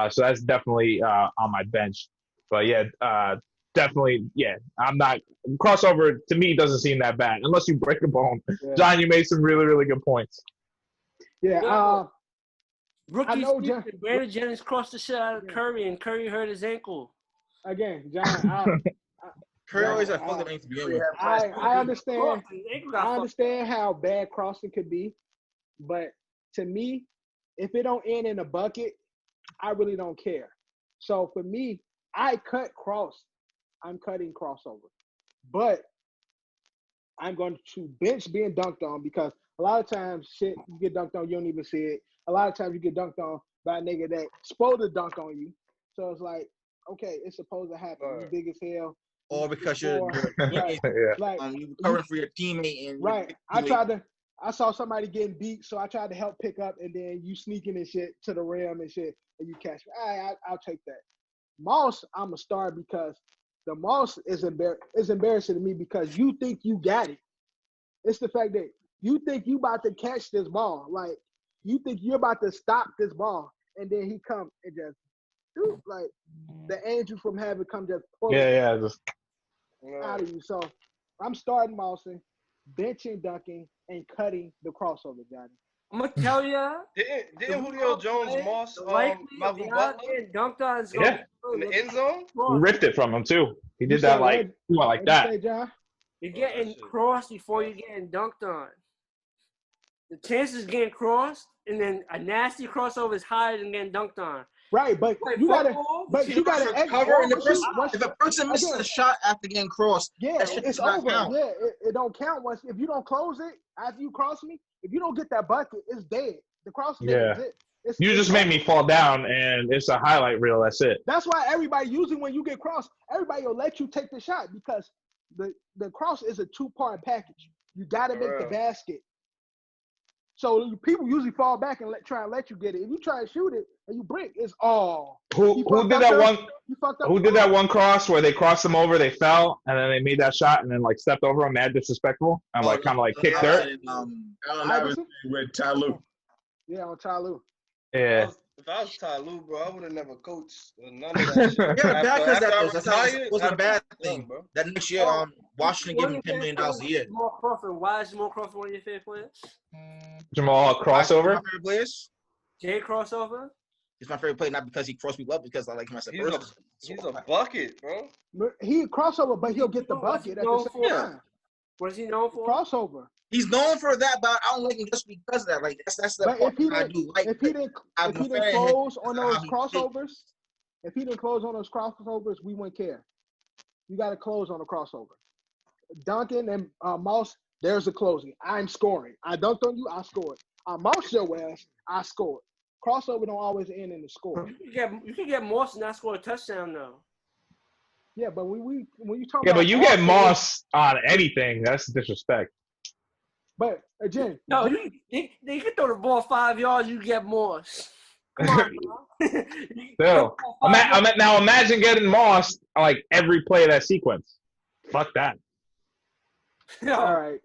So that's definitely on my bench. But yeah, definitely, yeah. I'm not crossover to me doesn't seem that bad unless you break a bone. Yeah. John, you made some really, really good points. Yeah. Rookie season, Brandon Jennings crossed the shit out of Curry, and Curry hurt his ankle. Again, John. Curry always had fucking ankle to begin with. I understand how bad crossing could be, but to me, if it don't end in a bucket, I really don't care. So for me, I cut cross. I'm cutting crossover, but I'm going to bench being dunked on because a lot of times shit you get dunked on, you don't even see it. A lot of times you get dunked on by a nigga that's supposed to dunk on you. So it's like, okay, it's supposed to happen. You big as hell. Or because you're like you covering for your teammate and right. I saw somebody getting beat, so I tried to help pick up, and then you sneaking and shit to the rim and shit, and you catch me. I'll take that. Moss, I'm a star because the Moss is embarrassing to me because you think you got it. It's the fact that you think you about to catch this ball, like you think you're about to stop this ball, and then he come and just like the angel from heaven come just pull out of you. So I'm starting Mawson, benching, dunking, and cutting the crossover, Johnny. I'm gonna tell you. Didn't Julio Jones Moss Malcolm Butler dunked on in the end zone? He ripped it from him too. He did that like that. You're getting crossed before you're getting dunked on. The chances of getting crossed and then a nasty crossover is higher than getting dunked on. Right, but you gotta cover. If a person misses a shot after getting crossed, it's over. Count. Yeah, it don't count once if you don't close it after you cross me. If you don't get that bucket, it's dead. The cross is it. You just made me fall down, and it's a highlight reel. That's it. That's why everybody usually when you get crossed, everybody will let you take the shot because the cross is a 2-part package. You gotta make the basket. So people usually fall back and try and let you get it. If you try and shoot it and you break, it's all. Who did that one? Who did that one cross where they crossed them over, they fell, and then they made that shot and then like stepped over them, mad disrespectful, and like kind of like kicked dirt. With Ty Lue. Yeah, on Ty Lue. Yeah. If I was Ty Lue, bro, I would have never coached none of that shit. Yeah, bad because After that I though. That's not retired, wasn't a I'd bad be done, thing. bro. That next year, Washington gave him $10 million a year. Jamal Crawford. Why is Jamal Crawford one of your favorite players? Jamal crossover. My favorite players. Jay crossover. He's my favorite player, not because he crossed people up, because I like him as a person. He's a bucket, bro. He crossover, but he'll get the bucket at the same time. What is he known for? Crossover. He's known for that, but I don't like him just because of that. Like that's the But part I do like. if he didn't close on those crossovers, if he didn't close on those crossovers, we wouldn't care. You got to close on a crossover. Duncan and Moss, there's the closing. I'm scoring. I dunked on you, I scored. I moused your ass, I scored. Crossover don't always end in the score. You can get Moss and not score a touchdown though. Yeah, but when you talk Yeah, about but you get Moss on anything. That's disrespect. But again, no, they can throw the ball 5 yards. You get Moss. Come on, bro. Still, now imagine getting Moss like every play of that sequence. Fuck that. Yo, all right.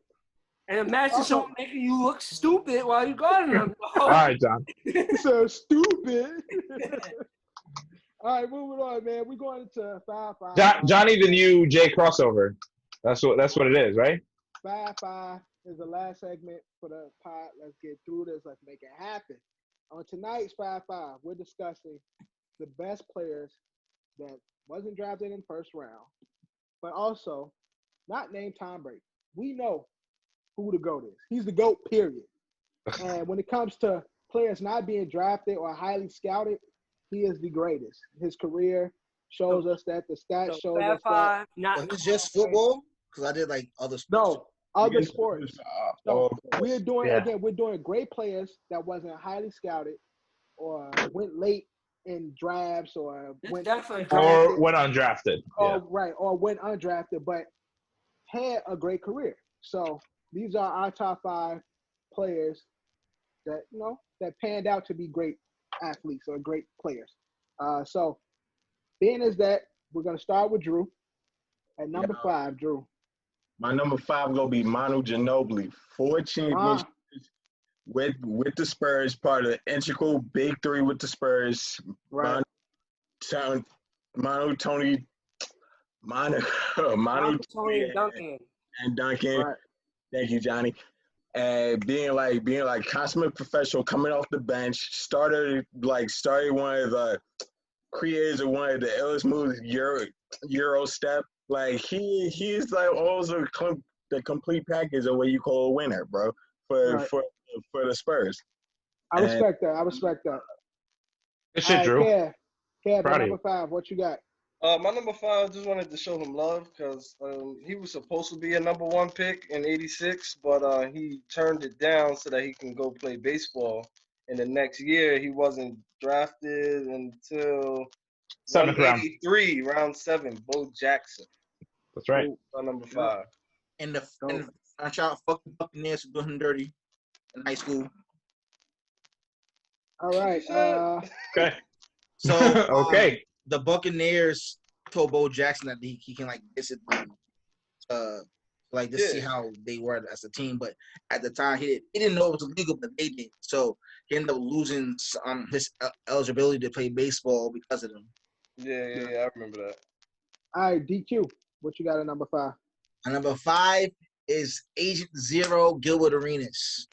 and imagine someone making you look stupid while you guarding them. All right, John. So stupid. All right, moving on, man. We're going into 5-5. Johnny, the new Jay crossover. That's what it is, right? 5-5 is the last segment for the pod. Let's get through this. Let's make it happen. On tonight's 5-5, we're discussing the best players that wasn't drafted in the first round, but also not named Tom Brady. We know who the GOAT is. He's the GOAT, period. And when it comes to players not being drafted or highly scouted, he is the greatest. His career shows us that. The stats show us that. Was it just football? Because I did like other sports. No, other sports. So we're doing great players that wasn't highly scouted or went late in drafts or went undrafted. Or went undrafted, but had a great career. So these are our top 5 players that that panned out to be great athletes or great players. So being as that, we're gonna start with Drew at number 5. Drew. My number 5 gonna be Manu Ginobili. 4 championships with the Spurs, part of the integral big 3 with the Spurs. Right. Manu, Tony, Duncan. And Duncan. Right. Thank you, Johnny. And being like consummate professional, coming off the bench, started one of the creators of one of the illest moves, Euro step. Like he's like also the complete package of what you call a winner, bro. For the Spurs. I respect that. Good shit, Drew. Yeah, number 5. What you got? My number 5, just wanted to show him love because he was supposed to be a number 1 pick in '86, but he turned it down so that he can go play baseball. And the next year, he wasn't drafted until 183, round 7, Bo Jackson. That's right. My number 5. And the franchise fucking Buccaneers for doing him dirty in high school. All right. Okay. So okay. The Buccaneers told Bo Jackson that he can visit to see how they were as a team, but at the time he didn't know it was illegal, but they did. So he ended up losing his eligibility to play baseball because of them. Yeah, I remember that. All right, DQ. What you got at number 5? And number 5 is Agent Zero Gilbert Arenas.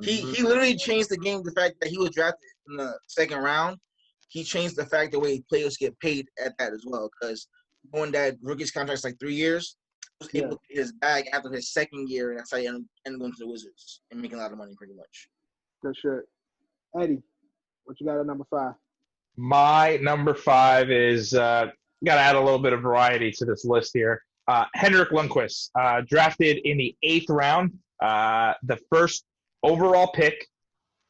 He literally changed the game. The fact that he was drafted in the 2nd round, he changed the fact the way players get paid at that as well. Because going that rookie's contract like 3 years, he was able to get his bag after his 2nd year, and that's how he ended up going to the Wizards and making a lot of money pretty much. Good shit. Eddie, what you got at number 5? My number 5 is got to add a little bit of variety to this list here. Henrik Lundqvist, drafted in the 8th round, the first overall pick.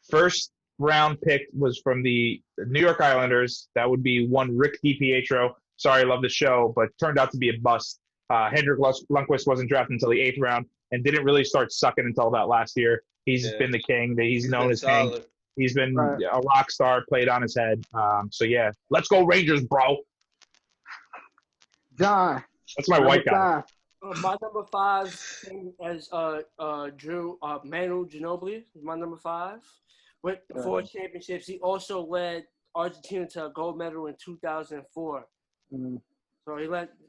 First round pick was from the New York Islanders. That would be one Rick DiPietro. Sorry, love the show, but turned out to be a bust. Henrik Lundqvist wasn't drafted until the 8th round and didn't really start sucking until that last year. He's been the king. He's known as king. He's been a rock star, played on his head. So, yeah, let's go Rangers, bro. John. That's my white guy. My number 5, as Drew, Manu Ginobili is my number 5. with 4 championships. He also led Argentina to a gold medal in 2004. Mhm.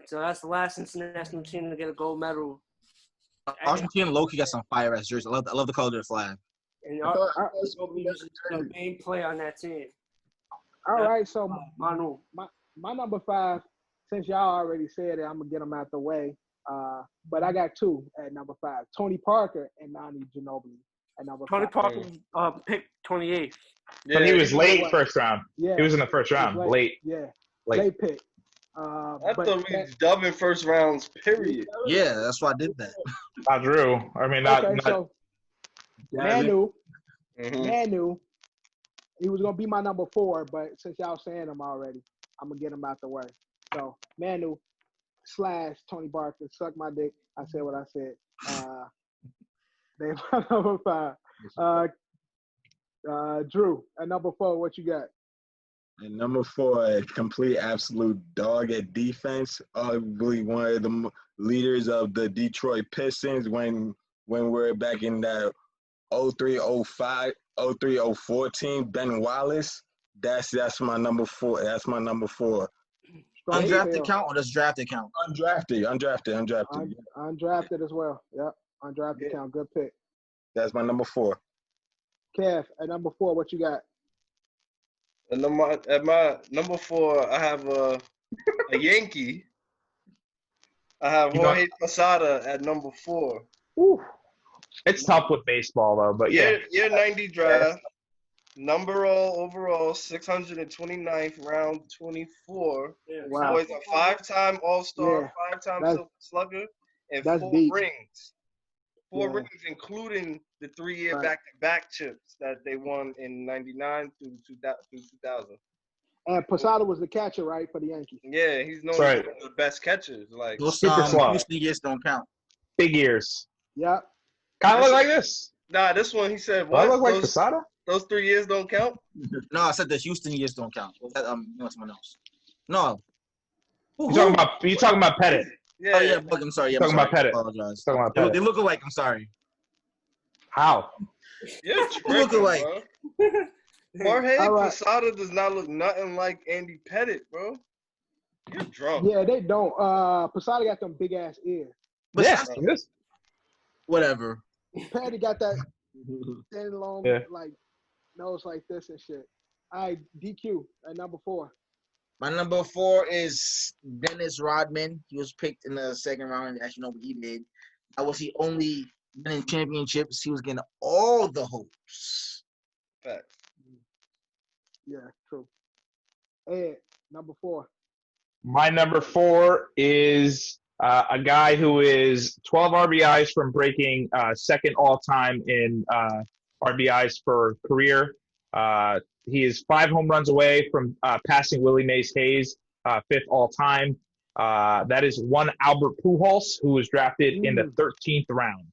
So that's the last international team to get a gold medal. Argentina low-key got some fire ass jerseys. I love the color of the flag. And I thought- Kobe was the main player on that team. All right, so Manu. my number 5, since y'all already said it, I'm gonna get them out the way. But I got 2 at number 5: Tony Parker and Nani Ginobili at number 5. Tony Parker picked 28th. But he was late what? first round. Yeah, He was in the first round. Late. Yeah, Late. late pick. I But thought we was dubbing first rounds, period. Yeah, that's why I did that. Not Drew. I mean, not. okay, not so Manu, Mhm. Manu, he was gonna be my number 4, but since y'all saying him already, I'm gonna get him out the way. So Manu / Tony Parker, suck my dick. I said what I said. They my number 5. Drew at number 4, what you got? And number 4, a complete absolute dog at defense. Arguably one of the leaders of the Detroit Pistons when we're back in that 03-05, 03-04 team. Ben Wallace. That's my number 4. That's my number 4. Strong as Undrafted hell. count or does drafted count? Undrafted. Undrafted as well. Yep. Undrafted count. Good pick. That's my number 4. Kev at number 4, what you got? And at my number 4, I have a Yankee. I have Jorge Posada at number 4. Ooh. It's tough with baseball though, but yeah. Year 90 draft. Overall 629th, round 24. Wow. Boy's a 5-time All-Star, Yeah. 5-time That's- Silver Slugger, and that's 4 deep. rings. 4 Yeah. rings, including the 3-year Right. back-to-back chips that they won in 99 through 2000. And Posada was the catcher, right, for the Yankees. Yeah, he's known Right. as one of the best catchers. Like, Those Super slot. Houston years don't count. Big ears. Yep. Kind of look like this. nah, this one he said, Do I what? look like Posada? Those 3 years don't count? No, I said the Houston years don't count. Someone else. No. You talking about Pettit? Yeah. Oh yeah, I'm sorry. I'm Talking sorry. about Pettit. I apologize. Talking about They Pettit. look alike. I'm sorry. How? You're look tripping, alike. bro. Jorge All right. Posada does not look nothing like Andy Pettit, bro. You're drunk. Yeah, they don't. Posada got them big ass ears. But Yeah, this. whatever. Patty got that thin, long, Yeah. like nose like this and shit. All right, DQ at number 4. My number 4 is Dennis Rodman. He was picked in the second round. As you know what he did. I was the only winning championships. He was getting all the hopes. Facts. Yeah, true. Ed, number 4. My number 4 is a guy who is 12 RBIs from breaking second all-time in RBIs for career. He is 5 home runs away from passing Willie Mays Hayes, 5th all-time. That is one Albert Pujols, who was drafted in the 13th round.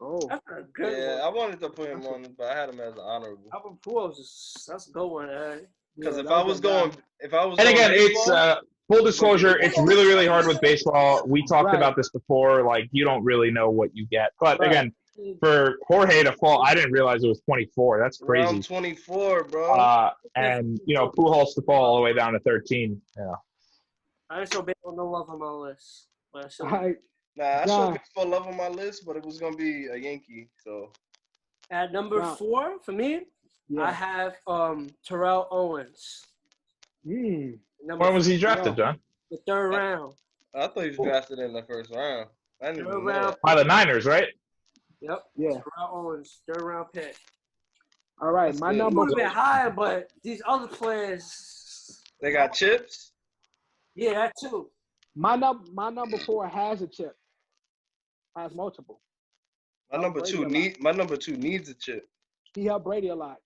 Oh, That's a good Yeah, one. I wanted to put him on, but I had him as an honorable. Albert Pujols that's a good one. Because yeah, if that I was a guy. going, And again, it's baseball, full disclosure, it's really, really hard with baseball. We talked Right. about this before. Like, you don't really know what you get. But Right. again, for Jorge to fall, I didn't realize it was 24. That's crazy. round 24, bro. And, Pujols to fall all the way down to 13. Yeah. I didn't show baseball no love on my list. But I All showed right, Nah, I John. showed baseball love on my list, but it was gonna be a Yankee. So at number Wow. 4 for me, I yeah. have Terrell Owens. Number When was he 4, drafted, John? the 3rd round. I thought he was drafted in the first round. I didn't even know that. By the Niners, right? Yep. Yeah. Terrell Owens, 3rd round pick. All right, That's my good. He number would have been higher, but these other players, They got chips. yeah, that too. my number 4 has a chip. Has multiple. My number Brady two a lot. needs a chip. He helped Brady a lot.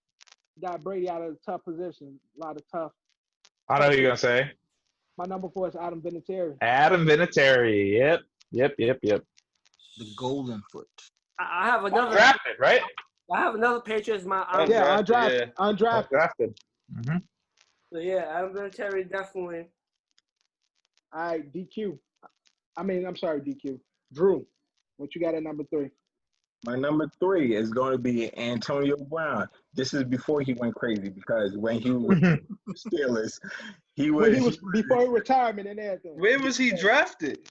He got Brady out of a tough position. A lot of tough. I know who you're going to say. My number 4 is Adam Vinatieri. Adam Vinatieri. Yep. The golden foot. I have another. Drafted, right? I have another Patriots. My Yeah, Undrafted, undrafted. Drafted. Mm-hmm. So yeah, Adam Vinatieri definitely. All right, DQ. I'm sorry, DQ. Drew, what you got at number 3? My number 3 is going to be Antonio Brown. This is before he went crazy because when he was with the Steelers, When he was before retirement and everything. Where was he drafted?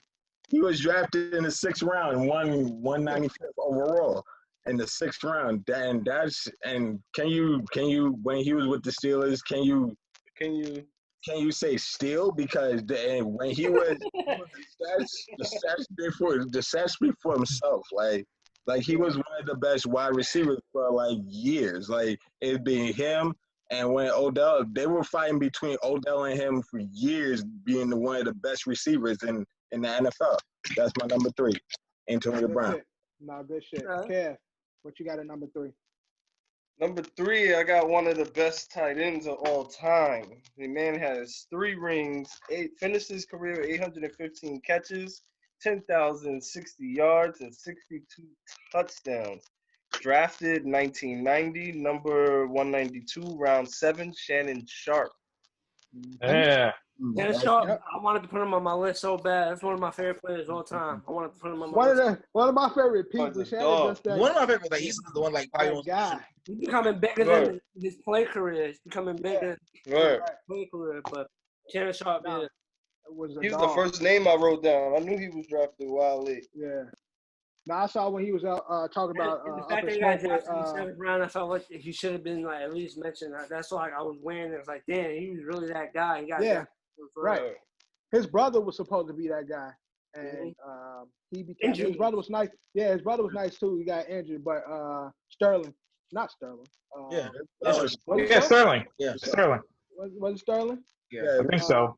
he was drafted in the 6th round and won 195th overall in the 6th round. And can you when he was with the Steelers, can you say steal? Because when he was the stats speak for himself. Like he was one of the best wide receivers for like years. Like it being him and when Odell, they were fighting between Odell and him for years, being one of the best receivers in the NFL. That's my number 3, Antonio Brown. No, good shit. Kev, what you got at number 3? Number 3, I got one of the best tight ends of all time. The man has 3 rings, finished his career with 815 catches, 10,060 yards, and 62 touchdowns. Drafted 1990, number 192, round 7, Shannon Sharp. Yeah. Shannon Sharp, I wanted to put him on my list so bad. That's one of my favorite players of all time. I wanted to put him on my list. One of my favorite people. Shannon just one of my favorite, like he's the one like probably guy. He's becoming bigger than his play career. He's becoming bigger than his play career. But Shannon Sharp, He's the first name I wrote down. I knew he was drafted a while late. Yeah. Now I saw when he was talking about the fact that he got drafted in the 7th round, I felt like he should have been like at least mentioned. That's why I was wearing it. It's like, damn, he was really that guy. He got right. His brother was supposed to be that guy, and he became. Injured. His brother was nice. Yeah, his brother was nice too. He got injured, but Sterling, not Sterling. Sterling. Yeah, Sterling. Was it Sterling? Yeah, I think so.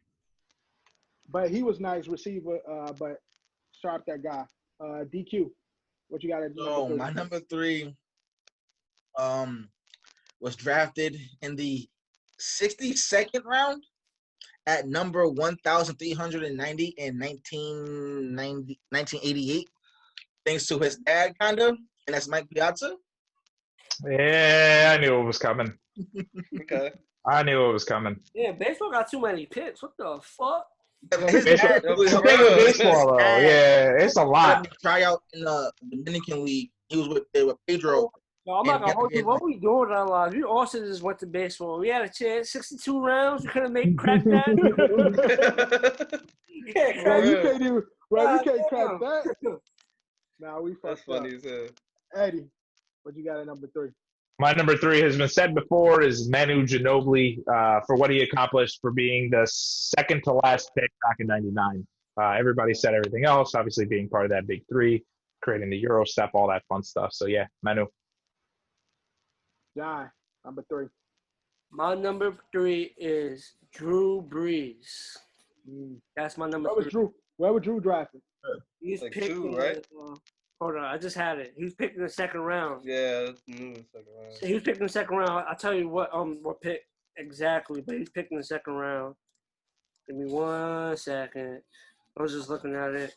But he was nice receiver. But Sharp, that guy. DQ, what you got at number 3? My number 3 was drafted in the 62nd round at number 1,390 in 1988, thanks to his dad, kind of, and that's Mike Piazza. Yeah, I knew it was coming. Okay. I knew it was coming. Yeah, baseball got too many picks. What the fuck? His dad was baseball, though. Yeah, it's a lot. Try out in the Dominican League. He was with Pedro. No, I'm not gonna hold you. What we doing in our lives? We also just went to baseball. We had a chance. 62 rounds. We couldn't make crack that. You can't crack that. Nah, we That's fucked up. funny as hell. Eddie, what you got at number 3? My number 3 has been said before is Manu Ginobili for what he accomplished for being the second to last pick back in '99. Everybody said everything else, obviously being part of that big 3, creating the Euro step, all that fun stuff. So yeah, Manu. John, number 3. My number 3 is Drew Brees. That's my number 3. Where was Drew drafted? He's like picked 2, right? Hold on, I just had it. He was picked in the 2nd round. Yeah, second round. He was picked in the 2nd round. I'll tell you what pick exactly, but he's picked in the 2nd round. Give me 1 second. I was just looking at it.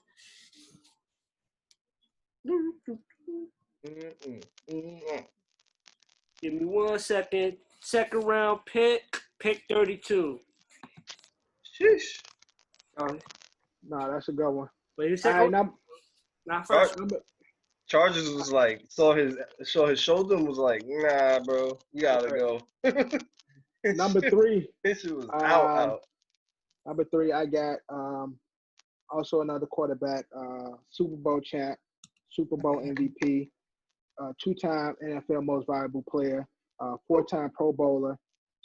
Give me 1 second. 2nd round pick 32. Sheesh. Nah, that's a good one. But he's All right, not first. Chargers was like saw his shoulder and was like, nah, bro, you gotta go. Number 3. This shit was out. Number 3, I got also another quarterback, Super Bowl champ, Super Bowl MVP, 2-time NFL Most Valuable Player, 4-time Pro Bowler,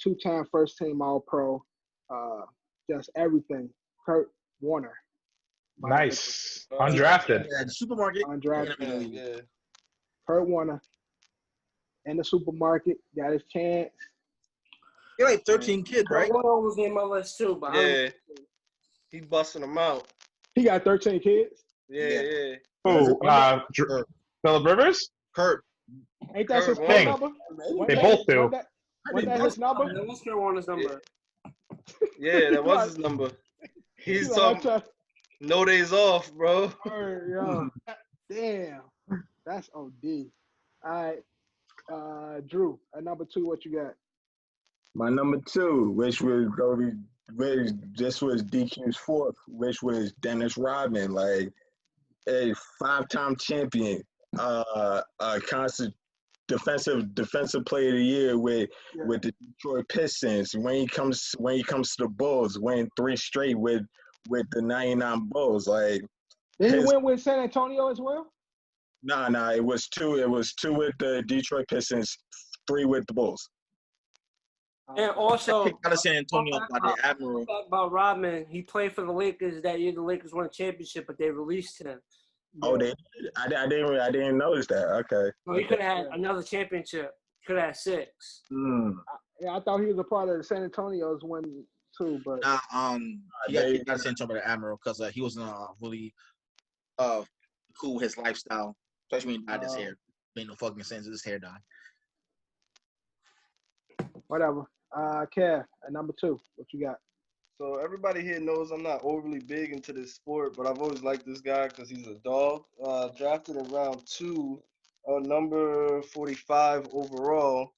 2-time First Team All Pro, just everything. Kurt Warner. Nice. Undrafted. Yeah, the supermarket. Undrafted. Yeah. Kurt Warner in the supermarket, got his chance. He had like 13 kids, right? Warner was in my list too, but He busting them out. He got 13 kids. Yeah. Oh, Phillip Rivers? Kurt. Ain't that his Thing. number? They both do. Wasn't that his number? that was Kurt Warner's number. Yeah, that was his number. He's talking no days off, bro. Yo. Damn. That's OD. All right. Drew, at number 2, what you got? My number 2, which was this was DQ's 4th, which was Dennis Rodman, like a 5-time champion, constant defensive player of the year with the Detroit Pistons. When he comes to the Bulls, win 3 straight with the 99 Bulls. Like, Did he win with San Antonio as well? Nah, it was 2. It was 2 with the Detroit Pistons, 3 with the Bulls. And also, out of San Antonio by the Admiral. About Rodman, he played for the Lakers that year. The Lakers won a championship, but they released him. Oh, I didn't notice that. Okay. So he could have had another championship. Could have had 6. Yeah, I thought he was a part of the San Antonio's win too, but he got kicked out of San Antonio by the Admiral because he wasn't really cool with his lifestyle, especially when he dyed his hair. Made no fucking sense. His hair dyed. Whatever. Kev, at number 2, what you got? So everybody here knows I'm not overly big into this sport, but I've always liked this guy because he's a dog. Drafted in round 2, number 45 overall.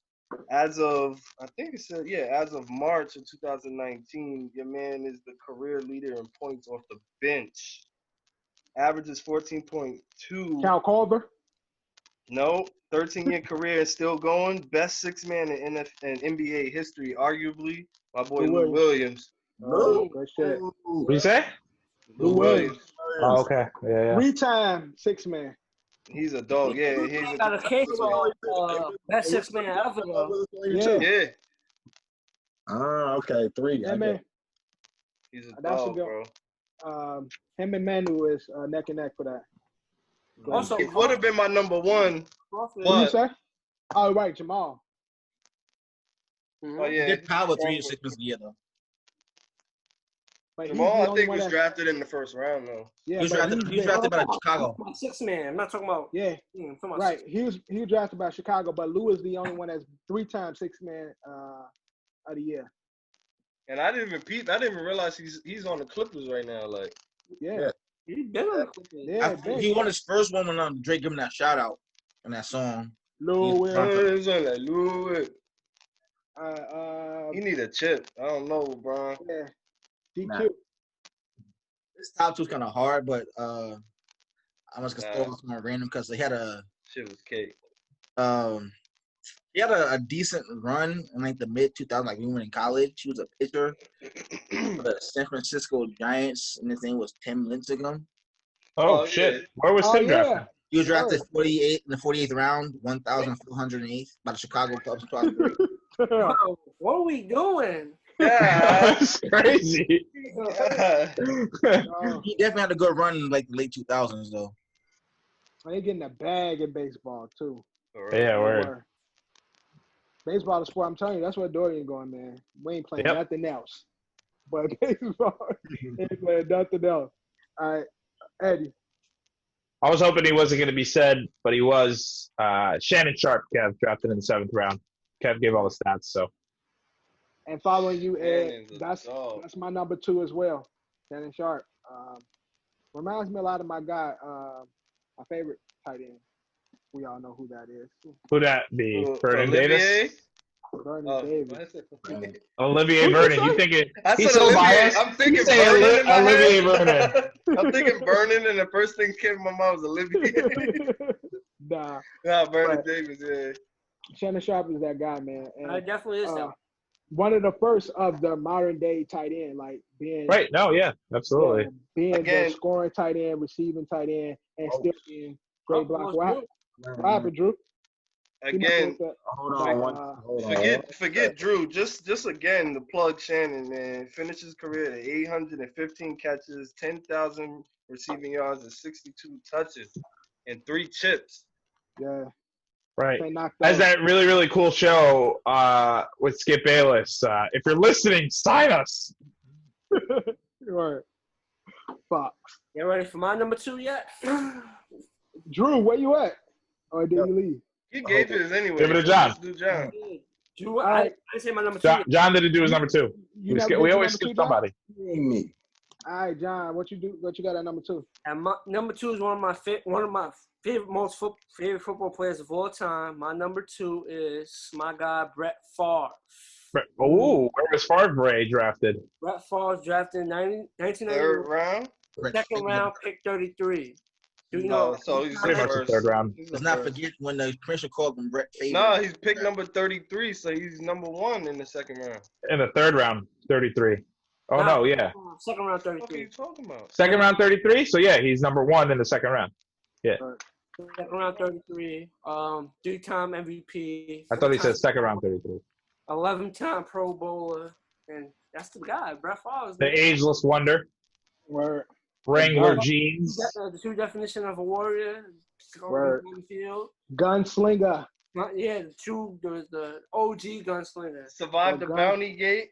As of, I think it said, as of March of 2019, your man is the career leader in points off the bench. Averages 14.2. Cal Culver? No, 13-year career is still going. Best 6-man in NBA history, arguably. My boy Lou Williams. Oh, good shit. What do you say? Lou Williams. Oh, okay. Yeah. 3-time 6-man. He's a dog. Yeah, He's got a case for best 6-man ever, though. Yeah. Okay, 3. Yeah, man. He's a dog, bro. Him and Manu is neck and neck for that. Also, it would have been my number 1. What did you say? Oh, right, Jamal. Oh, yeah. He did power 3 to 6 months a year, though. But Jamal, I think, was drafted in the first round, though. Yeah, he was drafted by Chicago. 6-man. I'm not talking about. Yeah. Right. He was drafted by Chicago, but Lou is the only one that's 3-time 6-man of the year. And I didn't even realize he's on the Clippers right now. Like, yeah. He's been on the Clippers. Yeah, he won his first one when Drake gave him that shout out in that song. Lou Williams. He need a chip. I don't know, bro. Yeah. DQ. Nah. This top 2 is kind of hard, but I'm just gonna throw some random because they had shit was cake. He had a decent run in like the mid 2000s, like we were in college. He was a pitcher for the San Francisco Giants, and his name was Tim Lincecum. Oh shit! Yeah. Where was Tim drafted? He was drafted 48 in the 48th round, 1,408 by the Chicago Cubs in 2003. Oh, what are we doing? Yeah, that's crazy. He definitely had a good run in like the late 2000s, though. They getting a bag in baseball too. Yeah, word. Baseball is sport. I'm telling you, that's where Dorian going, man. We ain't playing nothing else. But baseball ain't playing nothing else. All right, Eddie. I was hoping he wasn't going to be said, but he was. Shannon Sharp, Kev, drafted in the 7th round. Kev gave all the stats, so. And following you, Ed, that's my number 2 as well. Shannon Sharp. Reminds me a lot of my guy, my favorite tight end. We all know who that is. Who that be? Vernon Davis? Vernon Davis. Olivier Vernon. You thinking he's so biased? I'm thinking Vernon. Olivier Vernon. I'm thinking Vernon, and the first thing came to my mind was Olivier. Nah, Vernon Davis, yeah. Shannon Sharp is that guy, man. And, it definitely is that. One of the first of the modern day tight end, like being right. No, yeah, absolutely. Being the scoring tight end, receiving tight end, and still being great block. What happened, Drew? Again, hold on. Forget Drew. Just again, the plug Shannon, man. Finished his career at 815 catches, 10,000 receiving yards, and 62 touches, and 3 chips. Yeah. Right. As that really, really cool show with Skip Bayless. If you're listening, sign us. Right. Fox. You ready for my number 2 yet? Drew, where you at? Or did you leave? He gave his anyway. Give it to John. Let's do John. Drew, I say my number 2. John didn't do his number 2. We always skip somebody. Me. All right, John. What you do? What you got at number 2? And my number 2 is one of my favorite football players of all time. My number 2 is my guy Brett Favre. Where was Favre drafted? Brett Favre drafted in 1990. 3rd round. 2nd round, pick 33. You No, know, so he's the Pretty much the first. third round. He's the Let's not first. forget when the commissioner called him Brett Favre. No, he's picked number 33, so he's number 1 in the second round. In the third round, 33. Oh, no, yeah. Second round, What are 33. you talking about? Second round, 33. So, yeah, he's number 1 in the second round. Second round, 33. 3-time MVP. I thought he said second round, 33. 11-time Pro Bowler, and that's the guy, Brett Favre. The ageless wonder. Word. Wrangler Word. jeans. The true definition of a warrior. Word. On the field. Gunslinger. Yeah, the OG gunslinger. Survived the gun. Bounty Gate.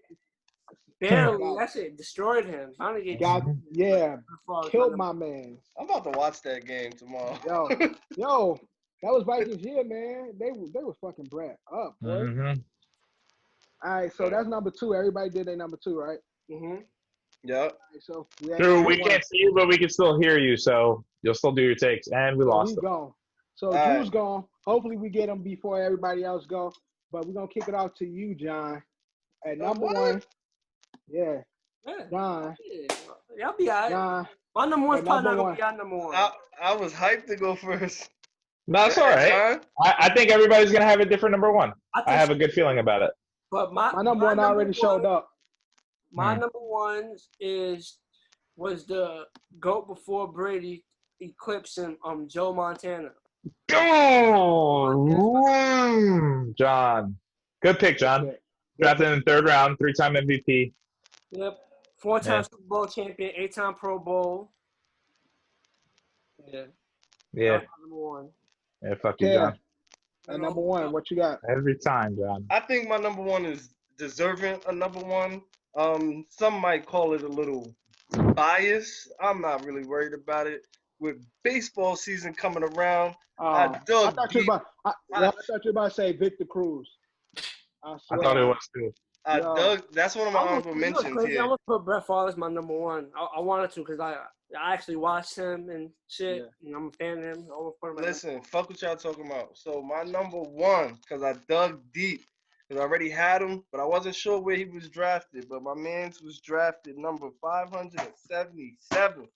Barely, that's it. Destroyed him. Bounty Gate Got, yeah, destroyed killed him. my man. I'm about to watch that game tomorrow. Yo, that was Vikings year, man. They was fucking Brett up, boy. Mm-hmm. All right, so that's number 2. Everybody did their number 2, right? Mm-hmm. Yep. All right, so Drew, we can't see you, but we can still hear you, so you'll still do your takes. And we lost He's him. gone. So All Drew's gone. Hopefully we get him before everybody else go. But we're gonna kick it off to you, John. At number what? 1. Yeah, Yeah. John. Yeah. Y'all be all right. John. My number one's At probably number not going one. to be our number one. I was hyped to go first. No, it's all right. I think everybody's going to have a different number 1. I have a good feeling about it. But my number 1 already showed up. My number 1 was the GOAT before Brady eclipsed him, Joe Montana. Oh, John. Good pick, John. Drafted in the third round, 3-time MVP. Yep. 4-time Yeah. Super Bowl champion, 8-time Pro Bowl. Yeah. Number 1. Yeah, fuck you, John. At number 1, what you got? Every time, John. I think my number 1 is deserving a number 1. Some might call it a little bias. I'm not really worried about it. With baseball season coming around, I thought you were about to say Victor Cruz. I thought it was too. That's one of my honorable mentions I'm here. going to put Brett Favre as my number 1. I wanted to because I actually watched him and shit. Yeah. And I'm a fan of him. Listen, fuck what y'all talking about. So my number 1, because I dug deep, because I already had him, but I wasn't sure where he was drafted. But my man's was drafted number 577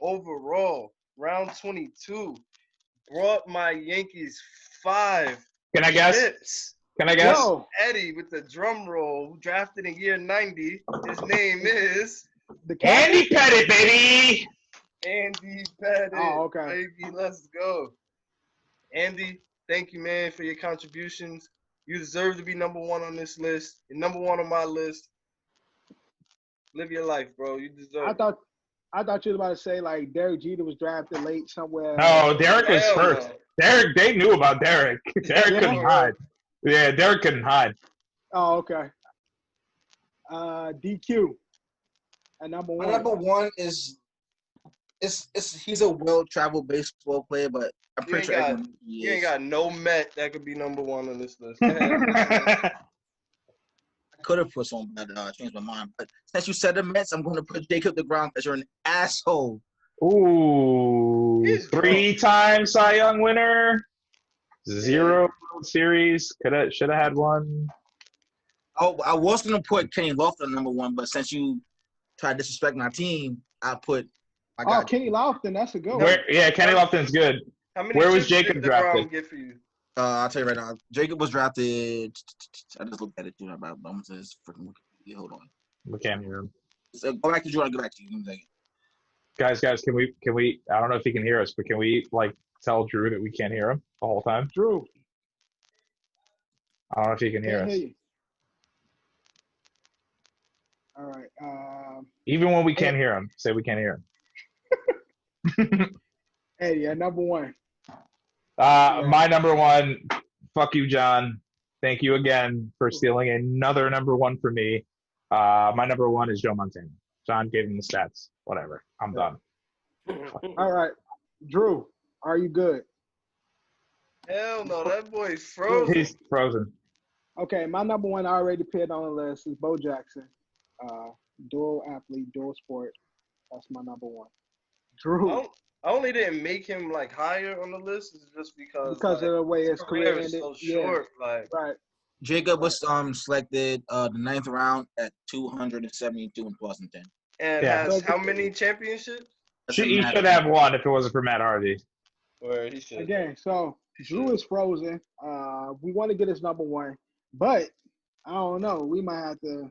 overall, round 22. Brought my Yankees 5. Can I guess? Hits. Can I guess? Yo, Eddie with the drum roll, who drafted in year 90. His name is the Andy Pettit, baby. Andy Pettit. Oh, okay. Baby, let's go. Andy, thank you, man, for your contributions. You deserve to be number 1 on this list. You're number 1 on my list. Live your life, bro. You deserve it. I thought you were about to say like Derek Jeter was drafted late somewhere. No, Derek was Hell first. no. Derek, they knew about Derek. Derek couldn't hide. Yeah, Derek couldn't hide. Oh, okay. DQ. At number 1. My number 1 is he's a well-traveled baseball player, but I'm pretty sure everyone knows who he You ain't is. got no Met that could be number 1 on this list. I could have put someone, but I changed my mind. But since you said the Mets, I'm going to put Jacob DeGrom because you're an asshole. Ooh, He's 3-time Cy Young winner, 0 World Series. Should have had 1. Oh, I was going to put Kenny Lofton number 1, but since you tried to disrespect my team, I put. Kenny Lofton, that's a good one. Kenny Lofton's good. How many Where was chips Jacob did DeGrom drafted? get for you? I'll tell you right now. Jacob was drafted. I just looked at it. About his freaking. Hold on. We can't hear him. So go back to Jordan. Go back to you. Give me a second. Guys, can we? I don't know if he can hear us, but can we tell Drew that we can't hear him the whole time? Drew. I don't know if he can hear Can't us. hear you. All right. Even when we can't hear him, say we can't hear him. Eddie, at number 1. My number 1, fuck you, John. Thank you again for stealing another number 1 for me. My number 1 is Joe Montana. John gave him the stats. Whatever. I'm done. All right. Drew, are you good? Hell no, that boy's frozen. He's frozen. Okay, my number 1 I already picked on the list is Bo Jackson. Dual athlete, dual sport. That's my number 1. Drew. I only didn't make him higher on the list is just because Because of the way his career is ended. so short. Right. Jacob was selected the 9th round at 272 in 2010. And Yeah. has how many championships? He should have won if it wasn't for Matt Harvey. Where he should. Again, so Drew is frozen. We want to get his number one, but I don't know. We might have to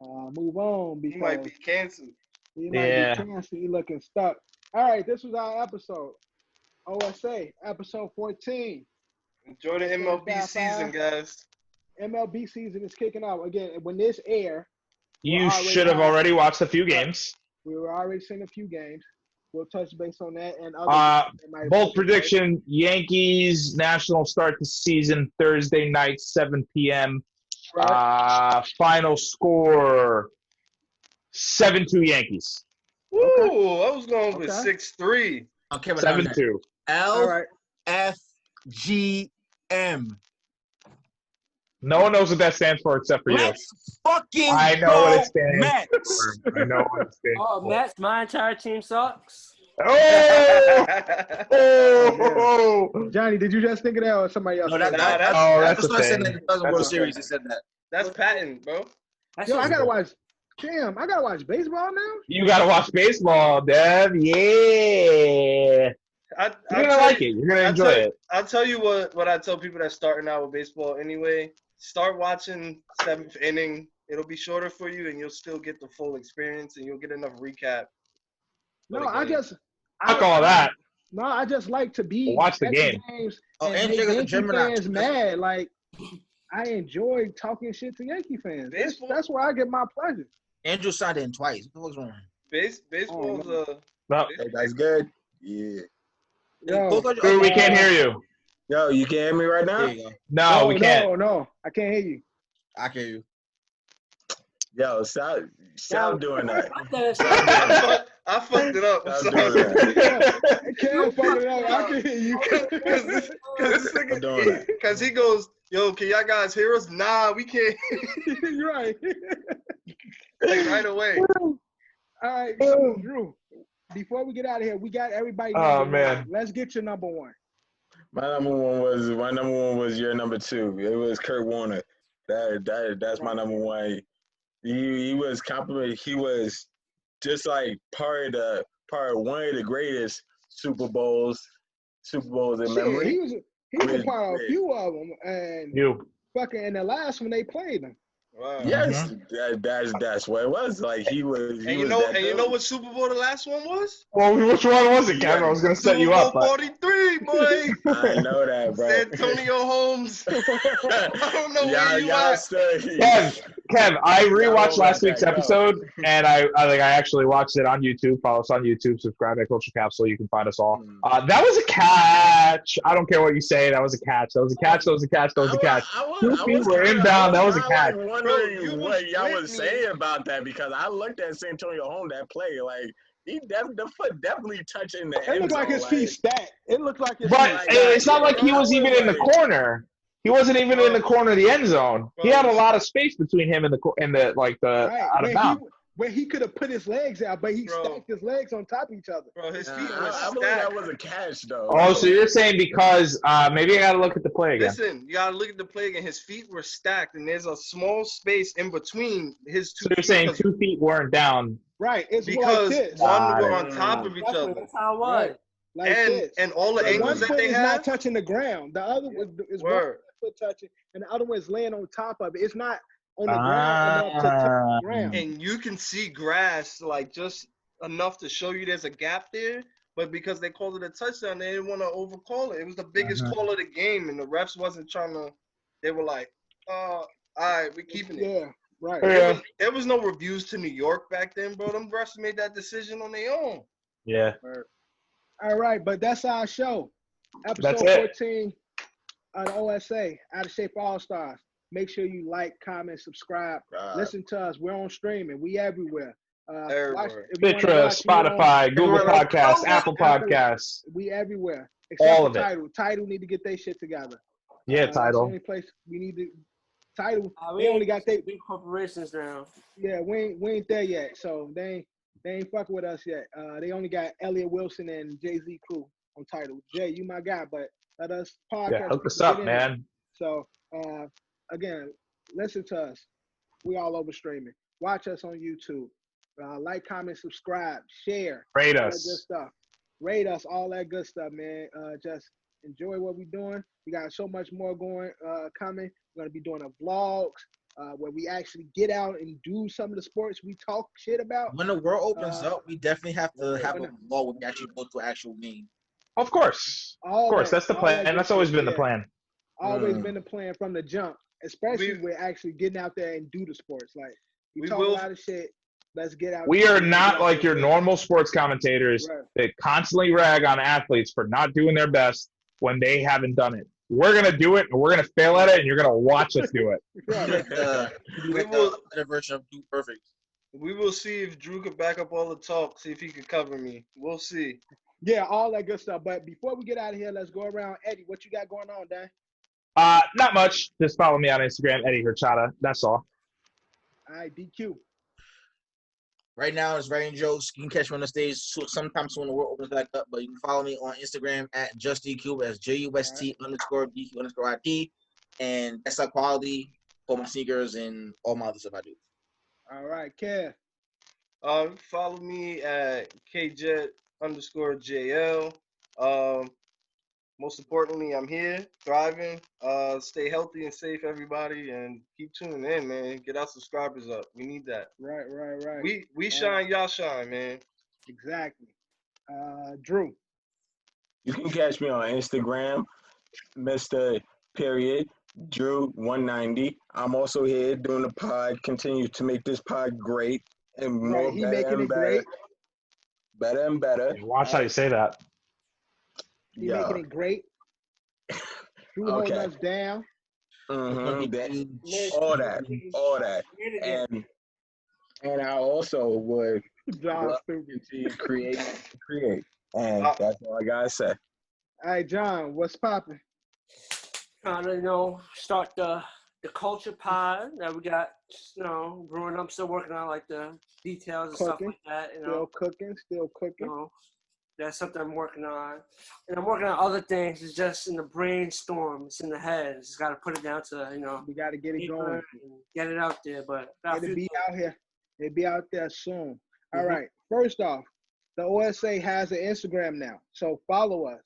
move on He might be because canceled. he might be canceled. He looking stuck. All right, this was our episode. OSA, episode 14. Enjoy the MLB season, guys. MLB season is kicking off. Again, when this air, You should have already watched a few games. we were already seeing a few games. We'll touch base on that and Bold prediction: Yankees Nationals start the season Thursday night, 7 p.m. Right. Final score: 7-2 Yankees. Ooh, I was going with 6-3. Okay, but 7-2. LFGM. No one knows what that stands for except for you. Let's fucking I know go what it stands Mets. for. I know what it stands Oh, for. Mets, my entire team sucks. Oh! Oh! Johnny, did you just think of that or somebody else? No, said that's that's what I said a in thing. the World That's a Series. He said that. That's patent, bro. That's Yo, I just- gotta watch. Damn, I gotta watch baseball now. You gotta watch baseball, Dev. Yeah. You're gonna like it. You're gonna enjoy it. I'll tell you what I tell people that's starting out with baseball anyway. Start watching 7th inning. It'll be shorter for you, and you'll still get the full experience, and you'll get enough recap. No, I just. Fuck all that. No, I just like to be Watch the at game. games Oh, and and make Jigga's a Yankee Gemini. fans mad. Like, I enjoy talking shit to Yankee fans. That's where I get my pleasure. Andrew signed in twice. What the fuck's wrong? Baseball's No. Hey, that's good. Yeah. Yo, Dude, we can't hear you. Yo, you can hear me right now? There you go. No, we can't. No, I can't hear you. I hear you. Yo, stop doing that. I fucked it up. I'm Stop sorry. doing that. I can't fuck it up. I can hear you. Stop doing that. Because he goes, yo, can y'all guys hear us? Nah, we can't. You're right. Like, right away. All right, so Drew, before we get out of here, we got everybody. Oh, man. Let's get your number one. My number one was your number two. It was Kurt Warner. That's my number one. He was complimented. He was just like part of one of the greatest Super Bowls in memory. He was a part of a few of them, and fucking in the last one they played them. Wow. Yes, that's what it was. Like he was. You know what Super Bowl the last one was? Well, which one was it, Kevin? I was gonna set you up. Super Bowl 43, boy. I know that, bro. Antonio Holmes. I don't know where you at. Kev, I rewatched last week's episode, and I actually watched it on YouTube. Follow us on YouTube. Subscribe at Culture Capsule. You can find us all. That was a catch. I don't care what you say. That was a catch. That was a catch. That was a catch. That was a catch. 2 feet were inbound. That was a catch. I was wondering what y'all was saying about that because I looked at Santonio Holmes that play like the foot definitely touching the end zone. It looked like his feet stacked. It looked like his But it's not like he was even in the corner. He wasn't even in the corner of the end zone. He had a lot of space between him and the out of bounds. Where he could have put his legs out, but he stacked his legs on top of each other. Bro, his feet I believe that was a catch, though. Oh, so you're saying because maybe I got to look at the play again. Listen, you got to look at the play again. His feet were stacked, and there's a small space in between his two feet. So you're saying 2 feet weren't down. Right. It's because like this. One were on top of each other. That's how it was. Like and all the angles that they have. One foot is have. not touching the ground. The other one is one foot touching, and the other one is laying on top of it. It's not on the ground enough to touch the ground. And you can see grass like just enough to show you there's a gap there. But because they called it a touchdown, they didn't want to overcall it. It was the biggest call of the game, and the refs wasn't trying to. They were like, all right, we're keeping it. Yeah, right. There was no reviews to New York back then, bro. Them refs made that decision on their own. Yeah. All right, but that's our show. Episode 14 on OSA, Out of Shape Allstars. Make sure you like, comment, subscribe. Listen to us. We're on streaming. We everywhere. Stitcher, Spotify, Google Podcasts, Apple Podcasts. We everywhere. All of it. Tidal need to get their shit together. Yeah, Tidal. Tidal. The only place we need to. Tidal. We only got big corporations now. Yeah, we ain't there yet. So they ain't fucking with us yet. They only got Elliot Wilson and Jay-Z crew on Tidal. Jay, you my guy, but let us podcast. Yeah, hook us up, man. So again, listen to us. We all over streaming. Watch us on YouTube. Like, comment, subscribe, share, Rate all that good us. stuff. Rate us, all that good stuff, man. Just enjoy what we're doing. We got so much more coming. We're gonna be doing a vlogs where we actually get out and do some of the sports we talk shit about. When the world opens up, we definitely have to have a when law where we actually go to an actual game. Of course. all Of course. that- That's the all that plan. good That's always shit, been the yeah. plan. Always been the plan from the jump, especially We- with actually getting out there and do the sports. Like we We talk will- a lot of shit. Let's get out. We there. are Let's get not out like there your and do it. normal sports commentators Right. that constantly rag on athletes for not doing their best when they haven't done it. We're going to do it, and we're going to fail at it, and you're going to watch us do it. Right. We will the version of Do Perfect. We will see if Drew can back up all the talk. See if he can cover me. We'll see. Yeah, all that good stuff. But before we get out of here, let's go around. Eddie, what you got going on, Dan? Not much. Just follow me on Instagram, Eddie Horchata. That's all. All right, DQ. Right now, it's Ryan Jokes. You can catch me on the stage sometime soon when the world opens back up. But you can follow me on Instagram at JustDQ. That's JUST_DQ_IT. And Deadstock Quality for my sneakers and all my other stuff I do. All right, Kev. Follow me at KJet_JL. Most importantly, I'm here, thriving. Stay healthy and safe, everybody, and keep tuning in, man. Get our subscribers up. We need that. Right. We shine, y'all shine, man. Exactly. Drew. You can catch me on Instagram, Mr. Period Drew 190. I'm also here doing the pod. Continue to make this pod great and more Right, he better making and it better. great. Better and better. Watch how you say that. He Yeah. making it great. Drew holding Okay. us down. All that. And I also would John love stupid. to continue to create. And that's all I gotta say. All right, John, what's popping? Trying to, start the culture pod that we got, brewing up, still working on like the details and stuff Cooking. like that, Still cooking. That's something I'm working on. And I'm working on other things. It's just in the brainstorm. It's in the head. Just got to put it down to, We got to get it going. Get it out there. But It'll be out here. It'll be out there soon. All Mhm. right. First off, the OSA has an Instagram now. So follow us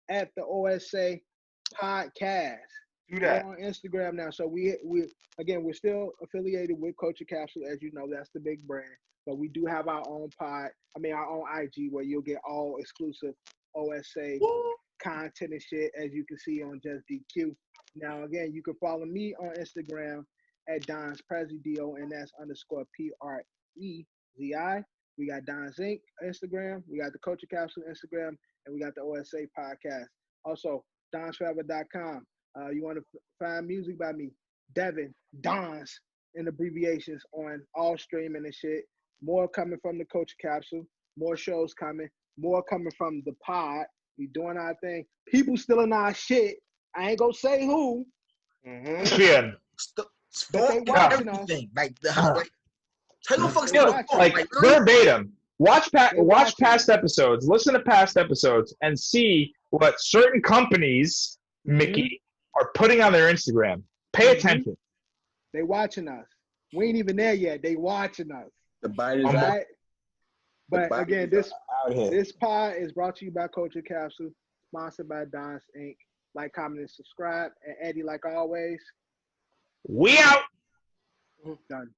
at the OSA Podcast. Do that. We're on Instagram now. So we're still affiliated with Culture Capsule. As you know, that's the big brand. But we do have our own our own IG where you'll get all exclusive OSA content and shit, as you can see on Just DQ. Now, again, you can follow me on Instagram at Don's Prezi, DONS_PREZI. We got Don's Inc. Instagram. We got the Culture Capsule Instagram. And we got the OSA podcast. Also, donsforever.com. You want to find music by me, Devin, Dons, in abbreviations on all streaming and shit. More coming from the Culture Capsule. More shows coming. More coming from the pod. We doing our thing. People stealing our shit. I ain't gonna say who. ESPN. But they watching us. Everything. Like tell you fucks They the watching Like us. verbatim. Watch watching past us. episodes. Listen to past episodes and see what certain companies, Mickey, are putting on their Instagram. Pay attention. They watching us. We ain't even there yet. They watching us. The bite is All out. right. But bite again, is out here. this pod is brought to you by Culture Capsule, sponsored by Don's Inc. Like, comment, and subscribe. And Eddie, like always, We out. done.